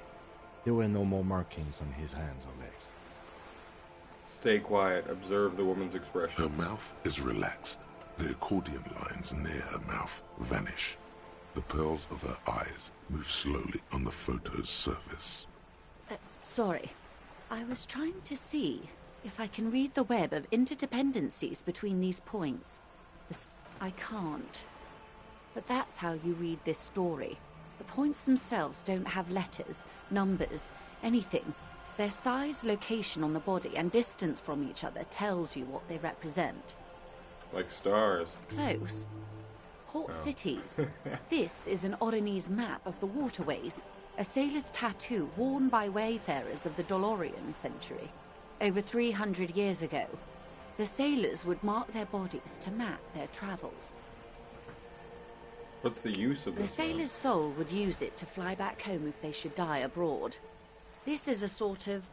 There were no more markings on his hands or legs. Stay quiet. Observe the woman's expression. Her mouth is relaxed. The accordion lines near her mouth vanish. The pearls of her eyes move slowly on the photo's surface. Sorry. I was trying to see if I can read the web of interdependencies between these points. I can't. But that's how you read this story. The points themselves don't have letters, numbers, anything. Their size, location on the body, and distance from each other tells you what they represent. Like stars. Close. Port cities. This is an Oronese map of the waterways, a sailor's tattoo worn by wayfarers of the Dolorian century. Over 300 years ago, the sailors would mark their bodies to map their travels. What's the use of The this? sailor's soul would use it to fly back home if they should die abroad. This is a sort of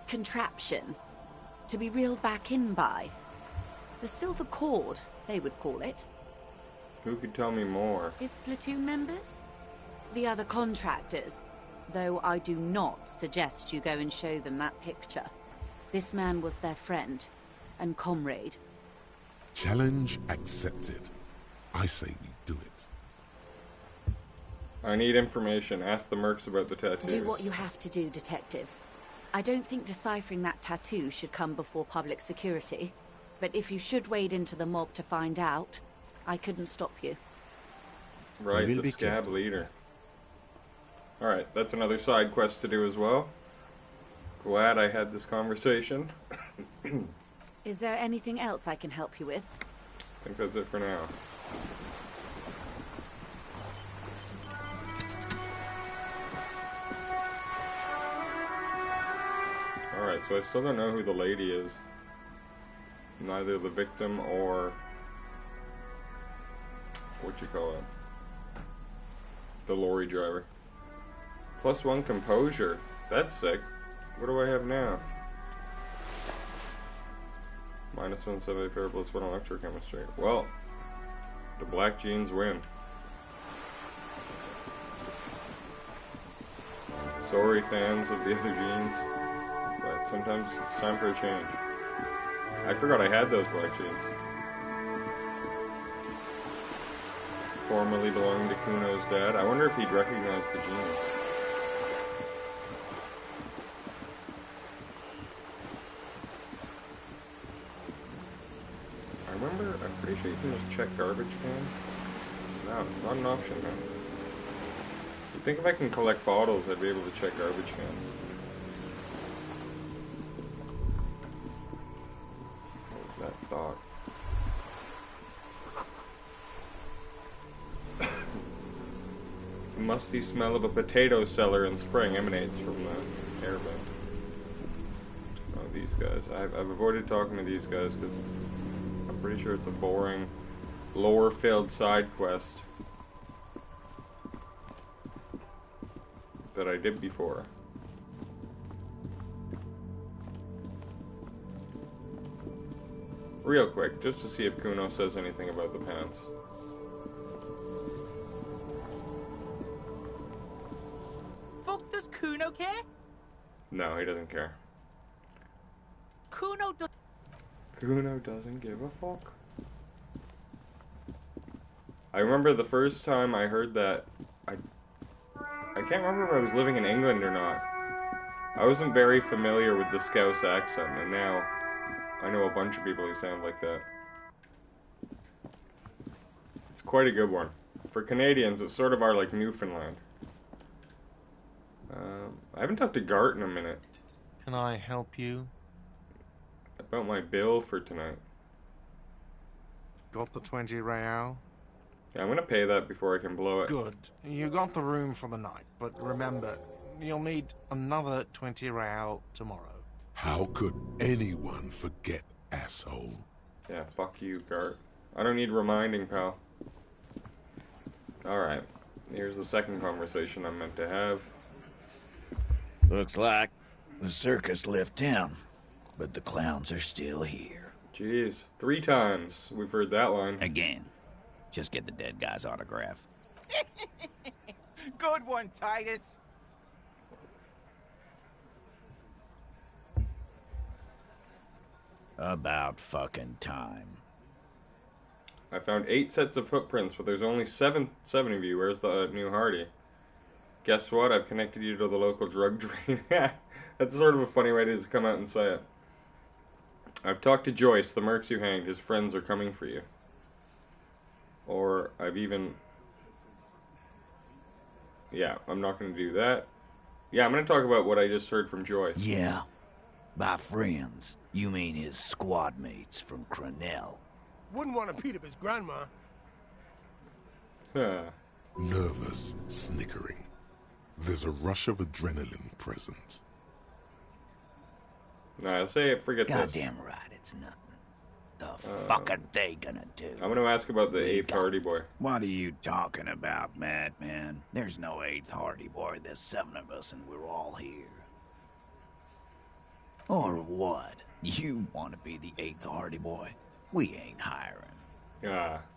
contraption to be reeled back in by. The silver cord, they would call it. Who could tell me more? His platoon members? The other contractors. Though I do not suggest you go and show them that picture. This man was their friend and comrade. Challenge accepted. I say we do it. I need information. Ask the mercs about the tattoos. Do what you have to do, Detective. I don't think deciphering that tattoo should come before public security. But if you should wade into the mob to find out, I couldn't stop you. Right, the scab leader. Alright, that's another side quest to do as well. Glad I had this conversation. Is there anything else I can help you with? I think that's it for now. Alright, so I still don't know who the lady is. Neither the victim or... what you call it? the lorry driver. +1 composure. That's sick. What do I have now? -1 74 +1 electrochemistry. Well, the black jeans win. Sorry, fans of the other jeans, but sometimes it's time for a change. I forgot I had those black jeans. Formerly belonging to Kuno's dad. I wonder if he'd recognize the jeans. I'm pretty sure you can just check garbage cans. No, not an option, man. You'd think if I can collect bottles, I'd be able to check garbage cans. What was that thought? The musty smell of a potato cellar in spring emanates from the air vent. Oh, these guys. I've avoided talking to these guys because I'm pretty sure it's a boring, lore-filled side quest that I did before. Real quick, just to see if Kuno says anything about the pants. Fuck, does Kuno care? No, he doesn't care. Kuno doesn't give a fuck. I remember the first time I heard that, I can't remember if I was living in England or not. I wasn't very familiar with the Scouse accent, and now I know a bunch of people who sound like that. It's quite a good one. For Canadians, it's sort of our, like, Newfoundland. I haven't talked to Gart in a minute. Can I help you? About my bill for tonight. Got the 20 real? Yeah, I'm gonna pay that before I can blow it. Good. You got the room for the night, but remember, you'll need another 20 real tomorrow. How could anyone forget, asshole? Yeah, fuck you, Gart. I don't need reminding, pal. Alright. Here's the second conversation I'm meant to have. Looks like the circus left town, but the clowns are still here. Jeez, 3 times we've heard that line. Again. Just get the dead guy's autograph. Good one, Titus. About fucking time. I found 8 sets of footprints, but there's only 7 of you. Where's the new Hardy? Guess what? I've connected you to the local drug drain. That's sort of a funny way to just come out and say it. I've talked to Joyce, the mercs you hanged. His friends are coming for you. Or I've even... Yeah, I'm not going to do that. Yeah, I'm going to talk about what I just heard from Joyce. Yeah. By friends, you mean his squad mates from Cronell. Wouldn't want to beat up his grandma. Nervous, snickering. There's a rush of adrenaline present. Nah, forget this. Goddamn right, it's nothing. The fuck are they gonna do? I'm gonna ask about the 8th Hardy Boy. What are you talking about, madman? There's no 8th Hardy Boy. There's 7 of us and we're all here. Or what? You want to be the 8th Hardy Boy? We ain't hiring.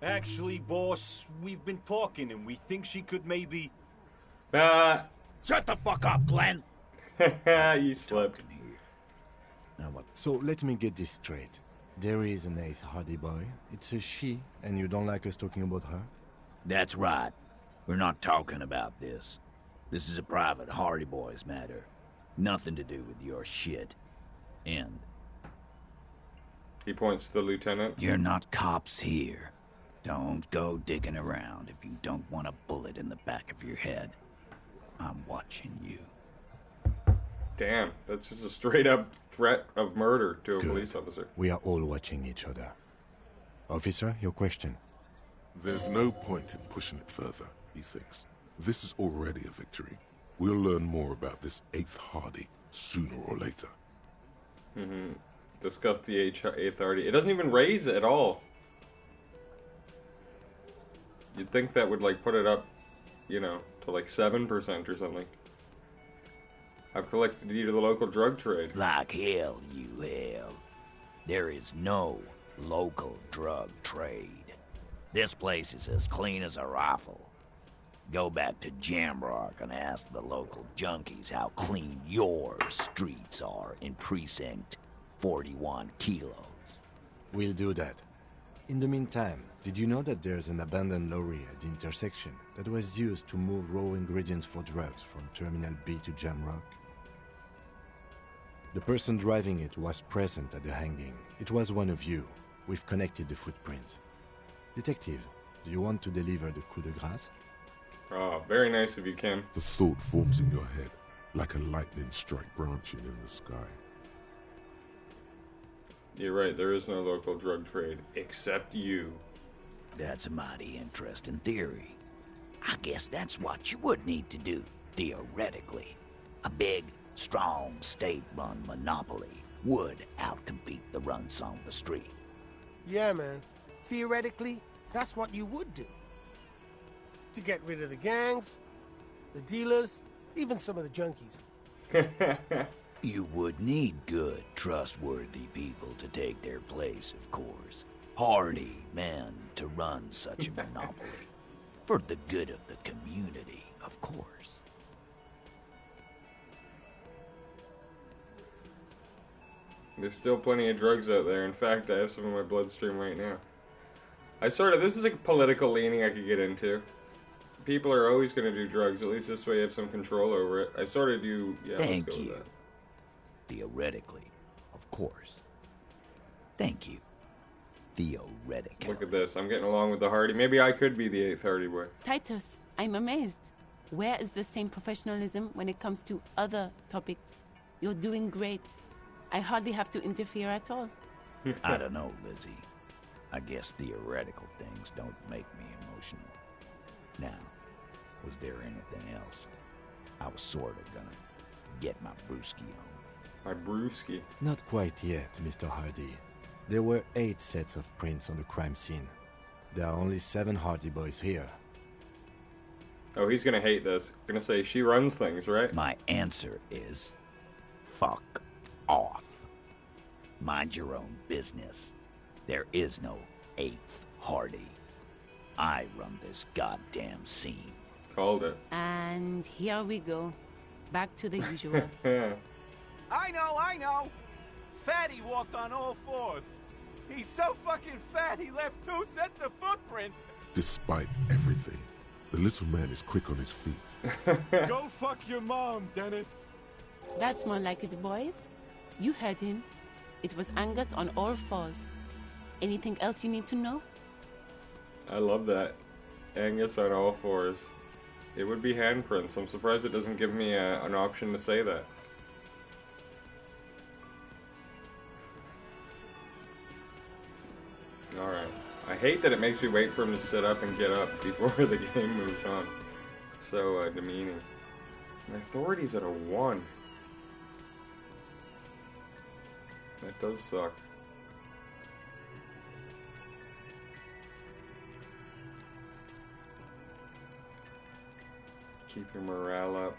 Actually, boss, we've been talking and we think she could maybe... Shut the fuck up, Glenn! You slipped. Now what? So let me get this straight. There is an 8th Hardy Boy. It's a she, and you don't like us talking about her? That's right. We're not talking about this. This is a private Hardy Boys matter. Nothing to do with your shit. End. He points to the lieutenant. You're not cops here. Don't go digging around if you don't want a bullet in the back of your head. I'm watching you. Damn, that's just a straight-up threat of murder to a police officer. We are all watching each other. Officer, your question. There's no point in pushing it further, he thinks. This is already a victory. We'll learn more about this 8th Hardy sooner or later. Discuss the 8th Hardy. It doesn't even raise at all. You'd think that would, like, put it up, you know, to like 7% or something. I've collected you to the local drug trade. Like hell you have. There is no local drug trade. This place is as clean as a rifle. Go back to Jamrock and ask the local junkies how clean your streets are in Precinct 41 Kilos. We'll do that. In the meantime, did you know that there's an abandoned lorry at the intersection that was used to move raw ingredients for drugs from Terminal B to Jamrock? The person driving it was present at the hanging. It was one of you. We've connected the footprints. Detective, do you want to deliver the coup de grâce? Oh, very nice of you, Kim. The thought forms in your head, like a lightning strike branching in the sky. You're right, there is no local drug trade, except you. That's a mighty interesting theory. I guess that's what you would need to do, theoretically. A big, strong, state-run monopoly would outcompete the runts on the street. Yeah, man. Theoretically, that's what you would do. To get rid of the gangs, the dealers, even some of the junkies. You would need good, trustworthy people to take their place, of course. Hardy men to run such a monopoly. For the good of the community, of course. There's still plenty of drugs out there. In fact, I have some in my bloodstream right now. This is a political leaning I could get into. People are always going to do drugs. At least this way you have some control over it. I sort of do, yeah, Thank let's go you. with that. Theoretically, of course. Thank you. Theoretically. Look at this. I'm getting along with the Hardy. Maybe I could be the 8th Hardy boy. Titus, I'm amazed. Where is the same professionalism when it comes to other topics? You're doing great. I hardly have to interfere at all. I don't know, Lizzie. I guess theoretical things don't make me emotional. Now, was there anything else? I was sort of gonna get my brewski on. My brewski? Not quite yet, Mr. Hardy. There were 8 sets of prints on the crime scene. There are only 7 Hardy boys here. Oh, he's gonna hate this. Gonna say she runs things, right? My answer is fuck off. Mind your own business. There is no 8th Hardy. I run this goddamn scene. Called it. And here we go. Back to the usual. I know! Fatty walked on all 4s. He's so fucking fat he left 2 sets of footprints. Despite everything, the little man is quick on his feet. Go fuck your mom, Dennis. That's more like it, boys. You heard him. It was Angus on all 4s. Anything else you need to know? I love that. Angus on all 4s. It would be handprints. I'm surprised it doesn't give me an option to say that. Alright. I hate that it makes me wait for him to sit up and get up before the game moves on. So demeaning. My authority's at a 1. That does suck. Keep your morale up.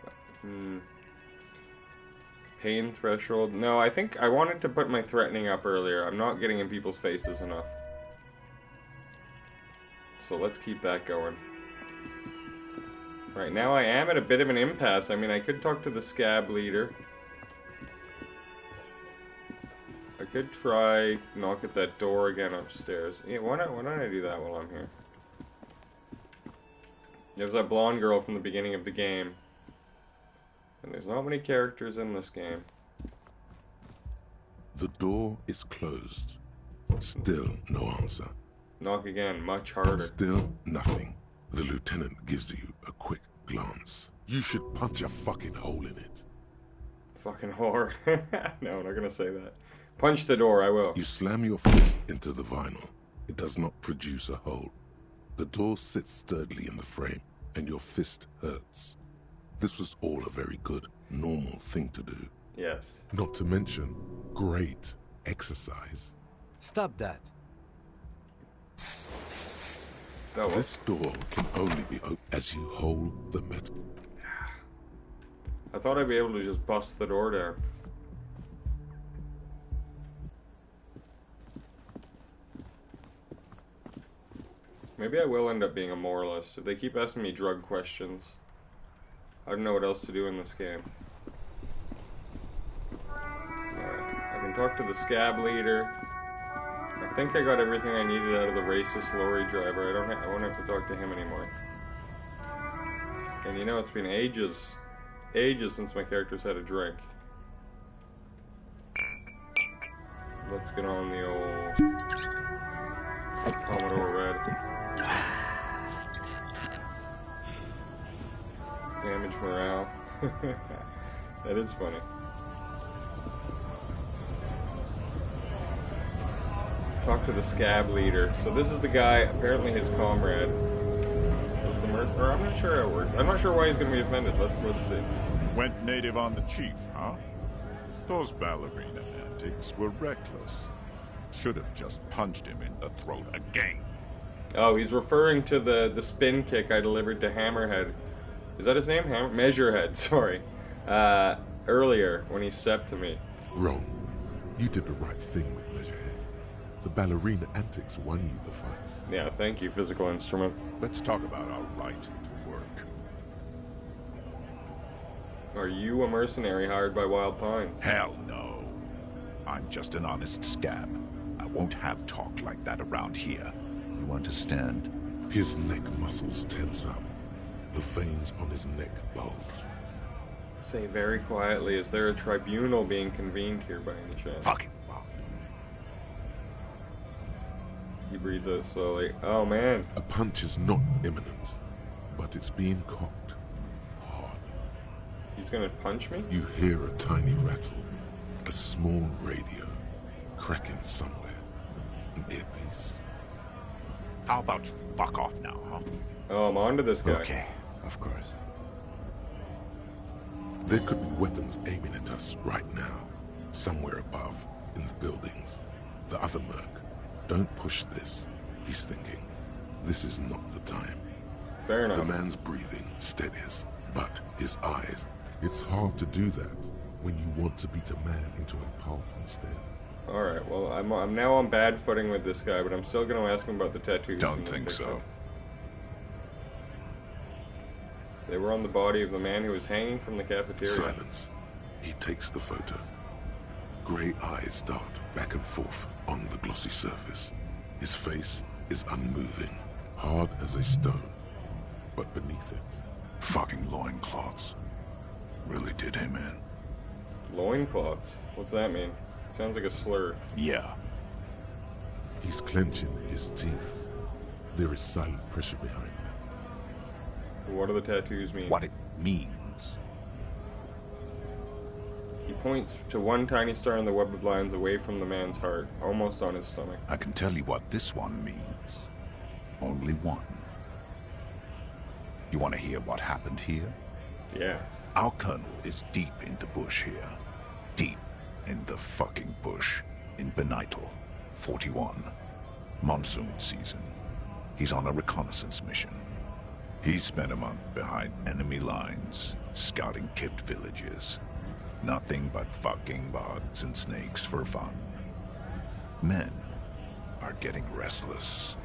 Pain threshold. No, I think I wanted to put my threatening up earlier. I'm not getting in people's faces enough. So let's keep that going. Right now I am at a bit of an impasse. I mean, I could talk to the scab leader. I could try knock at that door again upstairs. Yeah, why don't I do that while I'm here? There's that blonde girl from the beginning of the game. And there's not many characters in this game. The door is closed. Still no answer. Knock again, much harder. Still nothing. The lieutenant gives you a quick glance. You should punch a fucking hole in it. Fucking whore. No, I'm not gonna say that. Punch the door, I will. You slam your fist into the vinyl. It does not produce a hole. The door sits sturdily in the frame, and your fist hurts. This was all a very good, normal thing to do. Yes. Not to mention, great exercise. Stop that. Oh, well. This door can only be opened as you hold the metal. I thought I'd be able to just bust the door down. Maybe I will end up being a moralist. If they keep asking me drug questions, I don't know what else to do in this game. Alright, I can talk to the scab leader. I think I got everything I needed out of the racist lorry driver. I won't have to talk to him anymore. And you know, it's been ages since my character's had a drink. Let's get on the old Commodore Red. Damage morale. That is funny. Talk to the scab leader. So this is the guy, apparently his comrade was the murderer. I'm not sure how it works. I'm not sure why he's going to be offended. Let's see. Went native on the chief, huh? Those ballerina antics were reckless. Should have just punched him in the throat again. Oh, he's referring to the spin kick I delivered to Hammerhead. Is that his name? Measurehead, sorry. Earlier, when he stepped to me. Wrong. You did the right thing with Measurehead. The ballerina antics won you the fight. Yeah, thank you, physical instrument. Let's talk about our right to work. Are you a mercenary hired by Wild Pines? Hell no. I'm just an honest scab. I won't have talk like that around here. You understand? His neck muscles tense up. The veins on his neck bulge. Say very quietly, is there a tribunal being convened here by any chance? Fucking wow. He breathes out slowly. Oh man. A punch is not imminent, but it's being cocked hard. He's gonna punch me? You hear a tiny rattle. A small radio cracking somewhere. An earpiece. How about you fuck off now, huh? Oh, I'm onto this guy. Okay, of course. There could be weapons aiming at us right now. Somewhere above, in the buildings. The other merc. Don't push this, he's thinking. This is not the time. Fair enough. The man's breathing steadies, but his eyes. It's hard to do that when you want to beat a man into a pulp instead. Alright, well, I'm now on bad footing with this guy, but I'm still going to ask him about the tattoos. Don't think so. They were on the body of the man who was hanging from the cafeteria. Silence. He takes the photo. Grey eyes dart back and forth on the glossy surface. His face is unmoving, hard as a stone. But beneath it... Fucking loincloths. Really did him in. Loincloths? What's that mean? Sounds like a slur. Yeah. He's clenching his teeth. There is silent pressure behind them. What do the tattoos mean? What it means. He points to one tiny star in the web of lines away from the man's heart, almost on his stomach. I can tell you what this one means. Only one. You want to hear what happened here? Yeah. Our colonel is deep in the bush here. Deep in the fucking bush. In Benital, 41. Monsoon season. He's on a reconnaissance mission. He spent a month behind enemy lines, scouting kipped villages. Nothing but fucking bugs and snakes for fun. Men are getting restless.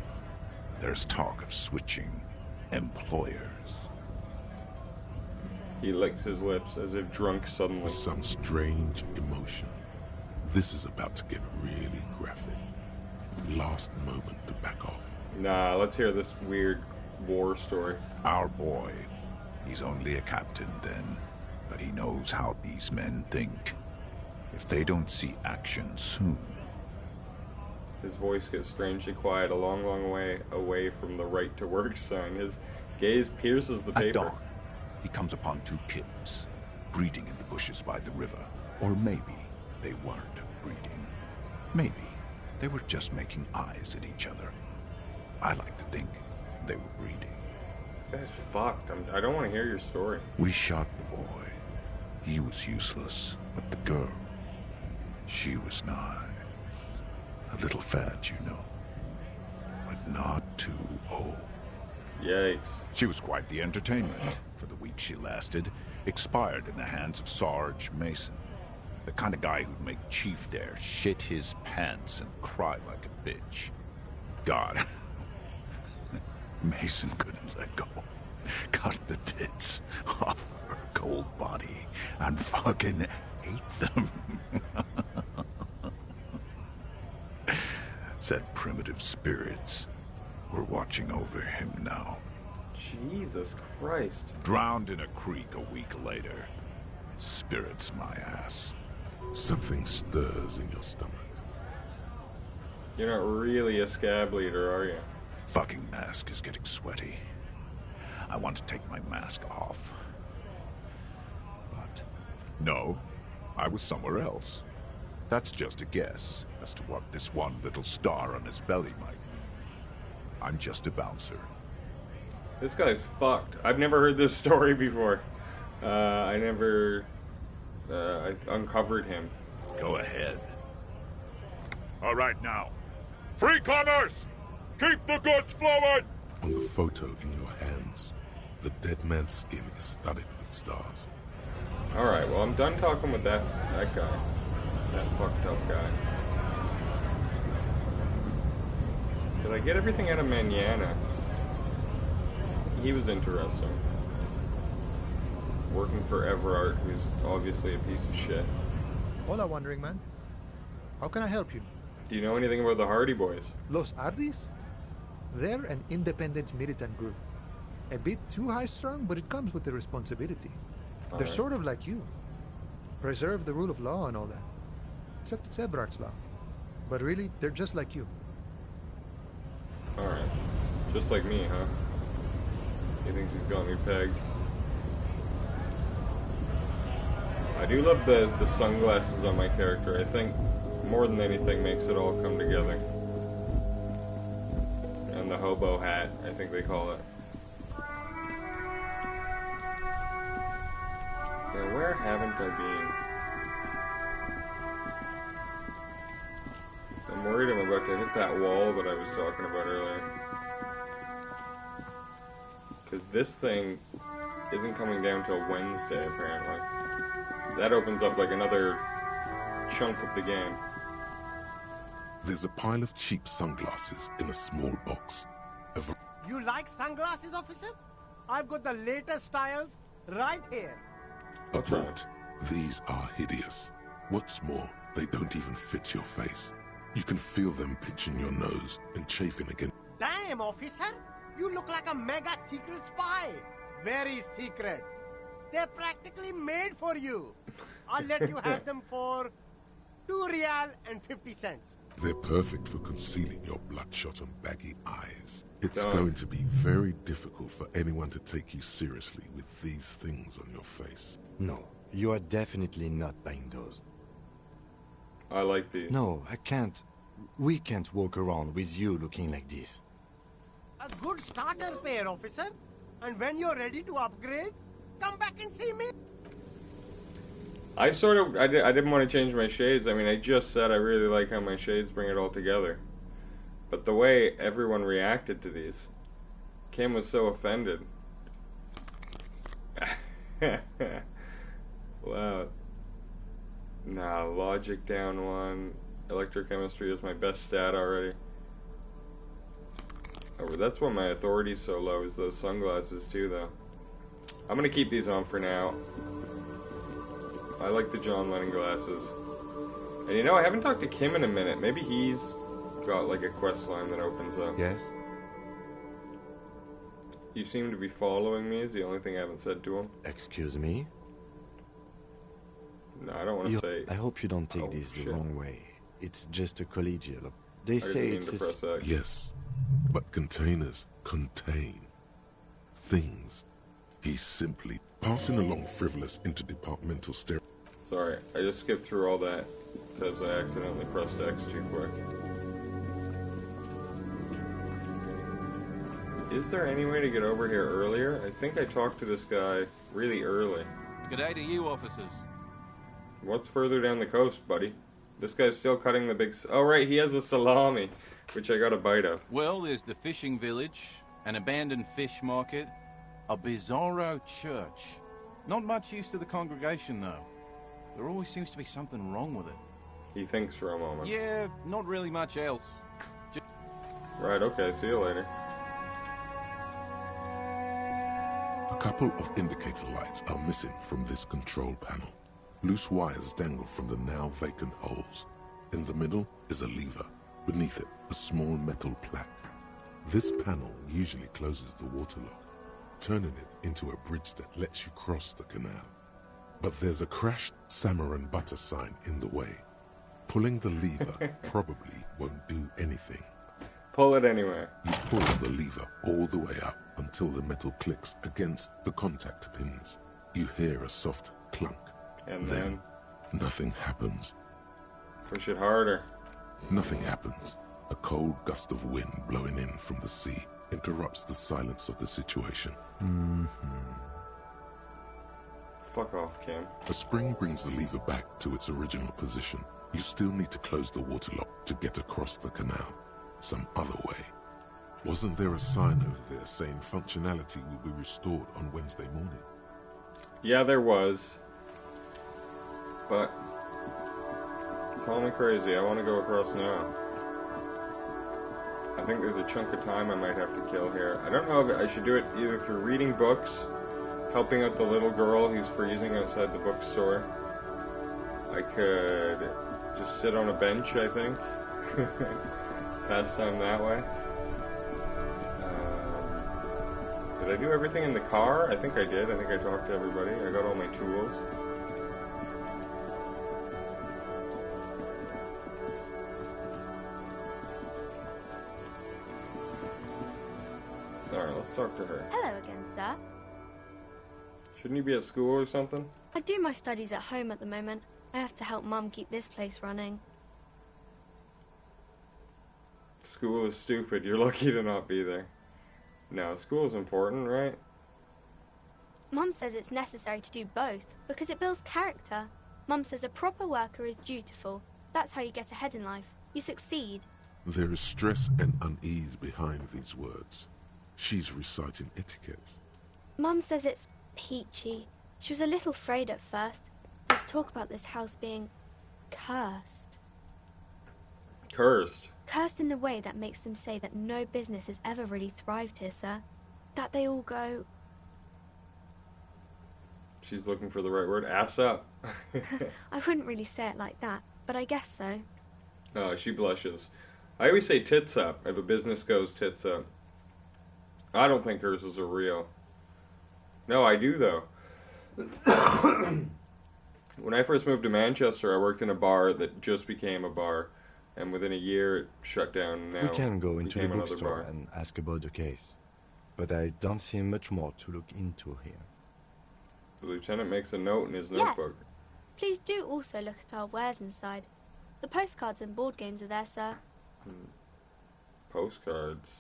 There's talk of switching employers. He licks his lips as if drunk suddenly. With some strange emotion. This is about to get really graphic. Last moment to back off. Nah, let's hear this weird war story. Our boy. He's only a captain then, but he knows how these men think. If they don't see action soon... His voice gets strangely quiet a long, long way away from the right to work sign. His gaze pierces the paper. At dawn, he comes upon two kids, breeding in the bushes by the river. Or maybe they weren't breeding. Maybe they were just making eyes at each other. I like to think they were breeding. This guy's fucked. I don't want to hear your story. We shot the boy. He was useless. But the girl, she was nice. A little fat, you know. But not too old. Yikes. She was quite the entertainment for the week she lasted. Expired in the hands of Sarge Mason. The kind of guy who'd make Chief there shit his pants and cry like a bitch. God. Mason couldn't let go. Cut the tits off her cold body and fucking ate them. Said primitive spirits were watching over him now. Jesus Christ. Drowned in a creek a week later. Spirits my ass. Something stirs in your stomach. You're not really a scab leader, are you? Fucking mask is getting sweaty. I want to take my mask off. But no, I was somewhere else. That's just a guess as to what this one little star on his belly might mean. I'm just a bouncer. This guy's fucked. I've never heard this story before. I uncovered him. Go ahead. All right now. Free commerce! Keep the goods flowing! On the photo in your hands, the dead man's skin is studded with stars. Alright, well, I'm done talking with that guy. That fucked up guy. Did I get everything out of Manana? He was interesting. Working for Everard, who's obviously a piece of shit. Hola, wandering man. How can I help you? Do you know anything about the Hardy Boys? Los Hardies? They're an independent militant group. A bit too high-strung, but it comes with the responsibility. They're Alright. sort of like you. Preserve the rule of law and all that. Except it's Everard's law. But really, they're just like you. Alright. Just like me, huh? He thinks he's got me pegged. I do love the sunglasses on my character. I think more than anything makes it all come together. And the hobo hat, I think they call it. Yeah, where haven't I been? I'm worried I'm about to hit that wall that I was talking about earlier. Because this thing isn't coming down till Wednesday, apparently. That opens up like another chunk of the game. There's a pile of cheap sunglasses in a small box. You like sunglasses, officer? I've got the latest styles right here. Abroad, these are hideous. What's more, they don't even fit your face. You can feel them pinching your nose and chafing against. Damn, officer! You look like a mega secret spy. Very secret. They're practically made for you. I'll let you have them for $2.50. They're perfect for concealing your bloodshot and baggy eyes. It's Done. going to be very difficult for anyone to take you seriously with these things on your face. No, you are definitely not buying those. I like these. No, I can't. We can't walk around with you looking like this. A good starter pair, officer. And when you're ready to upgrade, come back and see me. I didn't want to change my shades. I mean, I just said I really like how my shades bring it all together. But the way everyone reacted to these, Kim was so offended. Wow. Nah, logic down one. Electrochemistry is my best stat already. Oh, but that's why my authority's so low, is those sunglasses too, though. I'm gonna keep these on for now. I like the John Lennon glasses. And you know, I haven't talked to Kim in a minute. Maybe he's got like a quest line that opens up. Yes? You seem to be following me, is the only thing I haven't said to him. Excuse me? No, I don't want to say... I hope you don't take this the wrong way. It's just a collegial. They say it's... Yes, but containers contain things. He's simply passing along frivolous interdepartmental stare. Sorry, I just skipped through all that because I accidentally pressed X too quick. Is there any way to get over here earlier? I think I talked to this guy really early. G'day to you, officers. What's further down the coast, buddy? This guy's still cutting the big... Oh, right, he has a salami, which I got a bite of. Well, there's the fishing village, an abandoned fish market, a bizarro church. Not much use to the congregation, though. There always seems to be something wrong with it. He thinks for a moment. Yeah, not really much else. Right, okay, see you later. A couple of indicator lights are missing from this control panel. Loose wires dangle from the now vacant holes. In the middle is a lever. Beneath it, a small metal plaque. This panel usually closes the water lock, turning it into a bridge that lets you cross the canal. But there's a crashed salmon and butter sign in the way. Pulling the lever probably won't do anything. Pull it anyway. You pull the lever all the way up until the metal clicks against the contact pins. You hear a soft clunk. And then nothing happens. Push it harder. Nothing happens. A cold gust of wind blowing in from the sea interrupts the silence of the situation. Fuck off, Kim. A spring brings the lever back to its original position. You still need to close the water lock to get across the canal. Some other way. Wasn't there a sign over there saying functionality will be restored on Wednesday morning? Yeah, there was. But call me crazy, I want to go across now. I think there's a chunk of time I might have to kill here. I don't know if I should do it either through reading books, helping out the little girl who's freezing outside the bookstore. I could just sit on a bench, I think. Pass time that way. Did I do everything in the car? I think I did. I think I talked to everybody. I got all my tools. Alright, let's talk to her. Hello again, sir. Shouldn't you be at school or something? I do my studies at home at the moment. I have to help Mum keep this place running. School is stupid. You're lucky to not be there. No, school's important, right? Mum says it's necessary to do both because it builds character. Mum says a proper worker is dutiful. That's how you get ahead in life. You succeed. There is stress and unease behind these words. She's reciting etiquette. Mum says it's peachy. She was a little afraid at first. There's talk about this house being cursed. Cursed? Cursed in the way that makes them say that no business has ever really thrived here, sir. That they all go... She's looking for the right word. Ass up. I wouldn't really say it like that, but I guess so. Oh, she blushes. I always say tits up if a business goes tits up. I don't think curses are real. No, I do, though. When I first moved to Manchester, I worked in a bar that just became a bar. And within a year, it shut down. And now we can go into the became another bookstore bar. and ask about the case. But I don't see much more to look into here. The lieutenant makes a note in his Yes. notebook. Please do also look at our wares inside. The postcards and board games are there, sir. Postcards.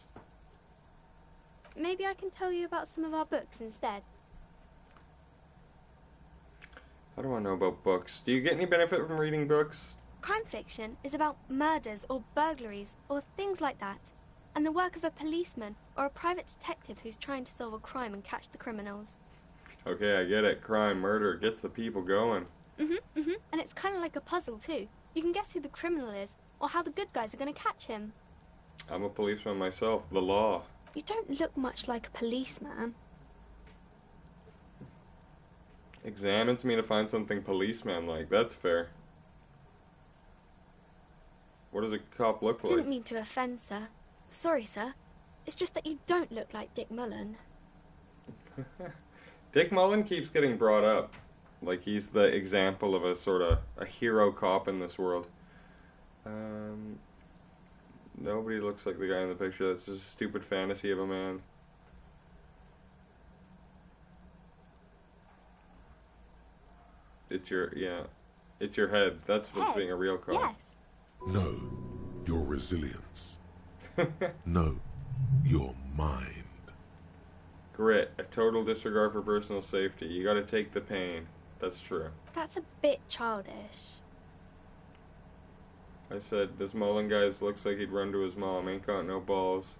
Maybe I can tell you about some of our books instead. How do I know about books? Do you get any benefit from reading books? Crime fiction is about murders or burglaries or things like that, and the work of a policeman or a private detective who's trying to solve a crime and catch the criminals. Okay, I get it. Crime, murder, gets the people going. And it's kind of like a puzzle too. You can guess who the criminal is or how the good guys are going to catch him. I'm a policeman myself. The law. You don't look much like a policeman. Examines me to find something policeman-like. That's fair. What does a cop look like? Didn't mean to offend, sir. Sorry, sir. It's just that you don't look like Dick Mullen. Dick Mullen keeps getting brought up. Like he's the example of a sort of a hero cop in this world. Nobody looks like the guy in the picture. That's just a stupid fantasy of a man. It's your head. That's what's Head? being a real cop. Yes. No, your resilience. No, your mind. Grit, a total disregard for personal safety. You gotta take the pain. That's true. That's a bit childish. I said, this Mullen guy looks like he'd run to his mom. Ain't got no balls.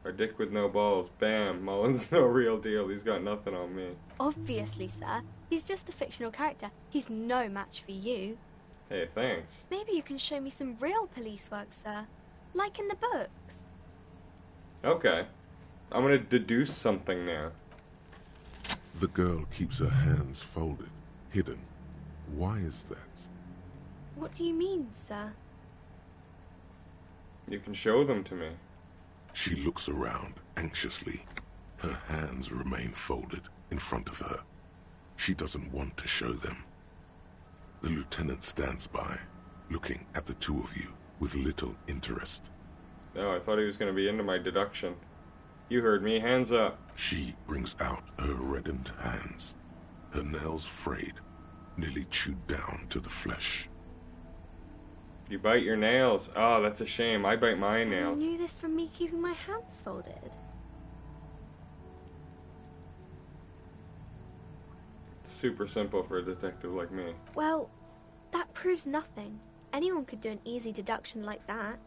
A dick with no balls. Bam. Mullen's no real deal. He's got nothing on me. Obviously, sir. He's just a fictional character. He's no match for you. Hey, thanks. Maybe you can show me some real police work, sir. Like in the books. Okay. I'm gonna deduce something now. The girl keeps her hands folded, hidden. Why is that? What do you mean, sir? You can show them to me. She looks around anxiously. Her hands remain folded in front of her. She doesn't want to show them. The lieutenant stands by, looking at the two of you with little interest. Oh, I thought he was going to be into my deduction. You heard me. Hands up. She brings out her reddened hands, her nails frayed, nearly chewed down to the flesh. You bite your nails. Oh, that's a shame. I bite my nails. You knew this from me keeping my hands folded. Super simple for a detective like me. Well, that proves nothing. Anyone could do an easy deduction like that.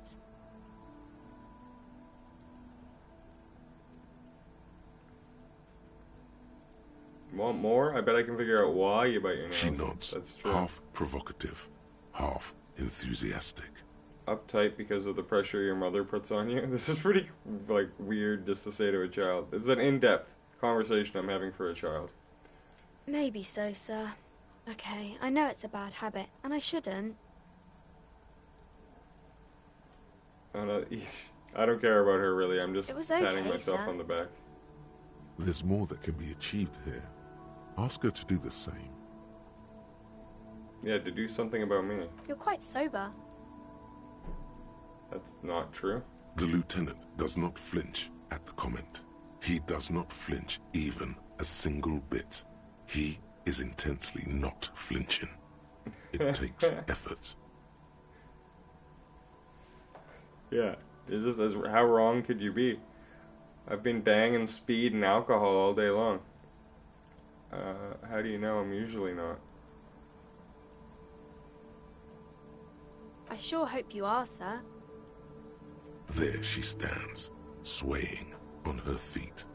Want more? I bet I can figure out why you bite your nails. She nods, That's true. half provocative, half enthusiastic. Uptight because of the pressure your mother puts on you. This is pretty, like, weird just to say to a child. This is an in-depth conversation I'm having for a child. Maybe so, sir. Okay, I know it's a bad habit, and I shouldn't. Oh, no, I don't care about her, really. I'm just It was okay, patting myself sir. on the back. There's more that can be achieved here. Ask her to do the same. Yeah, to do something about me. You're quite sober. That's not true. The lieutenant does not flinch at the comment. He does not flinch even a single bit. He is intensely not flinching. It takes effort. Yeah, is this how wrong could you be? I've been banging speed and alcohol all day long. How do you know I'm usually not? I sure hope you are, sir. There she stands, swaying on her feet,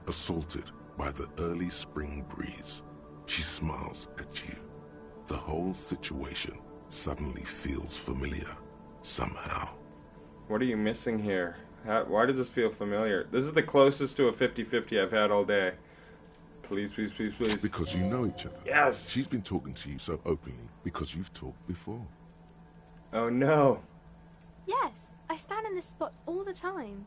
assaulted by the early spring breeze. She smiles at you. The whole situation suddenly feels familiar, somehow. What are you missing here? Why does this feel familiar? This is the closest to a 50-50 I've had all day. Please, please, please, please. Because you know each other. Yes! She's been talking to you so openly because you've talked before. Oh no. Yes, I stand in this spot all the time.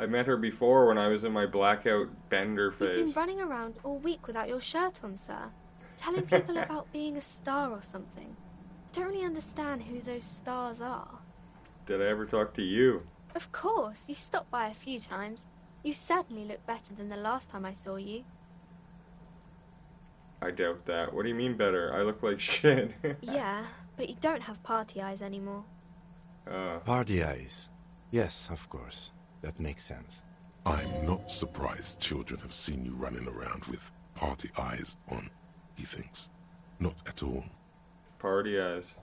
I met her before when I was in my blackout bender You've phase. been running around all week without your shirt on, sir. Telling people about being a star or something. I don't really understand who those stars are. Did I ever talk to you? Of course, you stopped by a few times. You certainly look better than the last time I saw you. I doubt that. What do you mean better? I look like shit. Yeah, but you don't have party eyes anymore. Party eyes. Yes, of course. That makes sense. I'm not surprised children have seen you running around with party eyes on, he thinks. Not at all. Party eyes.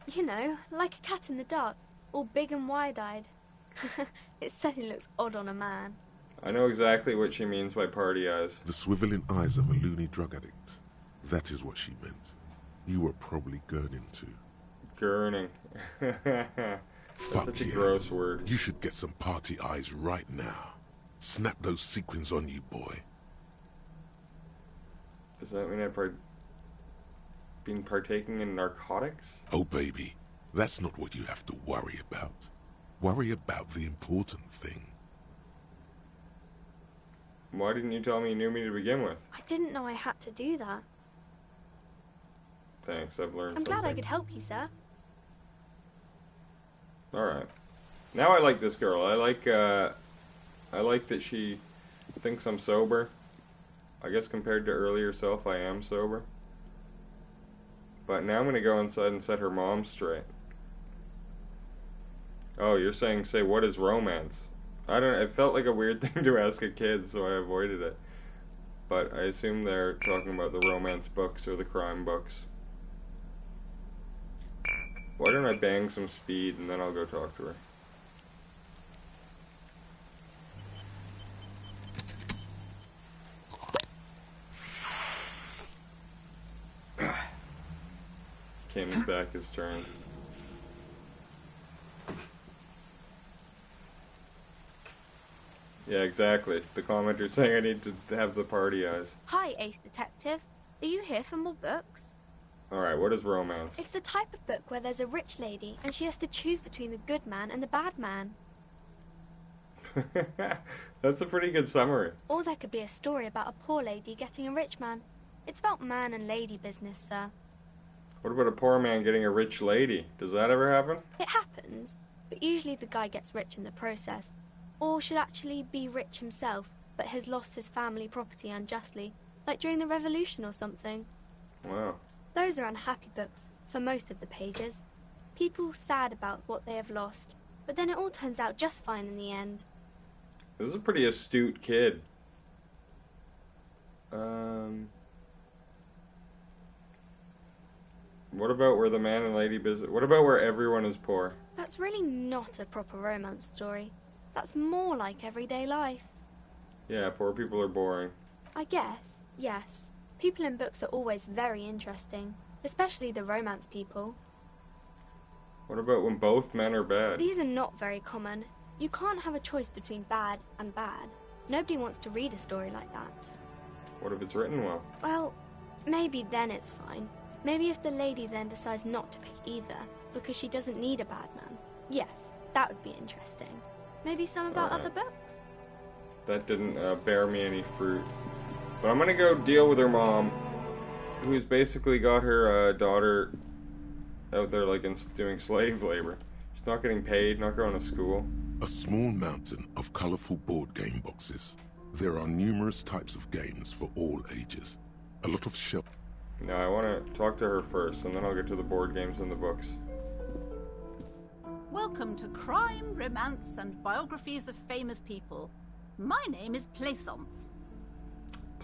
You know, like a cat in the dark, all big and wide-eyed. It certainly looks odd on a man. I know exactly what she means by party eyes. The swiveling eyes of a loony drug addict. That is what she meant. You were probably gurning too. Gurning. That's Fuck such a you. gross word. You should get some party eyes right now. Snap those sequins on you, boy. Does that mean I've been partaking in narcotics? Oh, baby, that's not what you have to worry about. Worry about the important thing. Why didn't you tell me you knew me to begin with? I didn't know I had to do that. Thanks, I've learned I'm something. glad I could help you, sir. Alright. Now I like this girl. I like that she thinks I'm sober. I guess compared to earlier self, I am sober. But now I'm gonna go inside and set her mom straight. Oh, you're saying, say, what is romance? I don't know, it felt like a weird thing to ask a kid, so I avoided it. But I assume they're talking about the romance books or the crime books. Why don't I bang some speed and then I'll go talk to her? Kim's back is turned. Yeah, exactly. The commenter's saying I need to have the party eyes. Hi, Ace Detective. Are you here for more books? Alright, what is romance? It's the type of book where there's a rich lady and she has to choose between the good man and the bad man. That's a pretty good summary. Or there could be a story about a poor lady getting a rich man. It's about man and lady business, sir. What about a poor man getting a rich lady? Does that ever happen? It happens, but usually the guy gets rich in the process. Or should actually be rich himself, but has lost his family property unjustly, like during the revolution or something. Wow. Those are unhappy books, for most of the pages. People sad about what they have lost, but then it all turns out just fine in the end. This is a pretty astute kid. What about where the man and lady business... What about where everyone is poor? That's really not a proper romance story. That's more like everyday life. Yeah, poor people are boring. I guess, yes. People in books are always very interesting, especially the romance people. What about when both men are bad? These are not very common. You can't have a choice between bad and bad. Nobody wants to read a story like that. What if it's written well? Well, maybe then it's fine. Maybe if the lady then decides not to pick either, because she doesn't need a bad man. Yes, that would be interesting. Maybe some about other books? That didn't bear me any fruit. But I'm gonna go deal with her mom, who's basically got her daughter out there like doing slave labor. She's not getting paid, not going to school. A small mountain of colorful board game boxes. There are numerous types of games for all ages. A lot of No, I want to talk to her first, and then I'll get to the board games and the books. Welcome to Crime, Romance, and Biographies of Famous People. My name is Plaisance.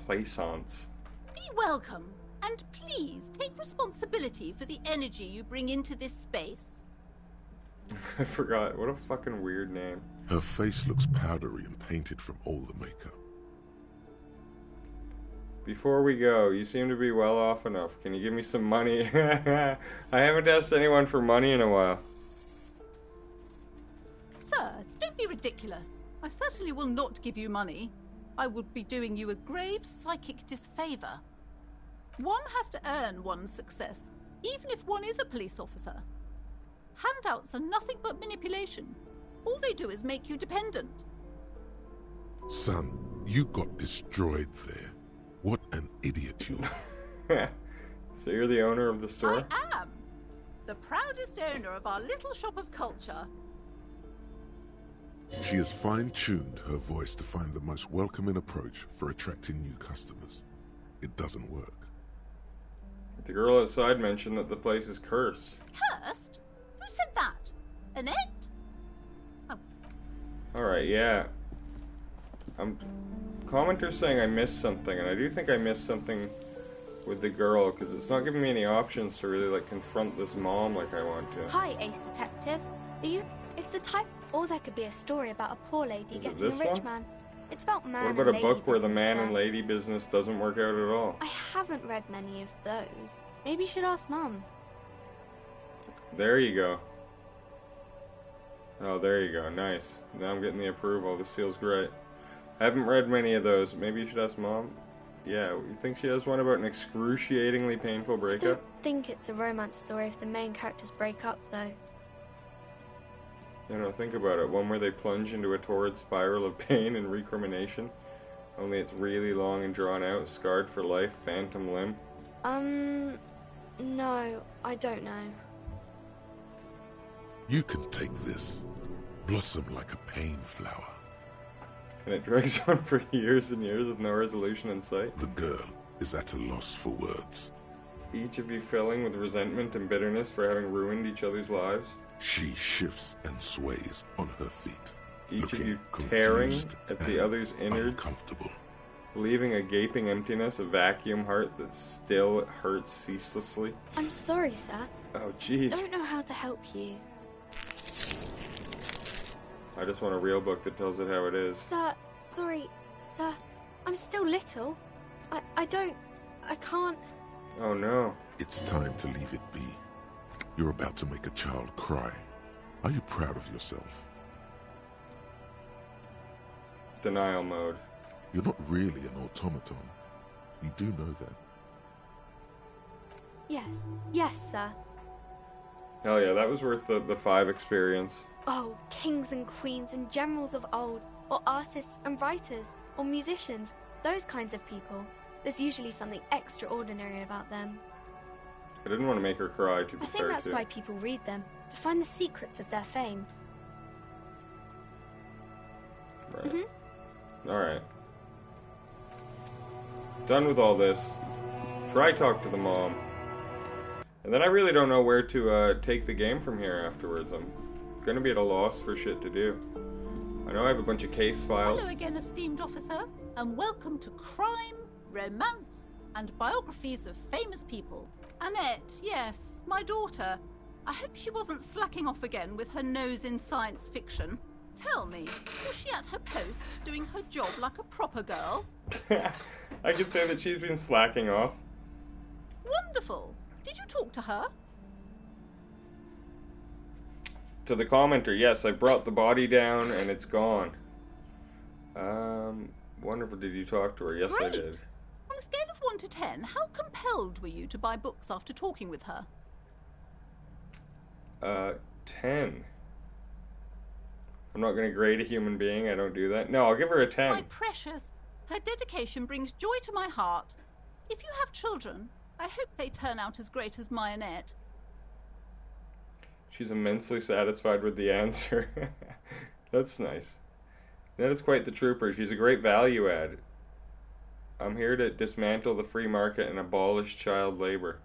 Plaisance. Be welcome, and please take responsibility for the energy you bring into this space. I forgot. What a fucking weird name. Her face looks powdery and painted from all the makeup. Before we go, you seem to be well off enough. Can you give me some money? I haven't asked anyone for money in a while. Sir, don't be ridiculous. I certainly will not give you money. I would be doing you a grave psychic disfavor. One has to earn one's success, even if one is a police officer. Handouts are nothing but manipulation. All they do is make you dependent. Son, you got destroyed there. What an idiot you are. So you're the owner of the store? I am. The proudest owner of our little shop of culture. She has fine-tuned her voice to find the most welcoming approach for attracting new customers. It doesn't work. The girl outside mentioned that the place is cursed. Cursed? Who said that? Annette? Oh. Alright, yeah. Commenter's saying I missed something, and I do think I missed something with the girl, because it's not giving me any options to really, like, confront this mom like I want to. Hi, Ace Detective. Are you... It's the type... Or there could be a story about a poor lady getting a rich man. It's about man and lady What about a book where the man business, and lady business doesn't work out at all? I haven't read many of those. Maybe you should ask Mum. There you go. Oh, there you go. Nice. Now I'm getting the approval. This feels great. I haven't read many of those. Maybe you should ask Mom. Yeah, you think she has one about an excruciatingly painful I breakup? don't think it's a romance story if the main characters break up, though. You know, think about it. One where they plunge into a torrid spiral of pain and recrimination. Only it's really long and drawn out, scarred for life, phantom limb. No, I don't know. You can take this. Blossom like a pain flower. And it drags on for years and years with no resolution in sight. The girl is at a loss for words. Each of you filling with resentment and bitterness for having ruined each other's lives. She shifts and sways on her feet. Each of you tearing at the other's innards. Uncomfortable. Leaving a gaping emptiness, a vacuum heart that still hurts ceaselessly. I'm sorry, sir. Oh, jeez. I don't know how to help you. I just want a real book that tells it how it is. Sir, sorry, sir. I'm still little. I can't... Oh, no. It's time to leave it be. You're about to make a child cry. Are you proud of yourself? Denial mode. You're not really an automaton. You do know that. Yes. Yes, sir. Hell yeah, that was worth the 5 experience. Oh, kings and queens and generals of old, or artists and writers, or musicians, those kinds of people. There's usually something extraordinary about them. I didn't want to make her cry, to be I think fair, that's too. why people read them, to find the secrets of their fame. Right. Alright. Done with all this. Try talk to the mom. And then I really don't know where to take the game from here afterwards. I'm gonna be at a loss for shit to do. I know I have a bunch of case files. Hello again, esteemed officer, and welcome to Crime, Romance, and Biographies of Famous People. Annette, yes, my daughter. I hope she wasn't slacking off again with her nose in science fiction. Tell me, was she at her post doing her job like a proper girl? I could say that she's been slacking off. Wonderful. Did you talk to her? To the commenter, yes, I brought the body down and it's gone. Wonderful, did you talk to her? Yes, Great. I did. On a scale of 1 to 10, how compelled were you to buy books after talking with her? 10. I'm not going to grade a human being, I don't do that. No, I'll give her a 10. My precious, her dedication brings joy to my heart. If you have children, I hope they turn out as great as my Annette. She's immensely satisfied with the answer. That's nice. That is quite the trooper. She's a great value add. I'm here to dismantle the free market and abolish child labor.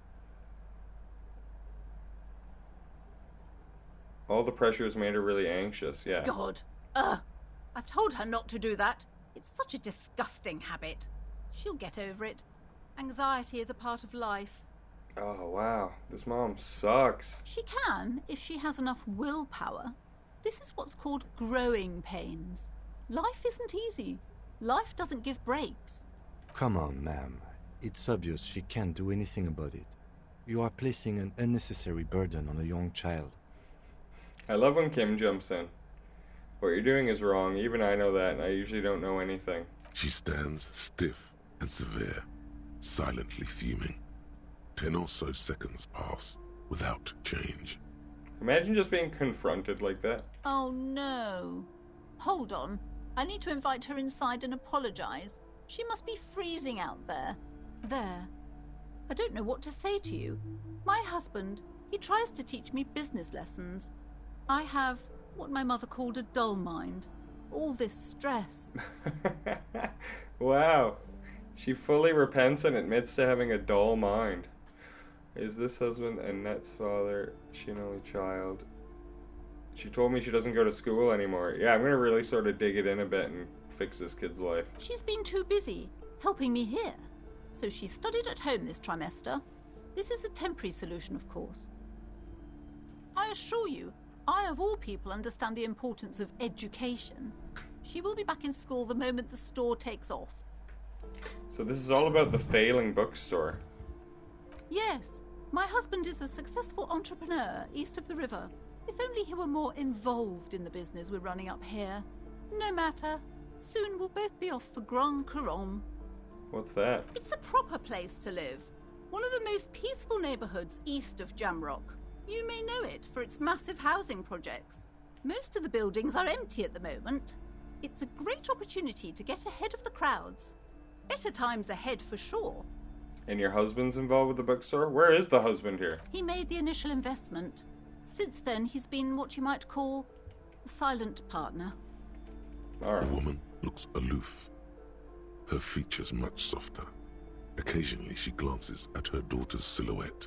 All the pressure has made her really anxious, yeah. God. I've told her not to do that. It's such a disgusting habit. She'll get over it. Anxiety is a part of life. Oh, wow. This mom sucks. She can, if she has enough willpower. This is what's called growing pains. Life isn't easy. Life doesn't give breaks. Come on, ma'am. It's obvious she can't do anything about it. You are placing an unnecessary burden on a young child. I love when Kim jumps in. What you're doing is wrong. Even I know that, and I usually don't know anything. She stands stiff and severe, silently fuming. 10 or so seconds pass without change. Imagine just being confronted like that. Oh no. Hold on. I need to invite her inside and apologize. She must be freezing out there. There. I don't know what to say to you. My husband, he tries to teach me business lessons. I have what my mother called a dull mind. All this stress. Wow. She fully repents and admits to having a dull mind. Is this husband Annette's father? She an only child? She told me she doesn't go to school anymore. Yeah, I'm gonna really sort of dig it in a bit and fix this kid's life. She's been too busy helping me here. So she studied at home this trimester. This is a temporary solution, of course. I assure you, I of all people understand the importance of education. She will be back in school the moment the store takes off. So this is all about the failing bookstore. Yes, my husband is a successful entrepreneur east of the river. If only he were more involved in the business we're running up here. No matter. Soon we'll both be off for Grand Couronne. What's that? It's a proper place to live. One of the most peaceful neighborhoods east of Jamrock. You may know it for its massive housing projects. Most of the buildings are empty at the moment. It's a great opportunity to get ahead of the crowds. Better times ahead for sure. And your husband's involved with the bookstore? Where is the husband here? He made the initial investment. Since then, he's been what you might call a silent partner. All right. The woman looks aloof, her features much softer. Occasionally she glances at her daughter's silhouette.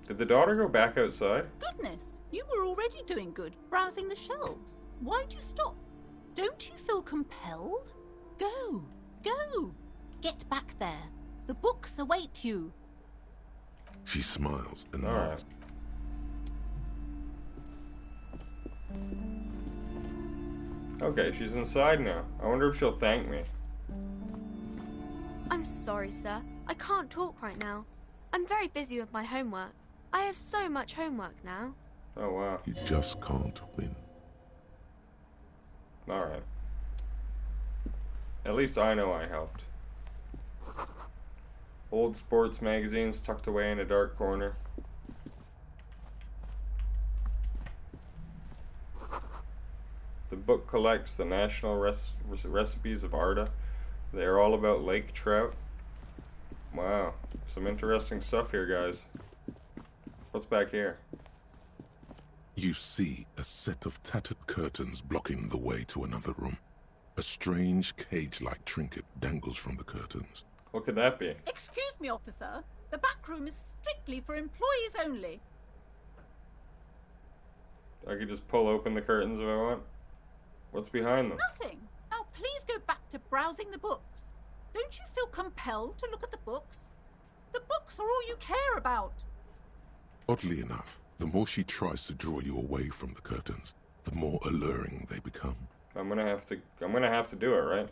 Did the daughter go back outside? Goodness, you were already doing good, browsing the shelves. Why'd you stop? Don't you feel compelled? Go, go. Get back there. The books await you. She smiles and All nods. Okay, she's inside now. I wonder if she'll thank me. I'm sorry, sir. I can't talk right now. I'm very busy with my homework. I have so much homework now. Oh, wow. You just can't win. Alright. At least I know I helped. Old sports magazines tucked away in a dark corner. The book collects the national recipes of Arda. They are all about lake trout. Wow, some interesting stuff here, guys. What's back here? You see a set of tattered curtains blocking the way to another room. A strange cage-like trinket dangles from the curtains. What could that be? Excuse me, officer. The back room is strictly for employees only. I could just pull open the curtains if I want. What's behind them? Nothing. Now please go back to browsing the books. Don't you feel compelled to look at the books? The books are all you care about. Oddly enough, the more she tries to draw you away from the curtains, the more alluring they become. I'm gonna have to do it, right?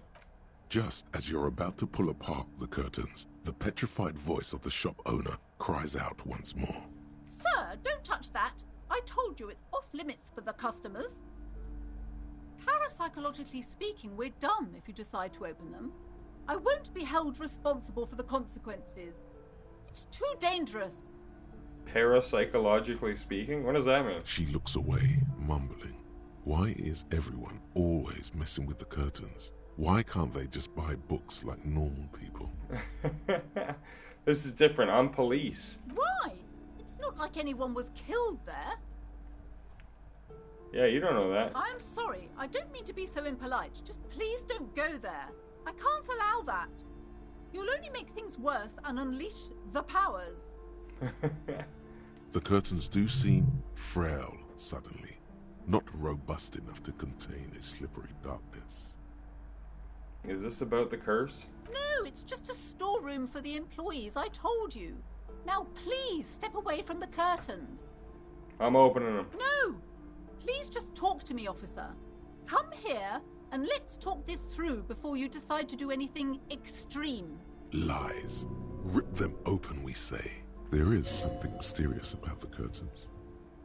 Just as you're about to pull apart the curtains, the petrified voice of the shop owner cries out once more. Sir, don't touch that. I told you it's off limits for the customers. Parapsychologically speaking, we're dumb if you decide to open them. I won't be held responsible for the consequences. It's too dangerous. Parapsychologically speaking? What does that mean? She looks away, mumbling. Why is everyone always messing with the curtains? Why can't they just buy books like normal people? This is different. I'm police. Why? It's not like anyone was killed there. Yeah, you don't know that. I'm sorry. I don't mean to be so impolite. Just please don't go there. I can't allow that. You'll only make things worse and unleash the powers. The curtains do seem frail suddenly, not robust enough to contain a slippery darkness. Is this about the curse? No, it's just a storeroom for the employees, I told you. Now please step away from the curtains. I'm opening them. No! Please just talk to me, officer. Come here and let's talk this through before you decide to do anything extreme. Lies. Rip them open, we say. There is something mysterious about the curtains.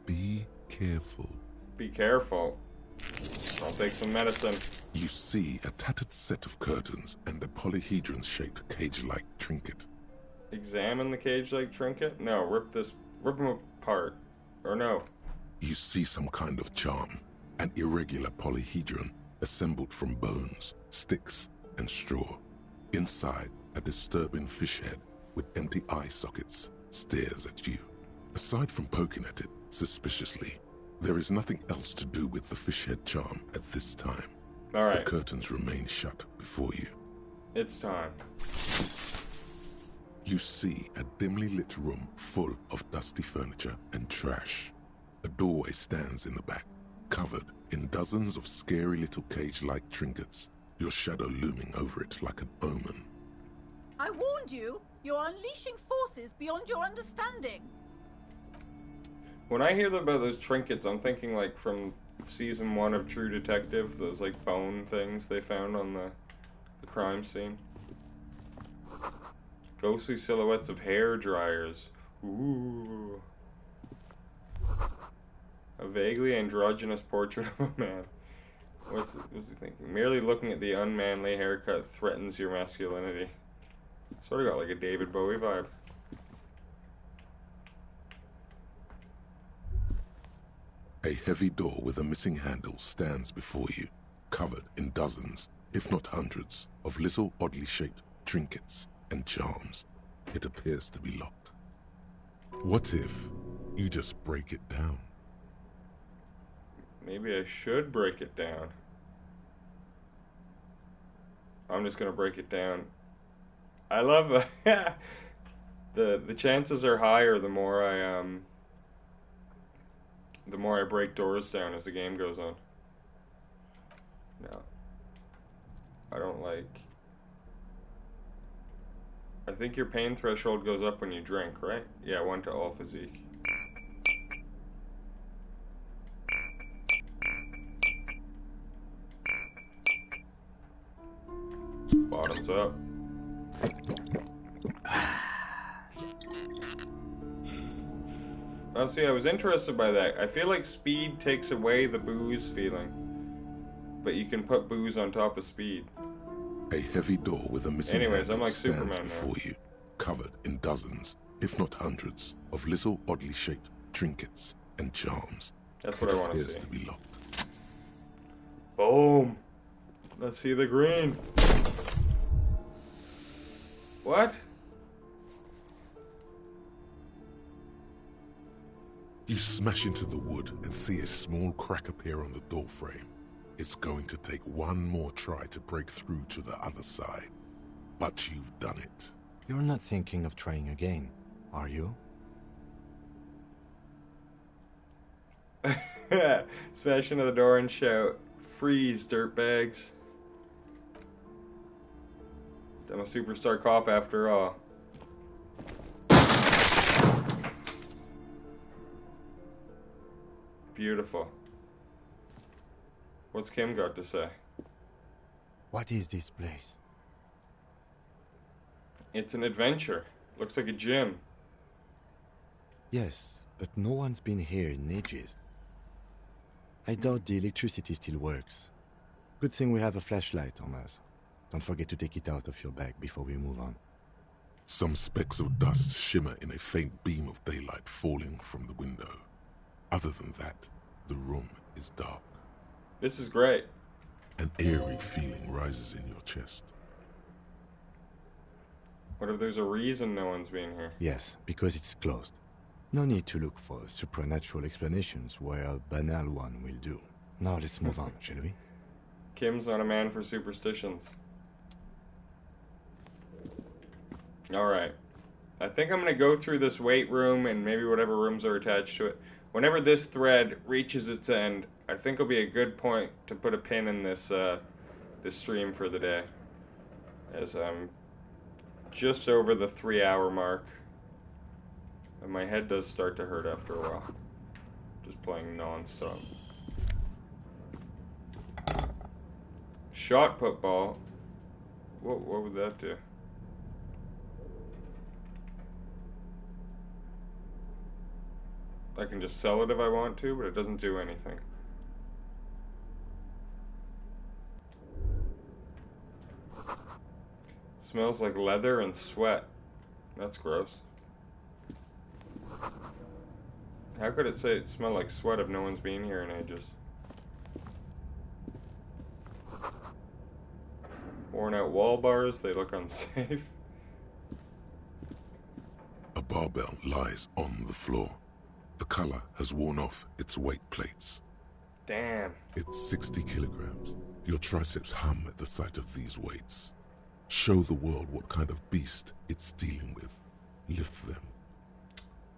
Be careful. Be careful. I'll take some medicine. You see a tattered set of curtains and a polyhedron-shaped cage-like trinket. Examine the cage-like trinket? No, rip them apart. Or no. You see some kind of charm, an irregular polyhedron assembled from bones, sticks, and straw. Inside, a disturbing fish head with empty eye sockets stares at you. Aside from poking at it suspiciously, there is nothing else to do with the fish head charm at this time. All right. The curtains remain shut before you. It's time. You see a dimly lit room full of dusty furniture and trash. A doorway stands in the back, covered in dozens of scary little cage-like trinkets, your shadow looming over it like an omen. I warned you. You're unleashing forces beyond your understanding. When I hear about those trinkets, I'm thinking like from season 1 of True Detective, those like bone things they found on the crime scene. Ghostly silhouettes of hair dryers. Ooh. A vaguely androgynous portrait of a man. What's he thinking? Merely looking at the unmanly haircut threatens your masculinity. Sort of got like a David Bowie vibe. A heavy door with a missing handle stands before you, covered in dozens, if not hundreds, of little oddly shaped trinkets and charms. It appears to be locked. What if you just break it down? Maybe I should break it down. I'm just gonna break it down. I love the chances are higher the more I break doors down as the game goes on. No. I don't like... I think your pain threshold goes up when you drink, right? Yeah, 1 to all physique. Bottoms up. Oh, see, I was interested by that. I feel like speed takes away the booze feeling. But you can put booze on top of speed. A heavy door with a missing Anyways, I'm handle like stands Superman before you, covered in dozens, if not hundreds, of little oddly shaped trinkets and charms. That's what I want to appears see. to be locked. Boom. Let's see the green. What? You smash into the wood and see a small crack appear on the door frame. It's going to take one more try to break through to the other side. But you've done it. You're not thinking of trying again, are you? Smash into the door and shout, "Freeze, dirtbags." I'm a superstar cop after all. Beautiful. What's Kim got to say? What is this place? It's an adventure. Looks like a gym. Yes, but no one's been here in ages. I doubt the electricity still works. Good thing we have a flashlight on us. Don't forget to take it out of your bag before we move on. Some specks of dust shimmer in a faint beam of daylight falling from the window. Other than that, the room is dark. This is great. An eerie feeling rises in your chest. What if there's a reason no one's been here? Yes, because it's closed. No need to look for supernatural explanations where a banal one will do. Now let's move on, shall we? Kim's not a man for superstitions. Alright. I think I'm going to go through this weight room and maybe whatever rooms are attached to it. Whenever this thread reaches its end, I think it'll be a good point to put a pin in this this stream for the day. As I'm just over the 3-hour mark. And my head does start to hurt after a while. Just playing non-stop. Shot put ball. What would that do? I can just sell it if I want to, but it doesn't do anything. Smells like leather and sweat. That's gross. How could it say it smelled like sweat if no one's been here in ages? Worn out wall bars, they look unsafe. A barbell lies on the floor. The color has worn off its weight plates. Damn. It's 60 kilograms. Your triceps hum at the sight of these weights. Show the world what kind of beast it's dealing with. Lift them.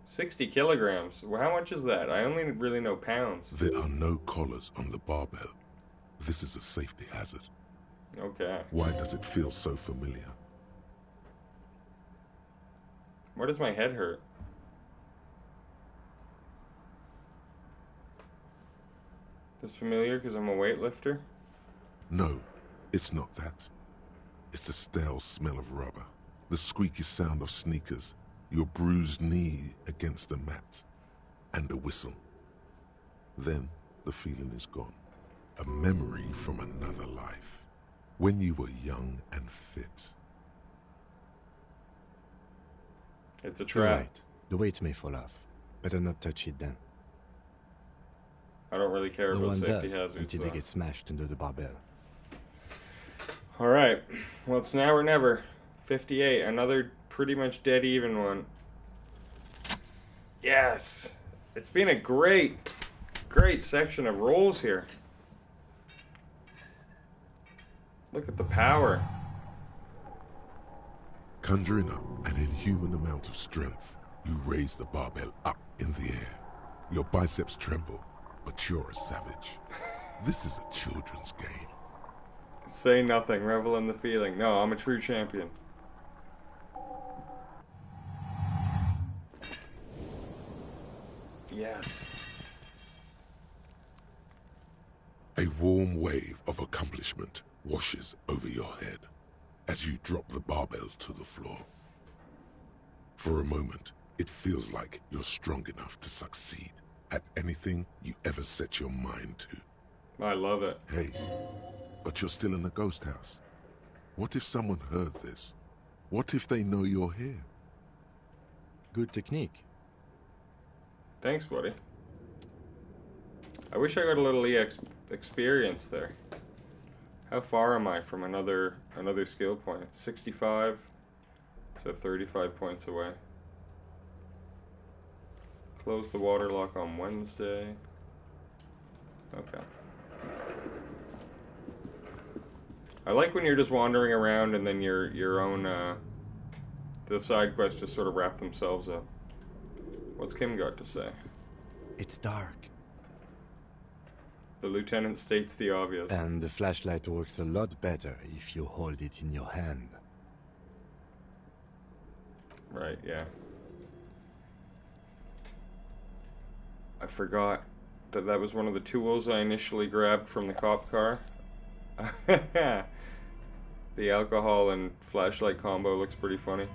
60 kilograms. Well, how much is that? I only really know pounds. There are no collars on the barbell. This is a safety hazard. Okay. Why does it feel so familiar? Where does my head hurt? It's familiar because I'm a weightlifter? No, it's not that. It's the stale smell of rubber, the squeaky sound of sneakers, your bruised knee against the mat, and a whistle. Then the feeling is gone. A memory from another life, when you were young and fit. It's a You're trap. right. The weights may fall off. Better not touch it then. I don't really care No about one safety does hazards. until though. they get smashed into the barbell. Alright. Well, it's now or never. 58. Another pretty much dead even one. Yes! It's been a great section of rolls here. Look at the power. Conjuring up an inhuman amount of strength, you raise the barbell up in the air. Your biceps tremble, but you're a savage. This is a children's game. Say nothing, revel in the feeling. No, I'm a true champion. Yes. A warm wave of accomplishment washes over your head as you drop the barbell to the floor. For a moment, It feels like you're strong enough to succeed at anything you ever set your mind to. I love it. Hey, but you're still in the ghost house. What if someone heard this? What if they know you're here? Good technique. Thanks, buddy. I wish I got a little EX experience there. How far am I from another skill point? 65, so 35 points away. Close the water lock on Wednesday. Okay. I like when you're just wandering around and then your own the side quests just sort of wrap themselves up. What's Kim got to say? It's dark. The lieutenant states the obvious. And the flashlight works a lot better if you hold it in your hand. Right, yeah. I forgot that that was one of the tools I initially grabbed from the cop car. The alcohol and flashlight combo looks pretty funny.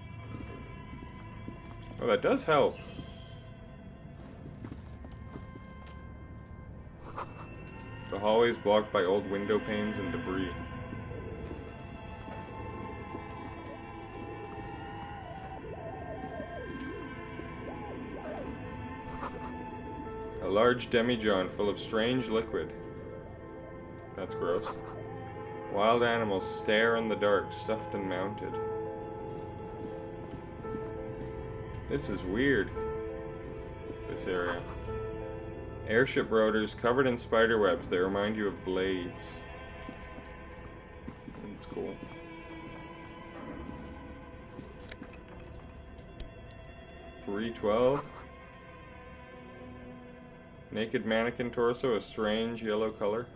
Oh, that does help. The hallway is blocked by old window panes and debris. A large demijohn full of strange liquid. That's gross. Wild animals stare in the dark, stuffed and mounted. This is weird. This area. Airship rotors covered in spider webs. They remind you of blades. That's cool. $3.12. Naked mannequin torso, a strange yellow color.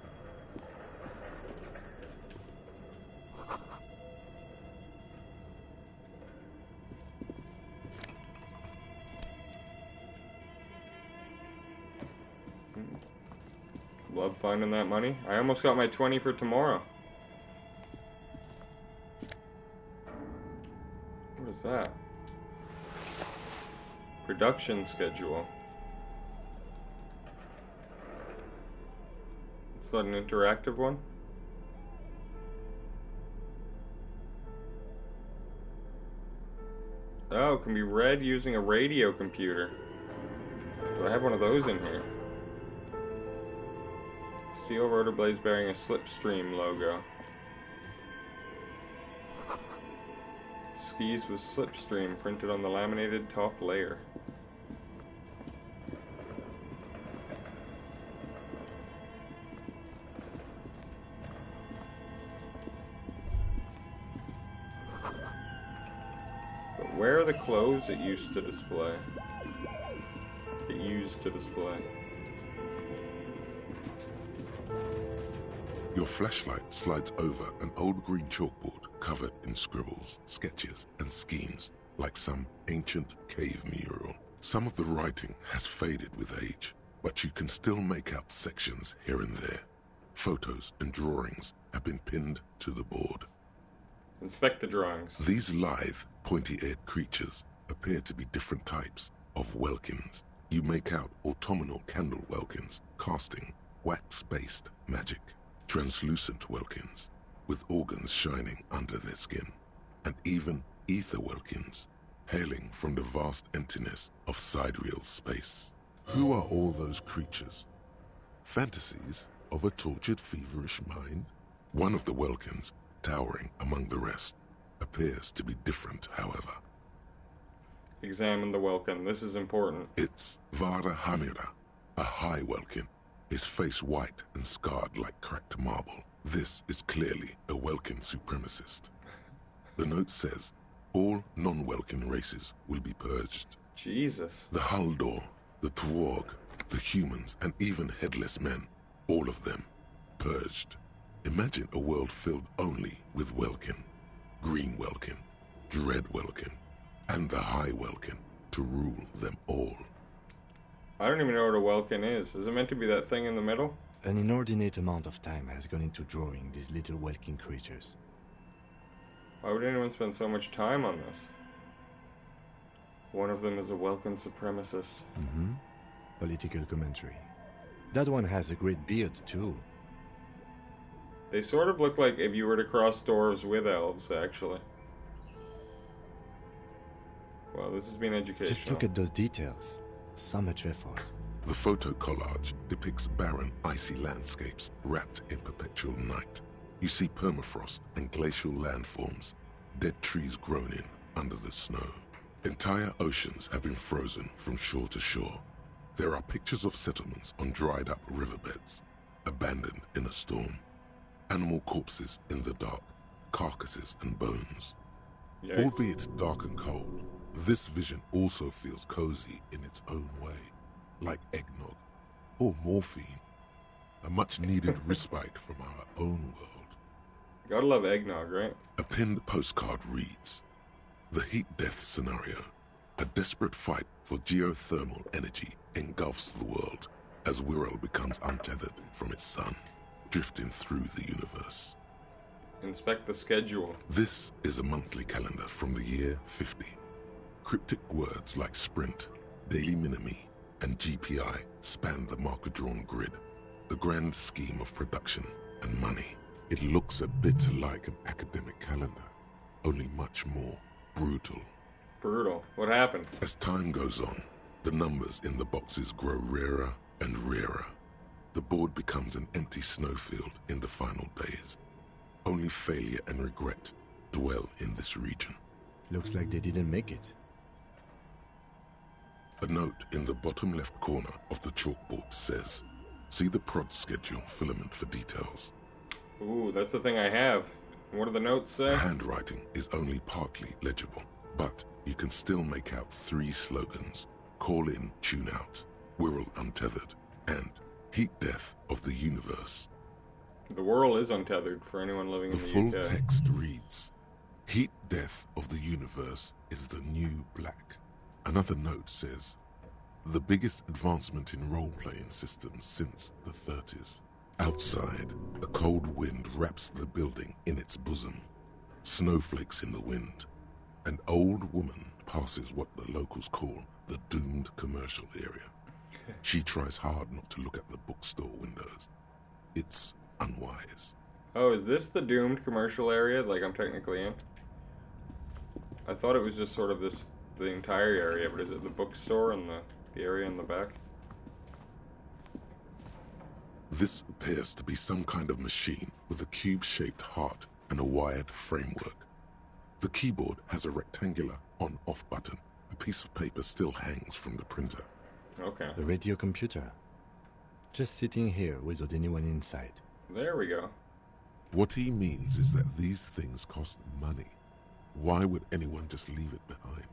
Love finding that money. I almost got my 20 for tomorrow. What is that? Production schedule. It's not an interactive one. Oh, it can be read using a radio computer. Do I have one of those in here? Steel rotor blades bearing a Slipstream logo. Skis with Slipstream printed on the laminated top layer. But where are the clothes it used to display? It used to display. Your flashlight slides over an old green chalkboard covered in scribbles, sketches, and schemes like some ancient cave mural. Some of the writing has faded with age, but you can still make out sections here and there. Photos and drawings have been pinned to the board. Inspect the drawings. These lithe, pointy-eared creatures appear to be different types of welkins. You make out autumnal candle welkins, casting wax-based magic. Translucent welkins, with organs shining under their skin, and even ether welkins, hailing from the vast emptiness of sidereal space. Who are all those creatures? Fantasies of a tortured, feverish mind? One of the welkins, towering among the rest, appears to be different, however. Examine the welkin. This is important. It's Vara Hamira, a high welkin. His face white and scarred like cracked marble. This is clearly a Welkin supremacist. The note says, all non-Welkin races will be purged. Jesus. The Haldor, the Twarg, the humans, and even headless men, all of them, purged. Imagine a world filled only with Welkin, Green Welkin, Dread Welkin, and the High Welkin to rule them all. I don't even know what a welkin is. Is it meant to be that thing in the middle? An inordinate amount of time has gone into drawing these little welkin creatures. Why would anyone spend so much time on this? One of them is a Welcome supremacist. Mm-hmm. Political commentary. That one has a great beard, too. They sort of look like if you were to cross dwarves with elves, actually. Well, this has been educational. Just look at those details. So much effort. The photo collage depicts barren, icy landscapes wrapped in perpetual night. You see permafrost and glacial landforms, dead trees grown in under the snow. Entire oceans have been frozen from shore to shore. There are pictures of settlements on dried-up riverbeds, abandoned in a storm. Animal corpses in the dark, carcasses and bones. Yikes. Albeit dark and cold, this vision also feels cozy in its own way, like eggnog or morphine, a much-needed respite from our own world. Gotta love eggnog, right? A pinned postcard reads, "The heat death scenario. A desperate fight for geothermal energy engulfs the world as Wirral becomes untethered from its sun, drifting through the universe." Inspect the schedule. This is a monthly calendar from the year 50. Cryptic words like sprint, daily minimi, and GPI span the marker-drawn grid. The grand scheme of production and money. It looks a bit like an academic calendar, only much more brutal. Brutal. What happened? As time goes on, the numbers in the boxes grow rarer and rarer. The board becomes an empty snowfield in the final days. Only failure and regret dwell in this region. Looks like they didn't make it. A note in the bottom left corner of the chalkboard says, "See the prod schedule filament for details." Ooh, that's the thing I have. What do the notes say? The handwriting is only partly legible, but you can still make out 3 slogans: "Call in, tune out," "Wirral untethered," and "Heat death of the universe." The world is untethered for anyone living The in the full UK. text reads, "Heat death of the universe is the new black." Another note says, "The biggest advancement in role-playing systems since the 30s. Outside, a cold wind wraps the building in its bosom. Snowflakes in the wind. An old woman passes what the locals call the doomed commercial area. She tries hard not to look at the bookstore windows. It's unwise." Oh, is this the doomed commercial area, like I'm technically in? I thought it was just sort of the entire area, but is it the bookstore and the area in the back? This appears to be some kind of machine with a cube-shaped heart and a wired framework. The keyboard has a rectangular on-off button. A piece of paper still hangs from the printer. Okay. A radio computer. Just sitting here without anyone inside. There we go. What he means is that these things cost money. Why would anyone just leave it behind?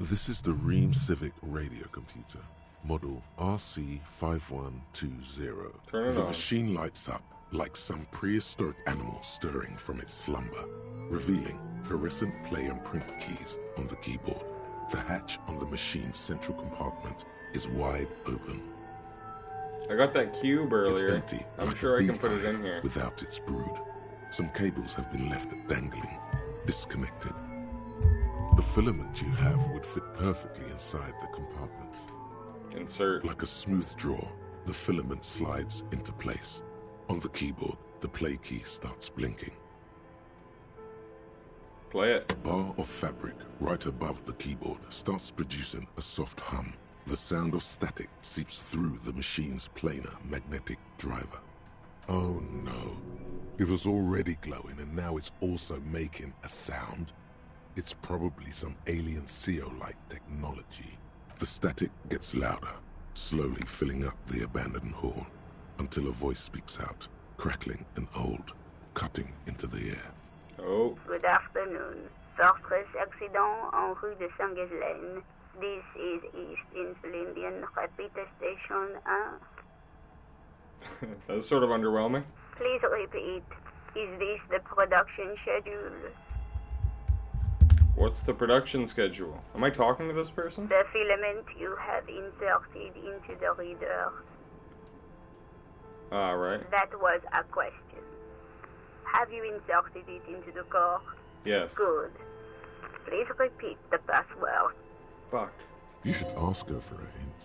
This is the Ream Civic radio computer, model RC5120. Turn it The on. machine lights up like some prehistoric animal stirring from its slumber, revealing fluorescent play and print keys on the keyboard. The hatch on the machine's central compartment is wide open. I got that cube earlier. It's empty. I'm like sure a I can put it beehive in here. without its brood. Some cables have been left dangling, disconnected. The filament you have would fit perfectly inside the compartment. Insert. Like a smooth drawer, the filament slides into place. On the keyboard, the play key starts blinking. Play it. A bar of fabric right above the keyboard starts producing a soft hum. The sound of static seeps through the machine's planar magnetic driver. Oh no. It was already glowing and now it's also making a sound. It's probably some alien CO-like technology. The static gets louder, slowly filling up the abandoned hall, until a voice speaks out, crackling and old, cutting into the air. Oh. Good afternoon. Fortress accident en rue de Saint-Ghislaine. This is East Insulindian Repeater Station 1. That's sort of underwhelming. Please repeat. Is this the production schedule? What's the production schedule? Am I talking to this person? The filament you have inserted into the reader. Right. That was a question. Have you inserted it into the core? Yes. Good. Please repeat the password. Fuck. You should ask her for a hint.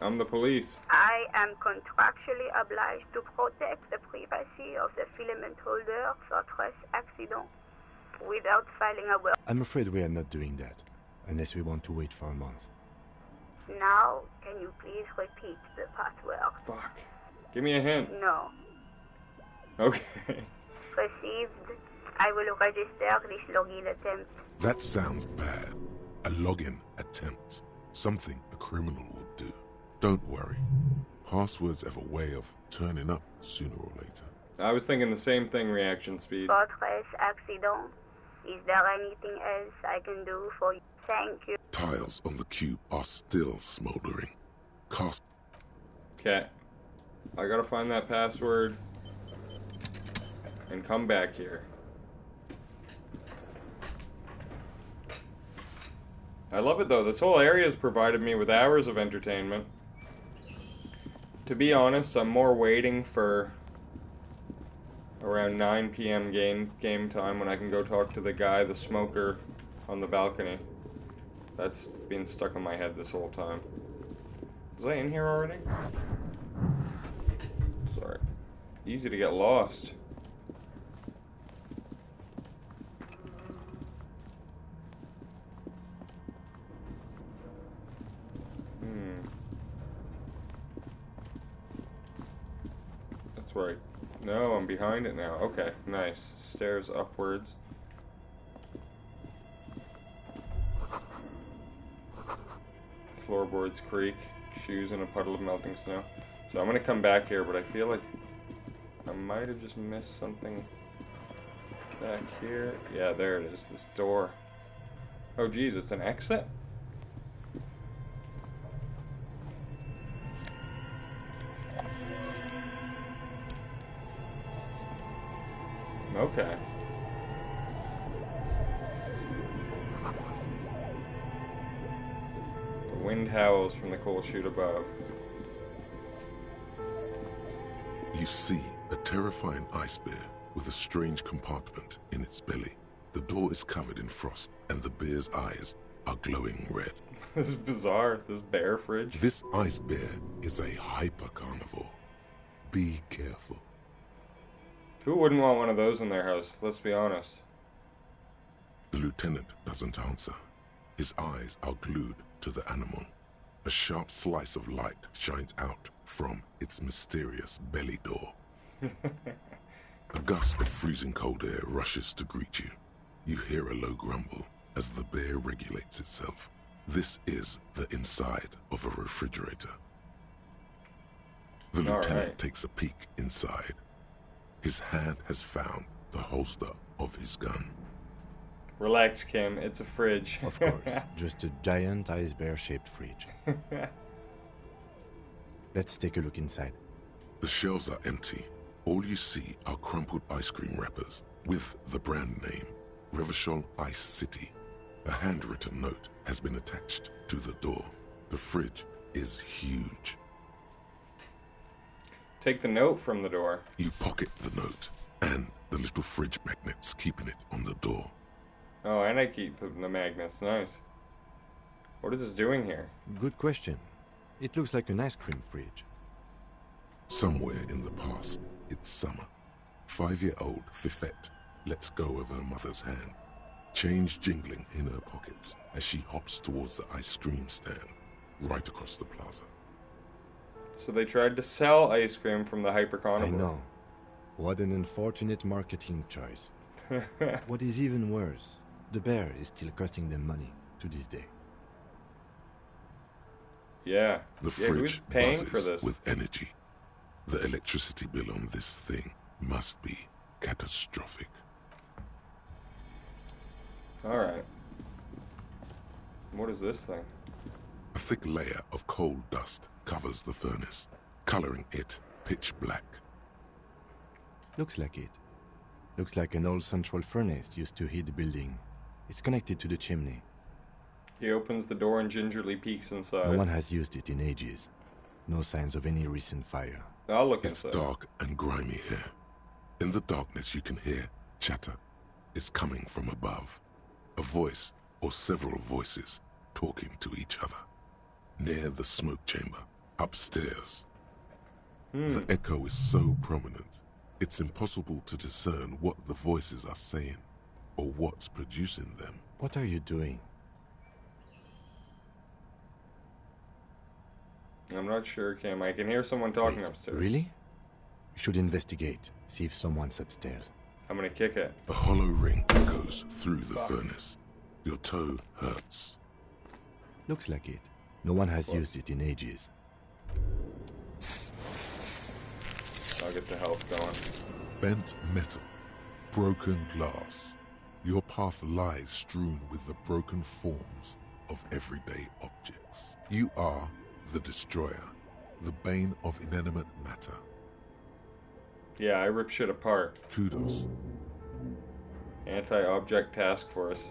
I'm the police. I am contractually obliged to protect the privacy of the filament holder for stress accident without filing a will. I'm afraid we are not doing that, unless we want to wait for a month. Now, can you please repeat the password? Fuck. Give me a hint. No. Okay. Received. I will register this login attempt. That sounds bad. A login attempt. Something a criminal would do. Don't worry. Passwords have a way of turning up sooner or later. I was thinking the same thing, reaction speed. Fortress accident. Is there anything else I can do for you? Thank you. Tiles on the cube are still smoldering. Cast. Okay. I gotta find that password and come back here. I love it though. This whole area has provided me with hours of entertainment. To be honest, I'm more waiting for around 9 p.m. game time when I can go talk to the guy, the smoker, on the balcony. That's been stuck in my head this whole time. Was I in here already? Sorry. Easy to get lost. That's right. No, I'm behind it now. Okay, nice. Stairs upwards. Floorboards creak. Shoes in a puddle of melting snow. So I'm gonna come back here, but I feel like I might have just missed something back here. Yeah, there it is. This door. Oh, geez, it's an exit? Okay. The wind howls from the coal chute above. You see a terrifying ice bear with a strange compartment in its belly. The door is covered in frost, and the bear's eyes are glowing red. This is bizarre, this bear fridge. This ice bear is a hyper-carnivore. Be careful. Who wouldn't want one of those in their house? Let's be honest. The lieutenant doesn't answer. His eyes are glued to the animal. A sharp slice of light shines out from its mysterious belly door. A gust of freezing cold air rushes to greet you. You hear a low grumble as the bear regulates itself. This is the inside of a refrigerator. The lieutenant takes a peek inside. His hand has found the holster of his gun. Relax, Kim. It's a fridge. Of course. Just a giant ice bear-shaped fridge. Let's take a look inside. The shelves are empty. All you see are crumpled ice cream wrappers with the brand name, Revachol Ice City. A handwritten note has been attached to the door. The fridge is huge. Take the note from the door. You pocket the note and the little fridge magnets keeping it on the door. Oh, and I keep the magnets. Nice. What is this doing here? Good question. It looks like an ice cream fridge. Somewhere in the past, it's summer. 5-year-old Fifette lets go of her mother's hand. Change jingling in her pockets as she hops towards the ice cream stand right across the plaza. So they tried to sell ice cream from the hypercarnivore. I know. What an unfortunate marketing choice. What is even worse, the bear is still costing them money to this day. Yeah. The who's fridge paying buzzes for this? with energy. The electricity bill on this thing must be catastrophic. Alright. What is this thing? A thick layer of coal dust covers the furnace, coloring it pitch black. Looks like it. Looks like an old central furnace used to heat the building. It's connected to the chimney. He opens the door and gingerly peeks inside. No one has used it in ages. No signs of any recent fire. I'll look It's inside. dark and grimy here. In the darkness you can hear chatter. It's coming from above. A voice, or several voices, talking to each other. Near the smoke chamber, upstairs. The echo is so prominent, it's impossible to discern what the voices are saying, or what's producing them. What are you doing? I'm not sure, Kim. I can hear someone talking upstairs. Really? We should investigate, see if someone's upstairs. I'm gonna kick it. A hollow ring echoes through the furnace. Your toe hurts. Looks like it. No one has used it in ages. I'll get the health going. Bent metal. Broken glass. Your path lies strewn with the broken forms of everyday objects. You are the destroyer, the bane of inanimate matter. Yeah, I rip shit apart. Kudos. Anti-object task force.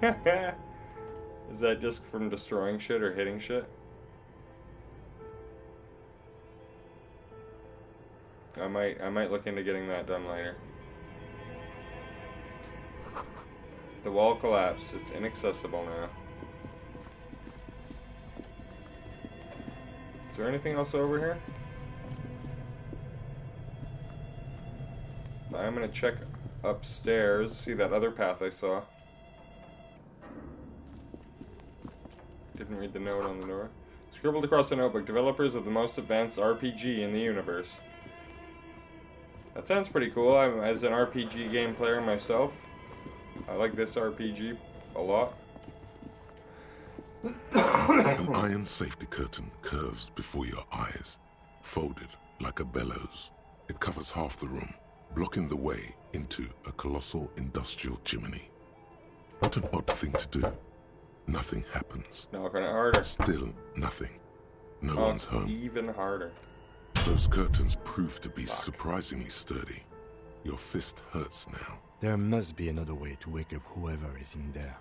Is that just from destroying shit or hitting shit? I might look into getting that done later. The wall collapsed. It's inaccessible now. Is there anything else over here? I'm gonna check upstairs, see that other path I saw. Didn't read the note on the door. Scribbled across the notebook, developers of the most advanced RPG in the universe. That sounds pretty cool. I'm, as an RPG game player myself, I like this RPG a lot. An iron safety curtain curves before your eyes, folded like a bellows. It covers half the room, blocking the way into a colossal industrial chimney. What an odd thing to do. Nothing happens. Knock on it harder. Still nothing. No one's home. Even harder. Those curtains prove to be surprisingly sturdy. Your fist hurts now. There must be another way to wake up whoever is in there.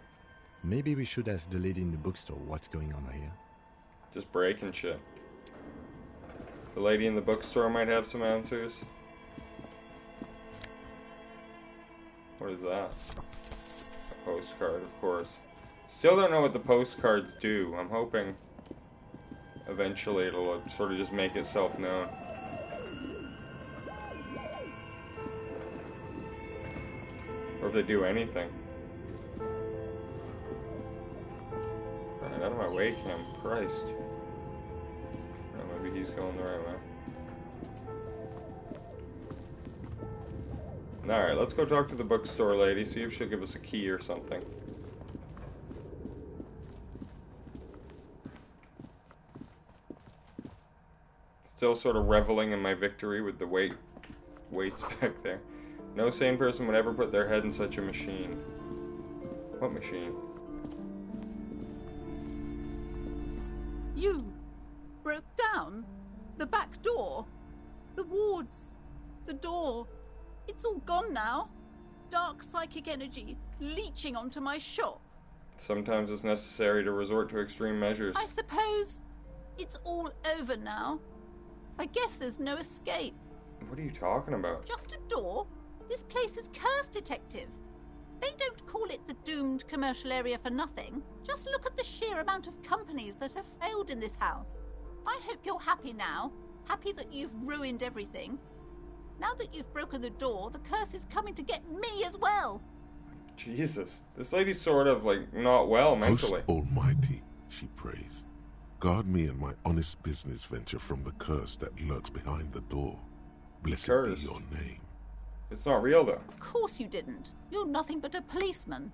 Maybe we should ask the lady in the bookstore what's going on here. Just breaking shit. The lady in the bookstore might have some answers. What is that? A postcard, of course. Still don't know what the postcards do. I'm hoping eventually it'll sort of just make itself known. Or if they do anything. Right, out of my way, Cam. Christ. Oh, maybe he's going the right way. Alright, let's go talk to the bookstore lady, see if she'll give us a key or something. Still sort of reveling in my victory with the weights back there. No sane person would ever put their head in such a machine. What machine? You broke down the back door, the wards, the door. It's all gone now. Dark psychic energy leeching onto my shop. Sometimes it's necessary to resort to extreme measures. I suppose it's all over now. I guess there's no escape. What are you talking about? Just a door? This place is cursed, Detective. They don't call it the doomed commercial area for nothing. Just look at the sheer amount of companies that have failed in this house. I hope you're happy now. Happy that you've ruined everything. Now that you've broken the door, the curse is coming to get me as well. Jesus. This lady's sort of, like, not well mentally. Most Almighty, she prays. Guard me and my honest business venture from the curse that lurks behind the door. Blessed be your name. It's not real, though. Of course you didn't. You're nothing but a policeman.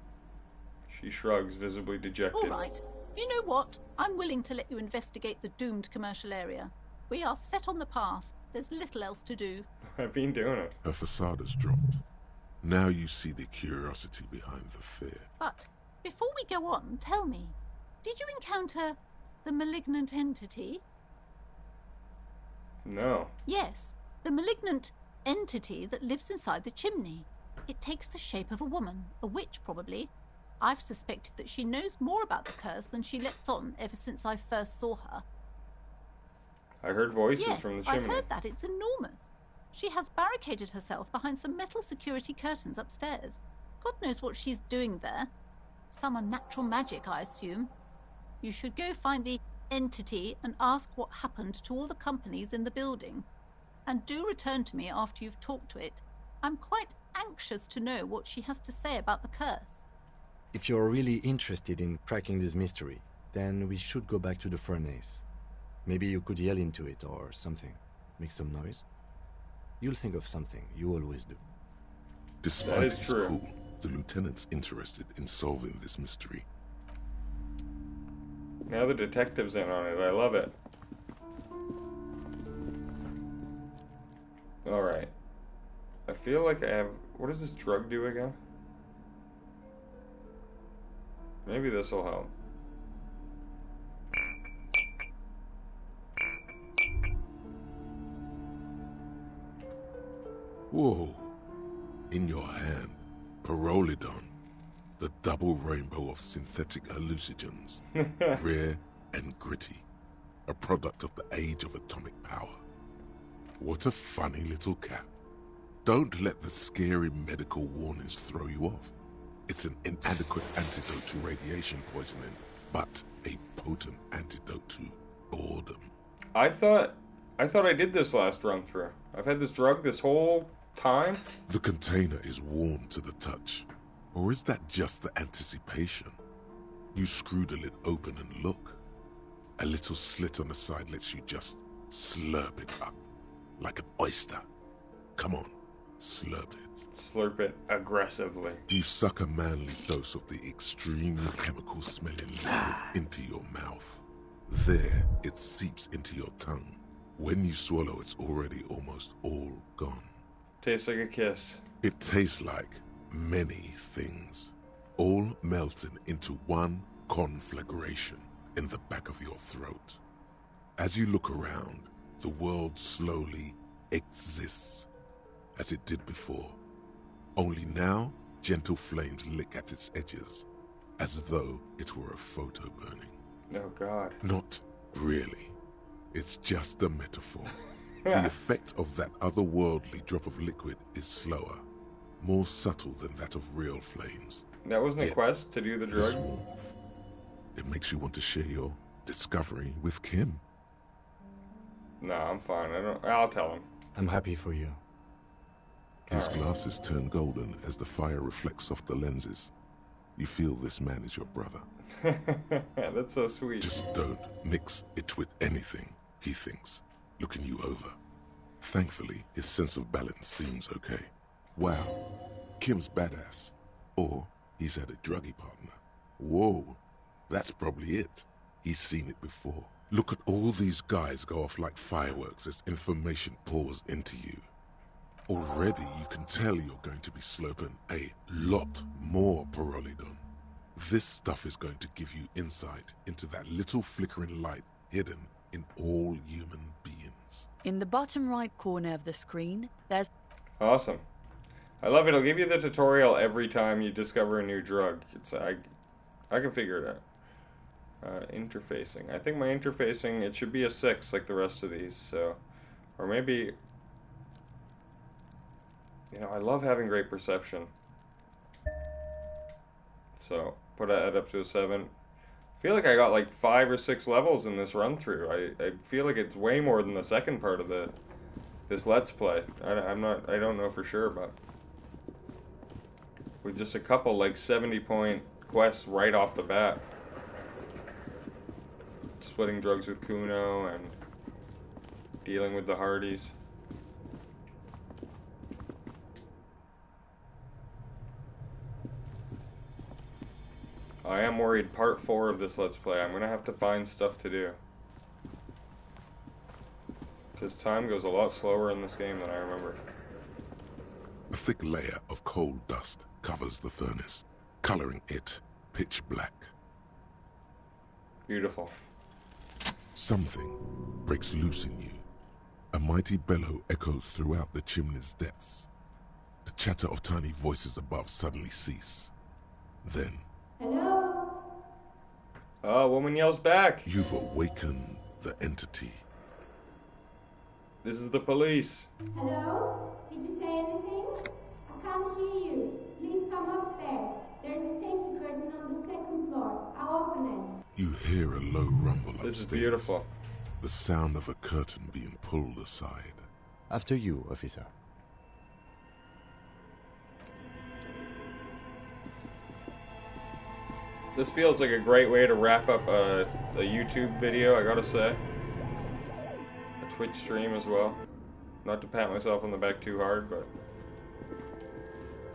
She shrugs, visibly dejected. All right. You know what? I'm willing to let you investigate the doomed commercial area. We are set on the path. There's little else to do. I've been doing it. Her facade has dropped. Now you see the curiosity behind the fear. But before we go on, tell me, did you encounter the malignant entity? No. Yes, the malignant entity that lives inside the chimney. It takes the shape of a woman, a witch probably. I've suspected that she knows more about the curse than she lets on ever since I first saw her. I heard voices yes, from the chimney. I've heard that. It's enormous. She has barricaded herself behind some metal security curtains upstairs. God knows what she's doing there. Some unnatural magic, I assume. You should go find the entity and ask what happened to all the companies in the building. And do return to me after you've talked to it. I'm quite anxious to know what she has to say about the curse. If you're really interested in cracking this mystery, then we should go back to the furnace. Maybe you could yell into it or something. Make some noise. You'll think of something. You always do. Despite its cool, the lieutenant's interested in solving this mystery. Now the detective's in on it. I love it. Alright. I feel like I have... What does this drug do again? Maybe this will help. Whoa. In your hand, Pyrrolidon, the double rainbow of synthetic hallucinogens, rare and gritty, a product of the age of atomic power. What a funny little cat. Don't let the scary medical warnings throw you off. It's an inadequate antidote to radiation poisoning, but a potent antidote to boredom. I thought I did this last run through. I've had this drug this whole time. The container is warm to the touch. Or is that just the anticipation? You screw the lid open and look. A little slit on the side lets you just slurp it up. Like an oyster. Come on, slurp it. Slurp it aggressively. You suck a manly dose of the extremely chemical-smelling liquid into your mouth. There, it seeps into your tongue. When you swallow, it's already almost all gone. Tastes like a kiss. It tastes like many things, all melting into one conflagration in the back of your throat. As you look around, the world slowly exists, as it did before. Only now, gentle flames lick at its edges, as though it were a photo burning. Oh, God. Not really. It's just a metaphor. The effect of that otherworldly drop of liquid is slower, more subtle than that of real flames. That wasn't a quest to do the drug? This warmth, it makes you want to share your discovery with Kim. No, I'm fine. I'll tell him. I'm happy for you. His glasses turn golden as the fire reflects off the lenses. You feel this man is your brother. That's so sweet. Just don't mix it with anything, he thinks, looking you over. Thankfully, his sense of balance seems okay. Wow, Kim's badass. Or he's had a druggy partner. Whoa, that's probably it. He's seen it before. Look at all these guys go off like fireworks as information pours into you. Already you can tell you're going to be slurping a lot more Pyrrolidon. This stuff is going to give you insight into that little flickering light hidden in all human beings. In the bottom right corner of the screen, there's... Awesome. I love it. It'll give you the tutorial every time you discover a new drug. I can figure it out. Interfacing. I think my interfacing, it should be a 6 like the rest of these, so... Or maybe... You know, I love having great perception. So, put that up to a 7. I feel like I got like 5 or 6 levels in this run through. I feel like it's way more than the second part of this Let's Play. I don't know for sure, but... With just a couple like 70-point quests right off the bat. Splitting drugs with Kuno and dealing with the Hardies. I am worried part 4 of this Let's Play, I'm going to have to find stuff to do. Because time goes a lot slower in this game than I remember. A thick layer of coal dust covers the furnace, coloring it pitch black. Beautiful. Something breaks loose in you. A mighty bellow echoes throughout the chimney's depths. The chatter of tiny voices above suddenly cease. Then... Hello? Oh, woman yells back. You've awakened the entity. This is the police. Hello? Did you say anything? I can't hear you. Please come upstairs. There's a safety curtain on the second floor. I'll open it. You hear a low rumble upstairs. This is beautiful. The sound of a curtain being pulled aside. After you, officer. This feels like a great way to wrap up a YouTube video, I gotta say. A Twitch stream as well. Not to pat myself on the back too hard, but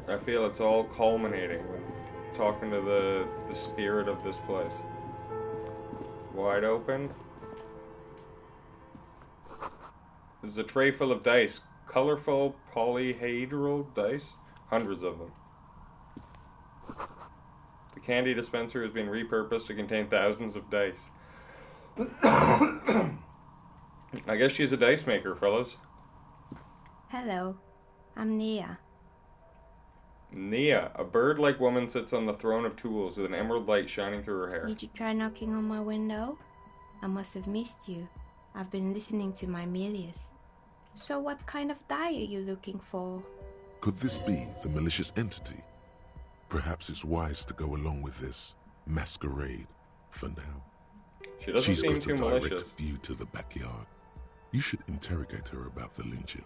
I feel it's all culminating with talking to the spirit of this place. Wide open. There's a tray full of dice. Colorful polyhedral dice. Hundreds of them. The candy dispenser has been repurposed to contain thousands of dice. I guess she's a dice maker, fellas. Hello, I'm Nia. Nia, a bird-like woman sits on the throne of tools with an emerald light shining through her hair. Did you try knocking on my window? I must have missed you. I've been listening to my Milius. So what kind of die are you looking for? Could this be the malicious entity? Perhaps it's wise to go along with this masquerade for now. She doesn't She's seem got too a direct malicious. view to the backyard. You should interrogate her about the lynching.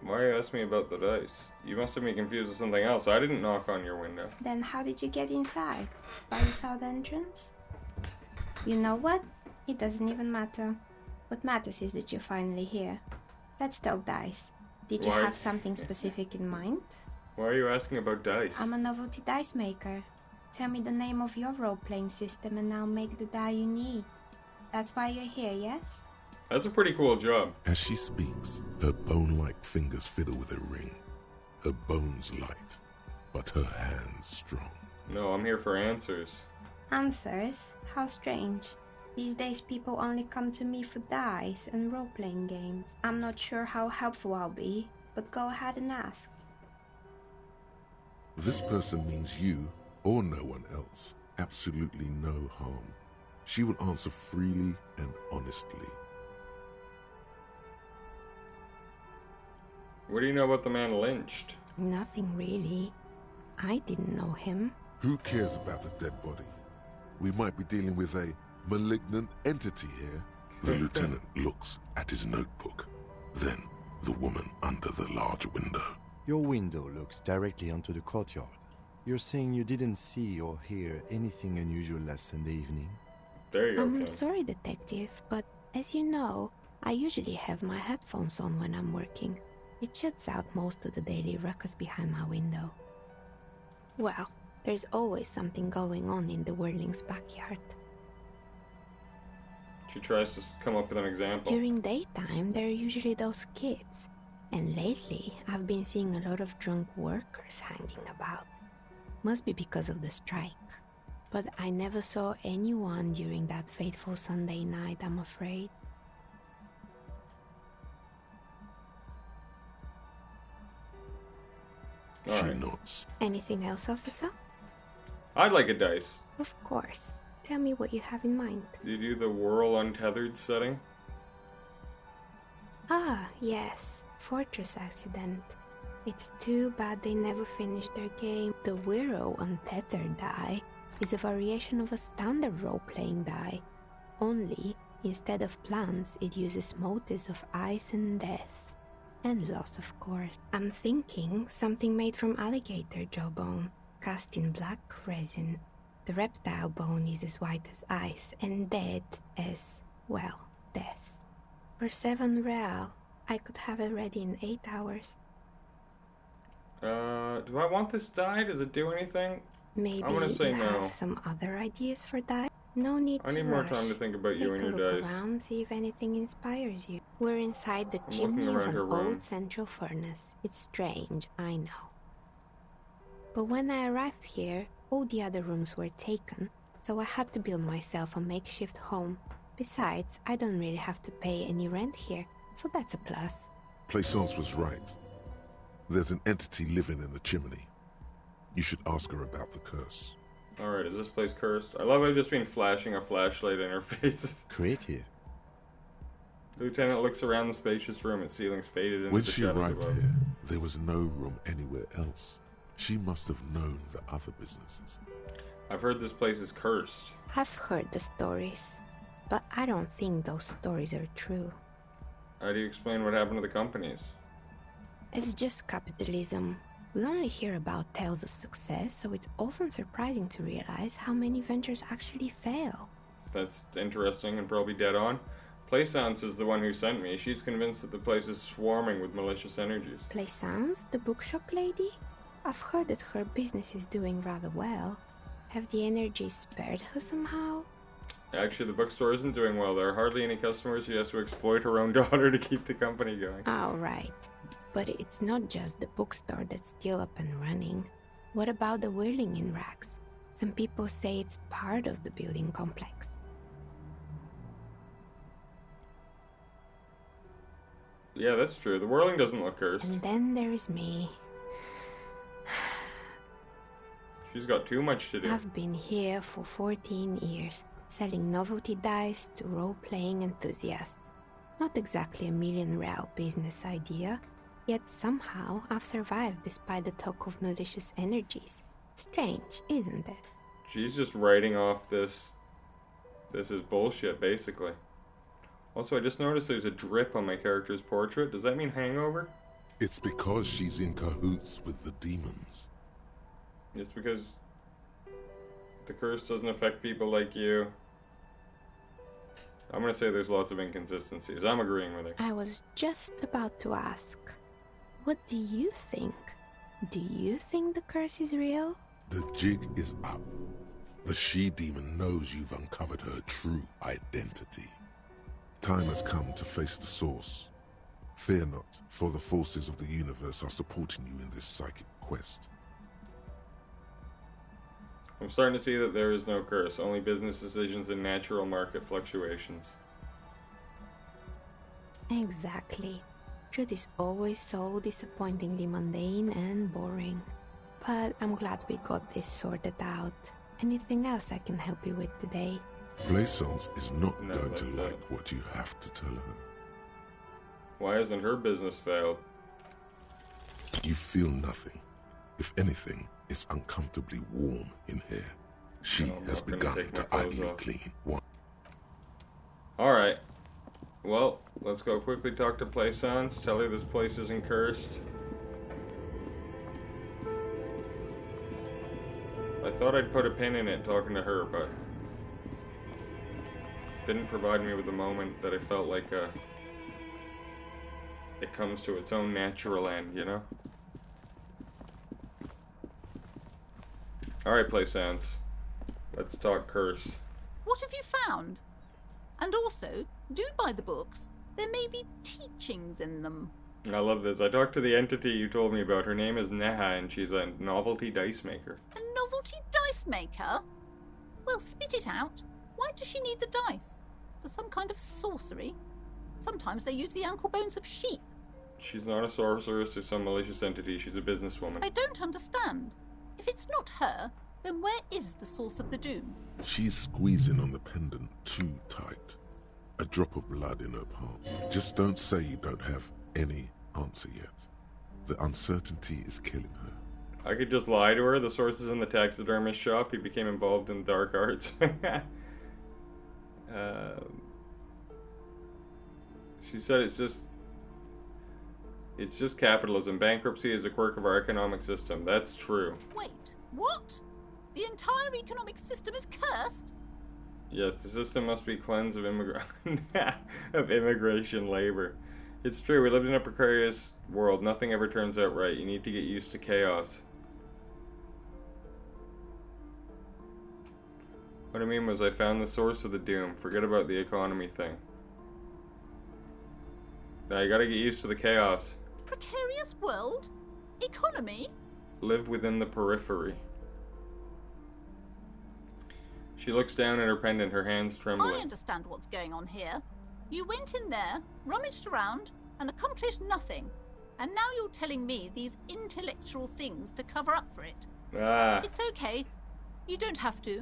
Why are you asking me about the dice? You must have been confused with something else. I didn't knock on your window. Then how did you get inside? By the south entrance? You know what? It doesn't even matter. What matters is that you're finally here. Let's talk dice. Did you Why- have something specific in mind? Why are you asking about dice? I'm a novelty dice maker. Tell me the name of your role-playing system and I'll make the die you need. That's why you're here, yes? That's a pretty cool job. As she speaks, her bone-like fingers fiddle with a ring. Her bones light, but her hands strong. No, I'm here for answers. Answers? How strange. These days people only come to me for dice and role-playing games. I'm not sure how helpful I'll be, but go ahead and ask. This person means you, or no one else, absolutely no harm. She will answer freely and honestly. What do you know about the man lynched? Nothing really. I didn't know him. Who cares about the dead body? We might be dealing with a malignant entity here. The lieutenant looks at his notebook. Then, the woman under the large window. Your window looks directly onto the courtyard. You're saying you didn't see or hear anything unusual last Sunday evening? There you I'm sorry, detective, but as you know, I usually have my headphones on when I'm working. It shuts out most of the daily ruckus behind my window. Well, there's always something going on in the Whirling's backyard. She tries to come up with an example. During daytime, there are usually those kids. And lately, I've been seeing a lot of drunk workers hanging about. Must be because of the strike. But I never saw anyone during that fateful Sunday night, I'm afraid. She nods. Anything else, officer? I'd like a dice. Of course. Tell me what you have in mind. Do you do the whirl untethered setting? Ah, yes. Fortress accident. It's too bad they never finished their game. The Whirl Untethered die is a variation of a standard role-playing die. Only, instead of plants, it uses motives of ice and death. And loss, of course. I'm thinking something made from alligator jawbone, cast in black resin. The reptile bone is as white as ice, and dead as, well, death. For 7 real, I could have it ready in 8 hours. Do I want this die? Does it do anything? Maybe I'm gonna say you no. have some other ideas for that? No need to I need more rush. time to think about you and Take a your look dice. around, see if anything inspires you. We're inside the I'm chimney looking of around an her room. old central furnace. It's strange, I know. But when I arrived here, all the other rooms were taken, so I had to build myself a makeshift home. Besides, I don't really have to pay any rent here, so that's a plus. Plaisance was right. There's an entity living in the chimney. You should ask her about the curse. Alright, is this place cursed? I love I've just been flashing a flashlight in her face. Creative. Lieutenant looks around the spacious room. Its ceilings faded into When the she shadows arrived above. here, There was no room anywhere else. She must have known the other businesses. I've heard this place is cursed. I've heard the stories, but I don't think those stories are true. How do you explain what happened to the companies? It's just capitalism. We only hear about tales of success, so it's often surprising to realize how many ventures actually fail. That's interesting and probably dead on. Plaisance is the one who sent me. She's convinced that the place is swarming with malicious energies. Plaisance, the bookshop lady? I've heard that her business is doing rather well. Have the energies spared her somehow? Actually, the bookstore isn't doing well. There are hardly any customers. She has to exploit her own daughter to keep the company going. Oh, right. But it's not just the bookstore that's still up and running. What about the whirling in rags? Some people say it's part of the building complex. Yeah, that's true. The whirling doesn't look cursed. And then there is me. She's got too much to do. I've been here for 14 years, selling novelty dice to role-playing enthusiasts. Not exactly a million-real business idea, yet somehow I've survived despite the talk of malicious energies. Strange, isn't it? She's just writing off this is bullshit, basically. Also, I just noticed there's a drip on my character's portrait. Does that mean hangover? It's because she's in cahoots with the demons. It's because the curse doesn't affect people like you. I'm gonna say there's lots of inconsistencies. I'm agreeing with her. I was just about to ask, what do you think? Do you think the curse is real? The jig is up. The she-demon knows you've uncovered her true identity. Time has come to face the source. Fear not, for the forces of the universe are supporting you in this psychic quest. I'm starting to see that there is no curse, only business decisions and natural market fluctuations. Exactly. Truth is always so disappointingly mundane and boring. But I'm glad we got this sorted out. Anything else I can help you with today? Plaisance is not going to like what you have to tell her. Why hasn't her business failed? You feel nothing. If anything, it's uncomfortably warm in here. She has begun to idly clean one. Alright. Well, let's go quickly talk to Plaisance. Tell her this place isn't cursed. I thought I'd put a pin in it talking to her, but didn't provide me with a moment that I felt like it comes to its own natural end, you know? Alright, Plaisance. Let's talk curse. What have you found? And also, do buy the books. There may be teachings in them. I love this. I talked to the entity you told me about. Her name is Neha, and she's a novelty dice maker. A novelty dice maker? Well, spit it out. Why does she need the dice? For some kind of sorcery? Sometimes they use the ankle bones of sheep. She's not a sorceress or some malicious entity. She's a businesswoman. I don't understand. If it's not her, then where is the source of the doom? She's squeezing on the pendant too tight. A drop of blood in her palm. Just don't say you don't have any answer yet. The uncertainty is killing her. I could just lie to her. The source is in the taxidermist shop. He became involved in dark arts. She said it's just capitalism. Bankruptcy is a quirk of our economic system. That's true. Wait, what? The entire economic system is cursed? Yes, the system must be cleansed of immigration labor. It's true, we live in a precarious world. Nothing ever turns out right. You need to get used to chaos. What I mean was I found the source of the doom. Forget about the economy thing. Now you gotta get used to the chaos. Precarious world? Economy? Live within the periphery. She looks down at her pendant, her hands trembling. I understand what's going on here. You went in there, rummaged around, and accomplished nothing. And now you're telling me these intellectual things to cover up for it. Ah. It's okay. You don't have to.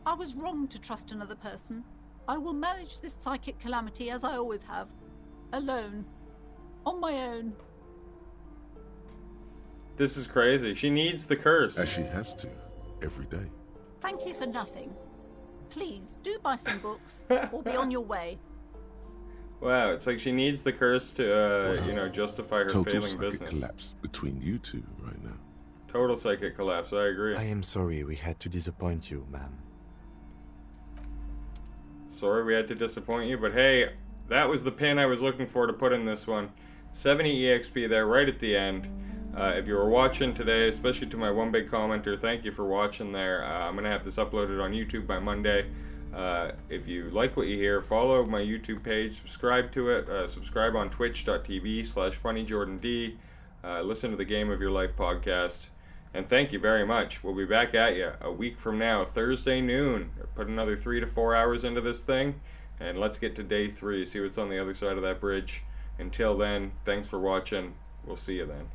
I was wrong to trust another person. I will manage this psychic calamity as I always have. Alone. On my own. This is crazy. She needs the curse. As she has to, every day. Thank you for nothing. Please, do buy some books, or be on your way. Wow, it's like she needs the curse to, justify her Total failing psychic business. collapse between you two right now. Total psychic collapse, I agree. I am sorry we had to disappoint you, ma'am. Sorry we had to disappoint you, but hey, that was the pin I was looking for to put in this one. 70 EXP there right at the end. If you were watching today, especially to my one big commenter, thank you for watching there. I'm going to have this uploaded on YouTube by Monday. If you like what you hear, follow my YouTube page, subscribe to it, subscribe on twitch.tv/funnyjordand. Listen to the Game of Your Life podcast. And thank you very much. We'll be back at you a week from now, Thursday noon. Put another 3 to 4 hours into this thing, and let's get to day 3, see what's on the other side of that bridge. Until then, thanks for watching. We'll see you then.